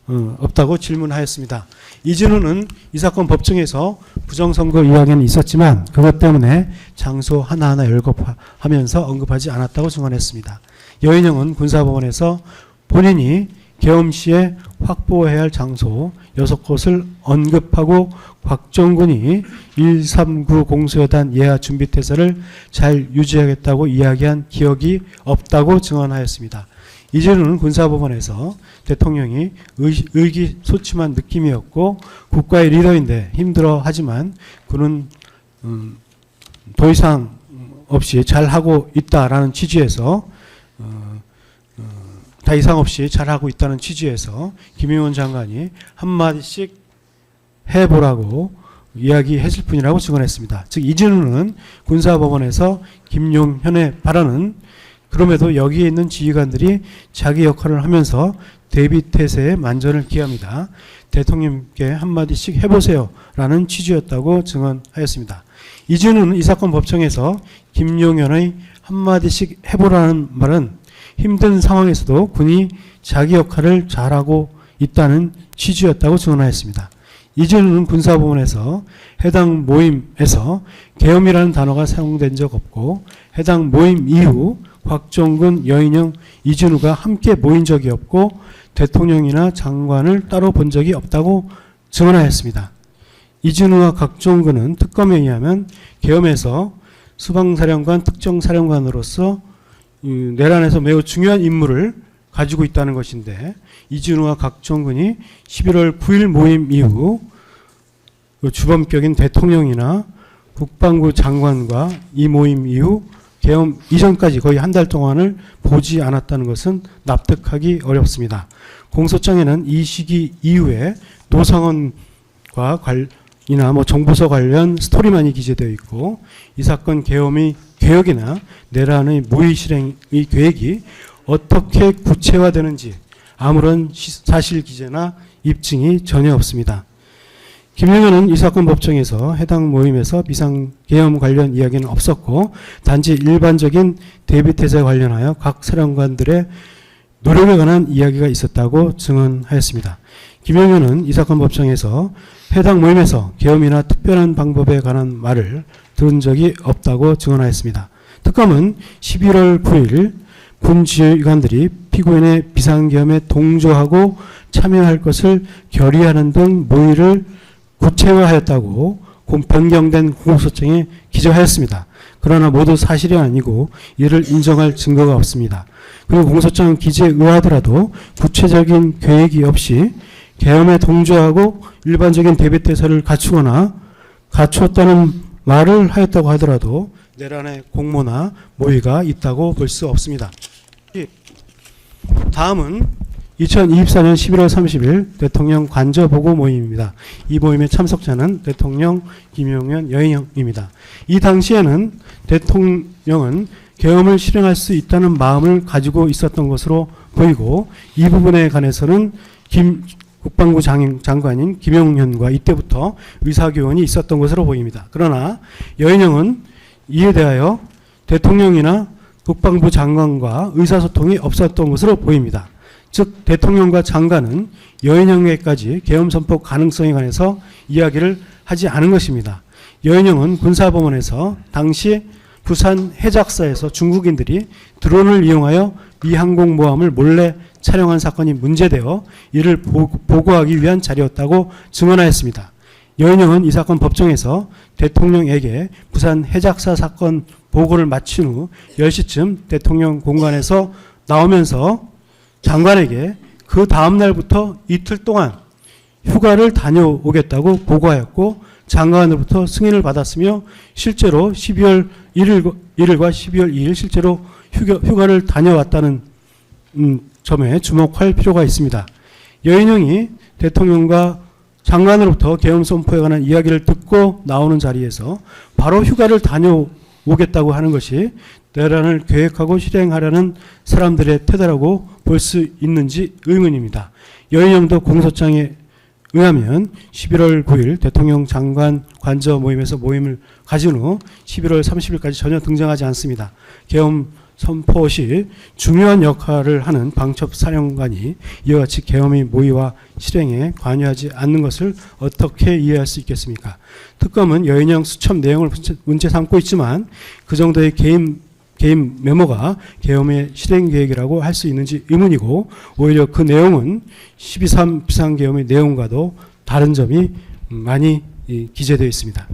[SPEAKER 3] 없다고 질문하였습니다. 이진우는 이 사건 법정에서 부정선거 이야기는 있었지만 그것 때문에 장소 하나하나 열거하면서 언급하지 않았다고 증언했습니다. 여인영은 군사법원에서 본인이 계엄 시에 확보해야 할 장소 6곳을 언급하고 곽정군이 139 공수여단 예하 준비태세를 잘 유지하겠다고 이야기한 기억이 없다고 증언하였습니다. 이진우는 군사법원에서 대통령이 의기소침한 느낌이었고 국가의 리더인데 힘들어하지만 그는 더 이상 없이 잘하고 있다라는 취지에서 다 이상 없이 잘하고 있다는 취지에서 김용현 장관이 한마디씩 해보라고 이야기했을 뿐이라고 증언했습니다. 즉 이진우는 군사법원에서 김용현의 발언은 그럼에도 여기에 있는 지휘관들이 자기 역할을 하면서 대비태세에 만전을 기합니다. 대통령께 한마디씩 해보세요 라는 취지였다고 증언하였습니다. 이진우는 이 사건 법정에서 김용현의 한마디씩 해보라는 말은 힘든 상황에서도 군이 자기 역할을 잘하고 있다는 취지였다고 증언하였습니다. 이진우는 군사법원에서 해당 모임에서 계엄이라는 단어가 사용된 적 없고 해당 모임 이후 곽정근, 여인영, 이진우가 함께 모인 적이 없고 대통령이나 장관을 따로 본 적이 없다고 증언하였습니다. 이진우와 곽정근은 특검에 의하면 계엄에서 수방사령관, 특정사령관으로서 내란에서 매우 중요한 임무를 가지고 있다는 것인데 이진우와 곽정근이 11월 9일 모임 이후 주범격인 대통령이나 국방부 장관과 이 모임 이후 계엄 이전까지 거의 한 달 동안을 보지 않았다는 것은 납득하기 어렵습니다. 공소장에는 이 시기 이후에 노상원과 이나 정부서 관련 스토리만이 기재되어 있고 이 사건 계엄의 계획이나 내란의 무의 실행의 계획이 어떻게 구체화되는지 아무런 사실 기재나 입증이 전혀 없습니다. 김용현은 이 사건 법정에서 해당 모임에서 비상계엄 관련 이야기는 없었고 단지 일반적인 대비태세 관련하여 각 사령관들의 노력에 관한 이야기가 있었다고 증언하였습니다. 김용현은 이 사건 법정에서 해당 모임에서 계엄이나 특별한 방법에 관한 말을 들은 적이 없다고 증언하였습니다. 특검은 11월 9일 군 지휘관들이 피고인의 비상계엄에 동조하고 참여할 것을 결의하는 등 모의를 구체화하였다고 변경된 공소장에 기재하였습니다. 그러나 모두 사실이 아니고 이를 인정할 증거가 없습니다. 그리고 공소장 기재에 의하더라도 구체적인 계획이 없이 계엄에 동조하고 일반적인 대비태세를 갖추거나 갖추었다는 말을 하였다고 하더라도 내란의 공모나 모의가 있다고 볼 수 없습니다. 다음은 2024년 11월 30일 대통령 관저보고 모임입니다. 이 모임의 참석자는 대통령, 김용현, 여인영입니다. 이 당시에는 대통령은 계엄을 실행할 수 있다는 마음을 가지고 있었던 것으로 보이고 이 부분에 관해서는 국방부 장관인 김용현과 이때부터 의사교환이 있었던 것으로 보입니다. 그러나 여인영은 이에 대하여 대통령이나 국방부 장관과 의사소통이 없었던 것으로 보입니다. 즉 대통령과 장관은 여인영에게까지 계엄 선포 가능성에 관해서 이야기를 하지 않은 것입니다. 여인영은 군사법원에서 당시 부산 해작사에서 중국인들이 드론을 이용하여 미 항공모함을 몰래 촬영한 사건이 문제되어 이를 보고하기 위한 자리였다고 증언하였습니다. 여인영은 이 사건 법정에서 대통령에게 부산 해작사 사건 보고를 마친 후 10시쯤 대통령 공간에서 나오면서 장관에게 그 다음 날부터 이틀 동안 휴가를 다녀오겠다고 보고하였고 장관으로부터 승인을 받았으며 실제로 12월 1일과 12월 2일 실제로 휴가를 다녀왔다는 점에 주목할 필요가 있습니다. 여인영이 대통령과 장관으로부터 계엄 선포에 관한 이야기를 듣고 나오는 자리에서 바로 휴가를 다녀오겠다고 하는 것이 내란을 계획하고 실행하려는 사람들의 태도라고 볼 수 있는지 의문입니다. 여인영도 공소장에 의하면 11월 9일 대통령 장관 관저 모임에서 모임을 가진 후 11월 30일까지 전혀 등장하지 않습니다. 계엄 선포 시 중요한 역할을 하는 방첩사령관이 이와 같이 계엄의 모의와 실행에 관여하지 않는 것을 어떻게 이해할 수 있겠습니까? 특검은 여인형 수첩 내용을 문제 삼고 있지만 그 정도의 개인 메모가 계엄의 실행 계획이라고 할 수 있는지 의문이고, 오히려 그 내용은 12.3 비상계엄의 내용과도 다른 점이 많이 기재되어 있습니다.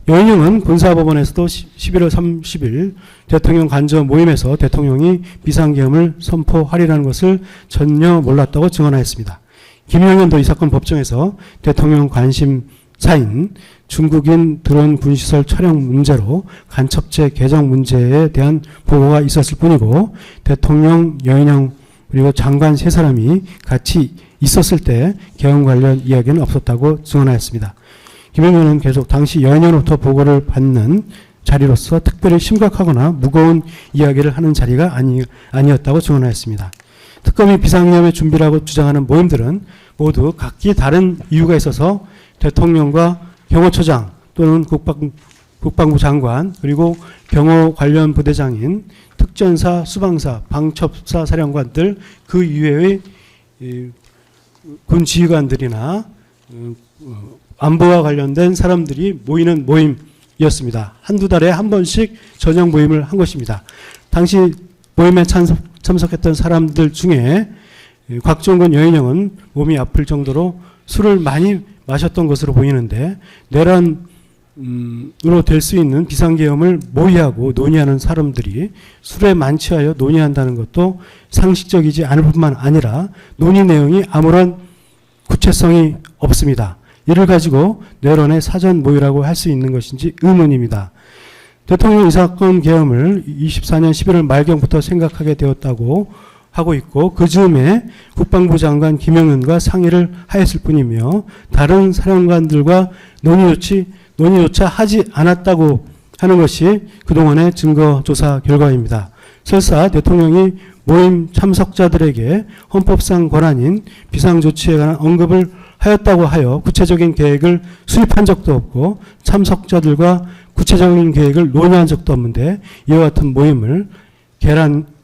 [SPEAKER 3] 여인형은 군사법원에서도 11월 30일 대통령 간접 모임에서 대통령이 비상계엄을 선포하리라는 것을 전혀 몰랐다고 증언하였습니다. 김영현도 이 사건 법정에서 대통령 관심사인 중국인 드론 군시설 촬영 문제로 간첩죄 개정 문제에 대한 보고가 있었을 뿐이고, 대통령, 여인형 그리고 장관 세 사람이 같이 있었을 때 계엄 관련 이야기는 없었다고 증언하였습니다. 김영현은 계속 당시 여인형으로부터 보고를 받는 자리로서 특별히 심각하거나 무거운 이야기를 하는 자리가 아니었다고 증언하였습니다. 특검이 비상계엄의 준비라고 주장하는 모임들은 모두 각기 다른 이유가 있어서 대통령과 경호처장 또는 국방부 장관 그리고 경호 관련 부대장인 특전사, 수방사, 방첩사 사령관들 그 이외의 군 지휘관들이나 안보와 관련된 사람들이 모이는 모임이었습니다. 한두 달에 한 번씩 저녁 모임을 한 것입니다. 당시 모임에 참석했던 사람들 중에 곽종근 여인형은 몸이 아플 정도로 술을 많이 마셨던 것으로 보이는데, 내란으로 될 수 있는 비상계엄을 모의하고 논의하는 사람들이 술에 만취하여 논의한다는 것도 상식적이지 않을 뿐만 아니라 논의 내용이 아무런 구체성이 없습니다. 이를 가지고 내란의 사전 모의라고 할 수 있는 것인지 의문입니다. 대통령이 이 사건 계엄을 24년 11월 말경부터 생각하게 되었다고 하고 있고, 그 즈음에 국방부 장관 김영현과 상의를 하였을 뿐이며 다른 사령관들과 논의조차 하지 않았다고 하는 것이 그동안의 증거조사 결과입니다. 설사 대통령이 모임 참석자들에게 헌법상 권한인 비상조치에 관한 언급을 하였다고 하여 구체적인 계획을 수립한 적도 없고 참석자들과 구체적인 계획을 논의한 적도 없는데, 이와 같은 모임을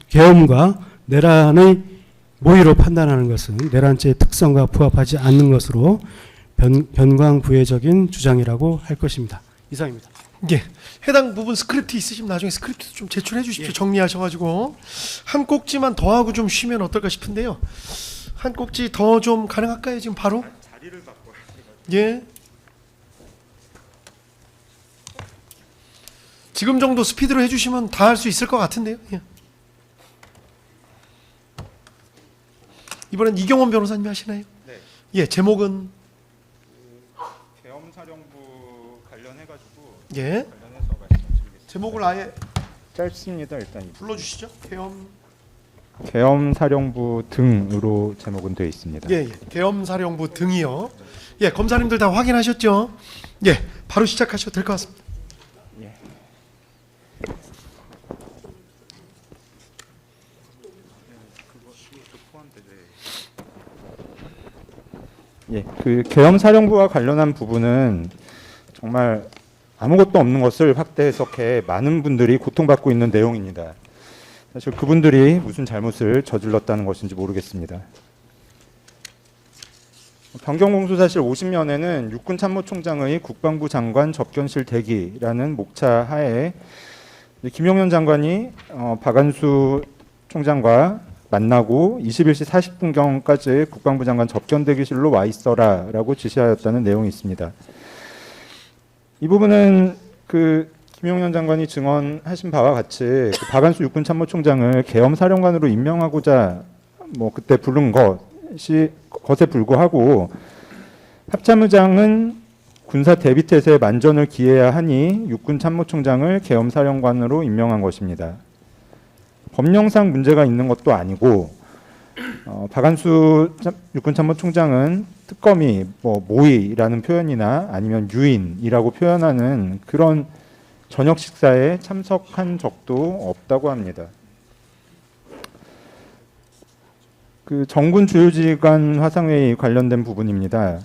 [SPEAKER 3] 계엄과 내란의 모의로 판단하는 것은 내란죄의 특성과 부합하지 않는 것으로 변광부회적인 주장이라고 할 것입니다. 이상입니다.
[SPEAKER 1] 예, 해당 부분 스크립트 있으시면 나중에 스크립트 좀 제출해 주십시오.
[SPEAKER 6] 예.
[SPEAKER 1] 정리하셔가지고 한 꼭지만 더 하고 좀 쉬면 어떨까 싶은데요. 한 꼭지 더 좀 가능할까요? 지금 바로? 자리를 바꿔야 예. 지금 정도 스피드로 해주시면 다 할 수 있을 것 같은데요. 예. 이번엔 이경원 변호사님이 하시나요?
[SPEAKER 4] 네.
[SPEAKER 1] 예, 제목은
[SPEAKER 4] 계엄사령부 관련해가지고
[SPEAKER 1] 예,
[SPEAKER 4] 관련해서 말씀드리겠습니다.
[SPEAKER 1] 제목을 아예
[SPEAKER 4] 짧습니다. 일단
[SPEAKER 1] 불러주시죠.
[SPEAKER 4] 계엄사령부 등으로 제목은 되어 있습니다.
[SPEAKER 1] 예, 예. 계엄사령부 등이요. 예, 검사님들 다 확인하셨죠? 예, 바로 시작하셔도 될 것 같습니다.
[SPEAKER 4] 예, 그 계엄사령부와 관련한 부분은 정말 아무것도 없는 것을 확대 해석해 많은 분들이 고통받고 있는 내용입니다. 사실 그분들이 무슨 잘못을 저질렀다는 것인지 모르겠습니다. 변경공수사실 50년에는 육군참모총장의 국방부 장관 접견실 대기라는 목차 하에 김용현 장관이 박안수 총장과 만나고 21시 40분경까지 국방부 장관 접견 대기실로 와 있어라 라고 지시하였다는 내용이 있습니다. 이 부분은 그 김용현 장관이 증언하신 바와 같이 그 박안수 육군참모총장을 계엄사령관으로 임명하고자 그때 부른 것에 불구하고 합참의장은 군사 대비태세에 만전을 기해야 하니 육군참모총장을 계엄사령관으로 임명한 것입니다. 법령상 문제가 있는 것도 아니고 박안수 육군참모총장은 특검이 모의라는 표현이나 아니면 유인이라고 표현하는 그런 저녁 식사에 참석한 적도 없다고 합니다. 그 정군 주요지휘관 화상회의 관련된 부분입니다.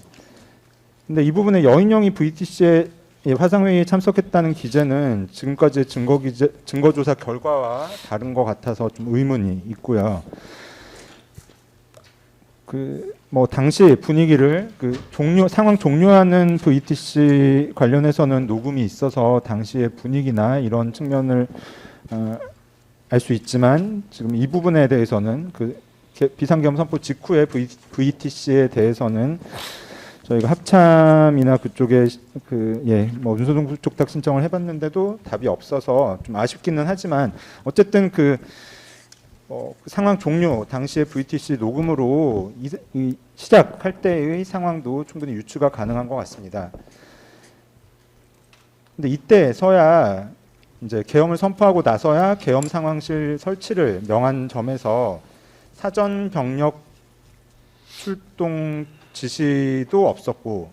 [SPEAKER 4] 근데 이 부분에 여인형이 VTC에 화상회의에 참석했다는 기재는 지금까지의 증거조사 결과와 다른 것 같아서 좀 의문이 있고요. 뭐 당시 분위기를 상황 종료하는 VTC 관련해서는 녹음이 있어서 당시의 분위기나 이런 측면을 알 수 있지만 지금 이 부분에 대해서는 비상계엄 선포 직후의 VTC에 대해서는 저희가 합참이나 그쪽에 뭐 윤소동 부촉탁 신청을 해봤는데도 답이 없어서 좀 아쉽기는 하지만 어쨌든 상황 종료 당시의 VTC 녹음으로 시작할 때의 상황도 충분히 유추가 가능한 것 같습니다. 근데 이때서야 이제 계엄을 선포하고 나서야 계엄 상황실 설치를 명한 점에서 사전 병력 출동 지시도 없었고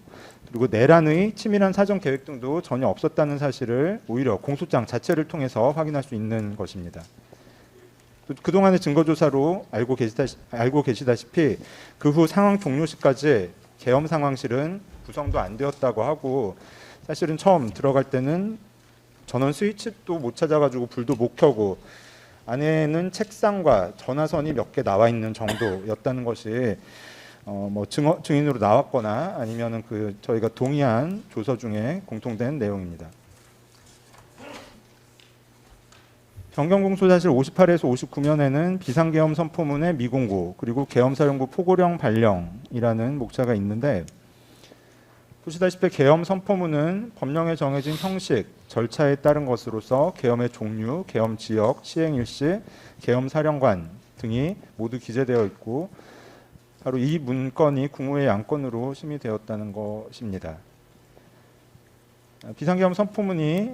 [SPEAKER 4] 그리고 내란의 치밀한 사전 계획 등도 전혀 없었다는 사실을 오히려 공소장 자체를 통해서 확인할 수 있는 것입니다. 그동안의 증거조사로 알고 계시다시피 그 후 상황 종료 시까지 계엄 상황실은 구성도 안 되었다고 하고 사실은 처음 들어갈 때는 전원 스위치도 못 찾아가지고 불도 못 켜고 안에는 책상과 전화선이 몇 개 나와 있는 정도였다는 것이 뭐 증인으로 나왔거나 아니면은 저희가 동의한 조서 중에 공통된 내용입니다. 변경공소사실 58에서 59면에는 비상계엄 선포문의 미공고 그리고 계엄사령부 포고령 발령이라는 목차가 있는데 보시다시피 계엄 선포문은 법령에 정해진 형식, 절차에 따른 것으로서 계엄의 종류, 계엄 지역, 시행 일시, 계엄 사령관 등이 모두 기재되어 있고 바로 이 문건이 국무회의 안건으로 심의되었다는 것입니다. 비상계엄 선포문이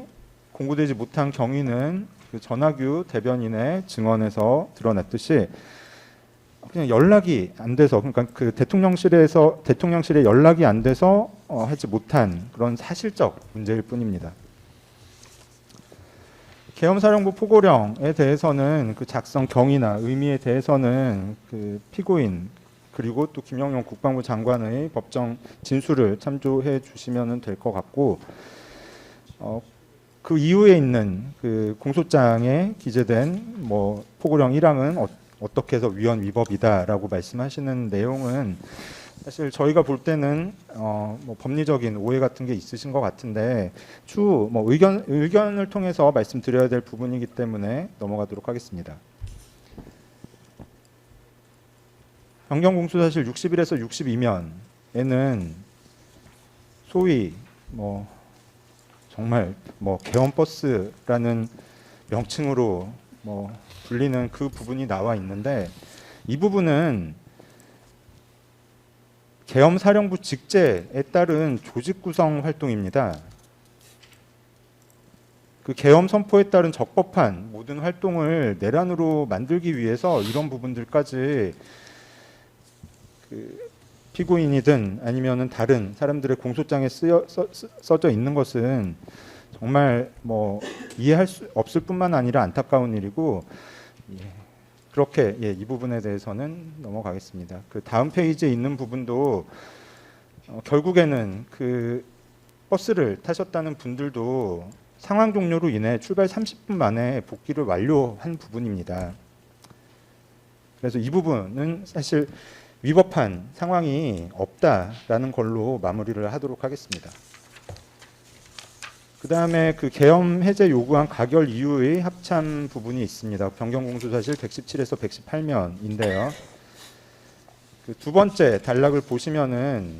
[SPEAKER 4] 공고되지 못한 경위는 전하규 대변인의 증언에서 드러났듯이 그냥 연락이 안 돼서 그러니까 대통령실에 연락이 안 돼서 하지 못한 그런 사실적 문제일 뿐입니다. 계엄사령부 포고령에 대해서는 작성 경위나 의미에 대해서는 피고인 그리고 또 김영용 국방부 장관의 법정 진술을 참조해 주시면 될 것 같고 그 이후에 있는 공소장에 기재된 뭐 포고령 1항은 어떻게 해서 위헌 위법이다라고 말씀하시는 내용은 사실 저희가 볼 때는 뭐 법리적인 오해 같은 게 있으신 것 같은데 추후 뭐 의견을 통해서 말씀드려야 될 부분이기 때문에 넘어가도록 하겠습니다. 변경공소사실 61에서 62면에는 소위 뭐 정말 뭐 계엄버스라는 명칭으로 뭐 불리는 그 부분이 나와 있는데 이 부분은 계엄사령부 직제에 따른 조직 구성 활동입니다. 계엄 선포에 따른 적법한 모든 활동을 내란으로 만들기 위해서 이런 부분들까지 피고인이든 아니면은 다른 사람들의 공소장에 써져 있는 것은 정말 뭐 이해할 수 없을 뿐만 아니라 안타까운 일이고 그렇게 이 부분에 대해서는 넘어가겠습니다. 다음 페이지에 있는 부분도 결국에는 버스를 타셨다는 분들도 상황 종료로 인해 출발 30분 만에 복귀를 완료한 부분입니다. 그래서 이 부분은 사실 위법한 상황이 없다라는 걸로 마무리를 하도록 하겠습니다. 그 다음에 계엄 해제 요구한 가결 이유의 합참 부분이 있습니다. 변경공소사실 117에서 118면인데요. 두 번째 단락을 보시면은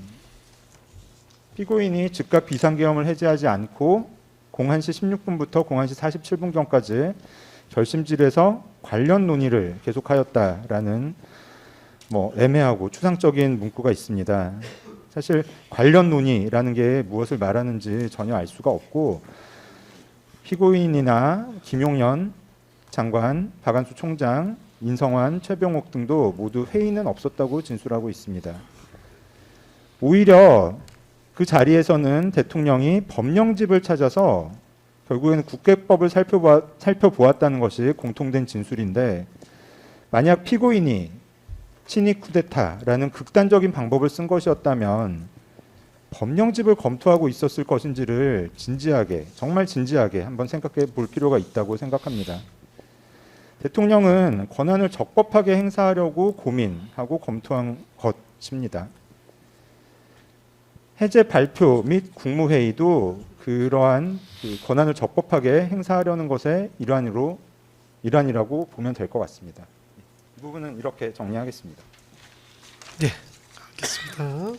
[SPEAKER 4] 피고인이 즉각 비상계엄을 해제하지 않고 01시 16분부터 01시 47분경까지 결심질에서 관련 논의를 계속하였다라는 뭐 애매하고 추상적인 문구가 있습니다. 사실 관련 논의라는 게 무엇을 말하는지 전혀 알 수가 없고 피고인이나 김용현 장관, 박안수 총장, 인성환, 최병옥 등도 모두 회의는 없었다고 진술하고 있습니다. 오히려 그 자리에서는 대통령이 법령집을 찾아서 결국에는 국회법을 살펴보았다는 것이 공통된 진술인데 만약 피고인이 친위 쿠데타라는 극단적인 방법을 쓴 것이었다면 법령집을 검토하고 있었을 것인지를 진지하게, 정말 진지하게 한번 생각해 볼 필요가 있다고 생각합니다. 대통령은 권한을 적법하게 행사하려고 고민하고 검토한 것입니다. 해제 발표 및 국무회의도 그러한 그 권한을 적법하게 행사하려는 것의 일환이라고 보면 될 것 같습니다. 이 부분은 이렇게 정리하겠습니다.
[SPEAKER 1] 알겠습니다.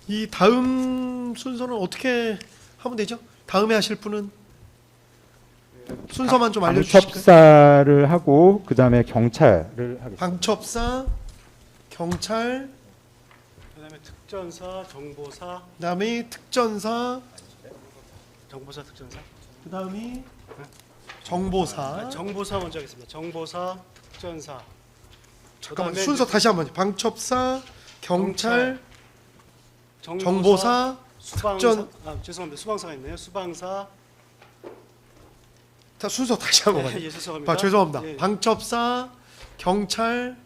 [SPEAKER 1] 이 다음 순서는 어떻게 하면 되죠? 다음에 하실 분은 순서만 좀 알려주실까요?
[SPEAKER 4] 방첩사를 하고 그 다음에 경찰을 하겠습니다.
[SPEAKER 1] 방첩사, 경찰,
[SPEAKER 3] 그다음에 특전사, 정보사,
[SPEAKER 1] 그다음에 특전사,
[SPEAKER 3] 정보사, 특전사.
[SPEAKER 1] 그다음이 정보사.
[SPEAKER 3] 정보사 먼저 하겠습니다. 정보사, 특전사.
[SPEAKER 1] 잠깐만
[SPEAKER 3] 그다음에
[SPEAKER 1] 순서 다시 한번. 방첩사, 경찰, 정보사,
[SPEAKER 3] 수방사.
[SPEAKER 1] 특전.
[SPEAKER 3] 죄송합니다. 수방사가 있네요. 수방사.
[SPEAKER 1] 자 순서 다시 한번.
[SPEAKER 3] 예, 죄송합니다.
[SPEAKER 1] 죄송합니다.
[SPEAKER 3] 예,
[SPEAKER 1] 방첩사, 경찰,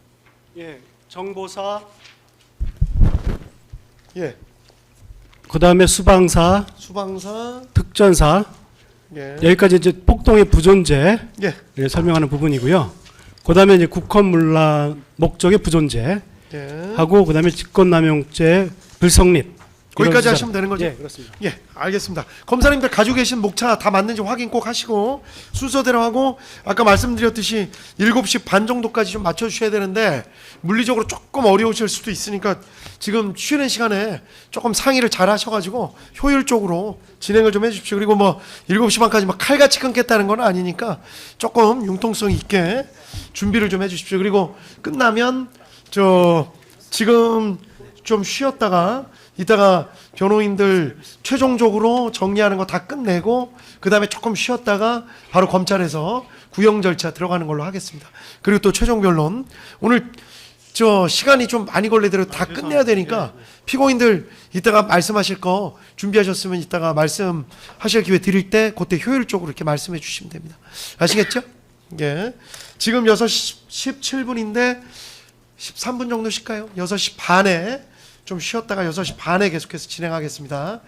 [SPEAKER 3] 예, 정보사.
[SPEAKER 1] 예,
[SPEAKER 3] 그다음에 수방사,
[SPEAKER 1] 수방사,
[SPEAKER 3] 특전사.
[SPEAKER 1] 예,
[SPEAKER 3] 여기까지 이제 폭동의 부존재
[SPEAKER 1] 예,
[SPEAKER 3] 설명하는 부분이고요. 그다음에 이제 국헌문란 목적의 부존재
[SPEAKER 1] 예.
[SPEAKER 3] 하고 그다음에 직권남용죄 불성립.
[SPEAKER 1] 거기까지
[SPEAKER 3] 이런
[SPEAKER 1] 하시면 되는 거죠?
[SPEAKER 3] 예, 그렇습니다.
[SPEAKER 1] 예, 알겠습니다. 검사님들 가지고 계신 목차 다 맞는지 확인 꼭 하시고 순서대로 하고 아까 말씀드렸듯이 7시 반 정도까지 좀 맞춰주셔야 되는데 물리적으로 조금 어려우실 수도 있으니까 지금 쉬는 시간에 조금 상의를 잘 하셔가지고 효율적으로 진행을 좀 해주십시오. 그리고 뭐 7시 반까지 막 칼같이 끊겠다는 건 아니니까 조금 융통성 있게 준비를 좀 해주십시오. 그리고 끝나면 지금 좀 쉬었다가 이따가 변호인들 최종적으로 정리하는 거 다 끝내고 그 다음에 조금 쉬었다가 바로 검찰에서 구형 절차 들어가는 걸로 하겠습니다. 그리고 또 최종 변론 오늘 시간이 좀 많이 걸리더라도 다 끝내야 되니까 피고인들 이따가 말씀하실 거 준비하셨으면 이따가 말씀하실 기회 드릴 때 그때 효율적으로 이렇게 말씀해 주시면 됩니다. 아시겠죠? 예. 지금 6시 17분인데 13분 정도 쉴까요? 6시 반에 좀 쉬었다가 6시 반에 계속해서 진행하겠습니다.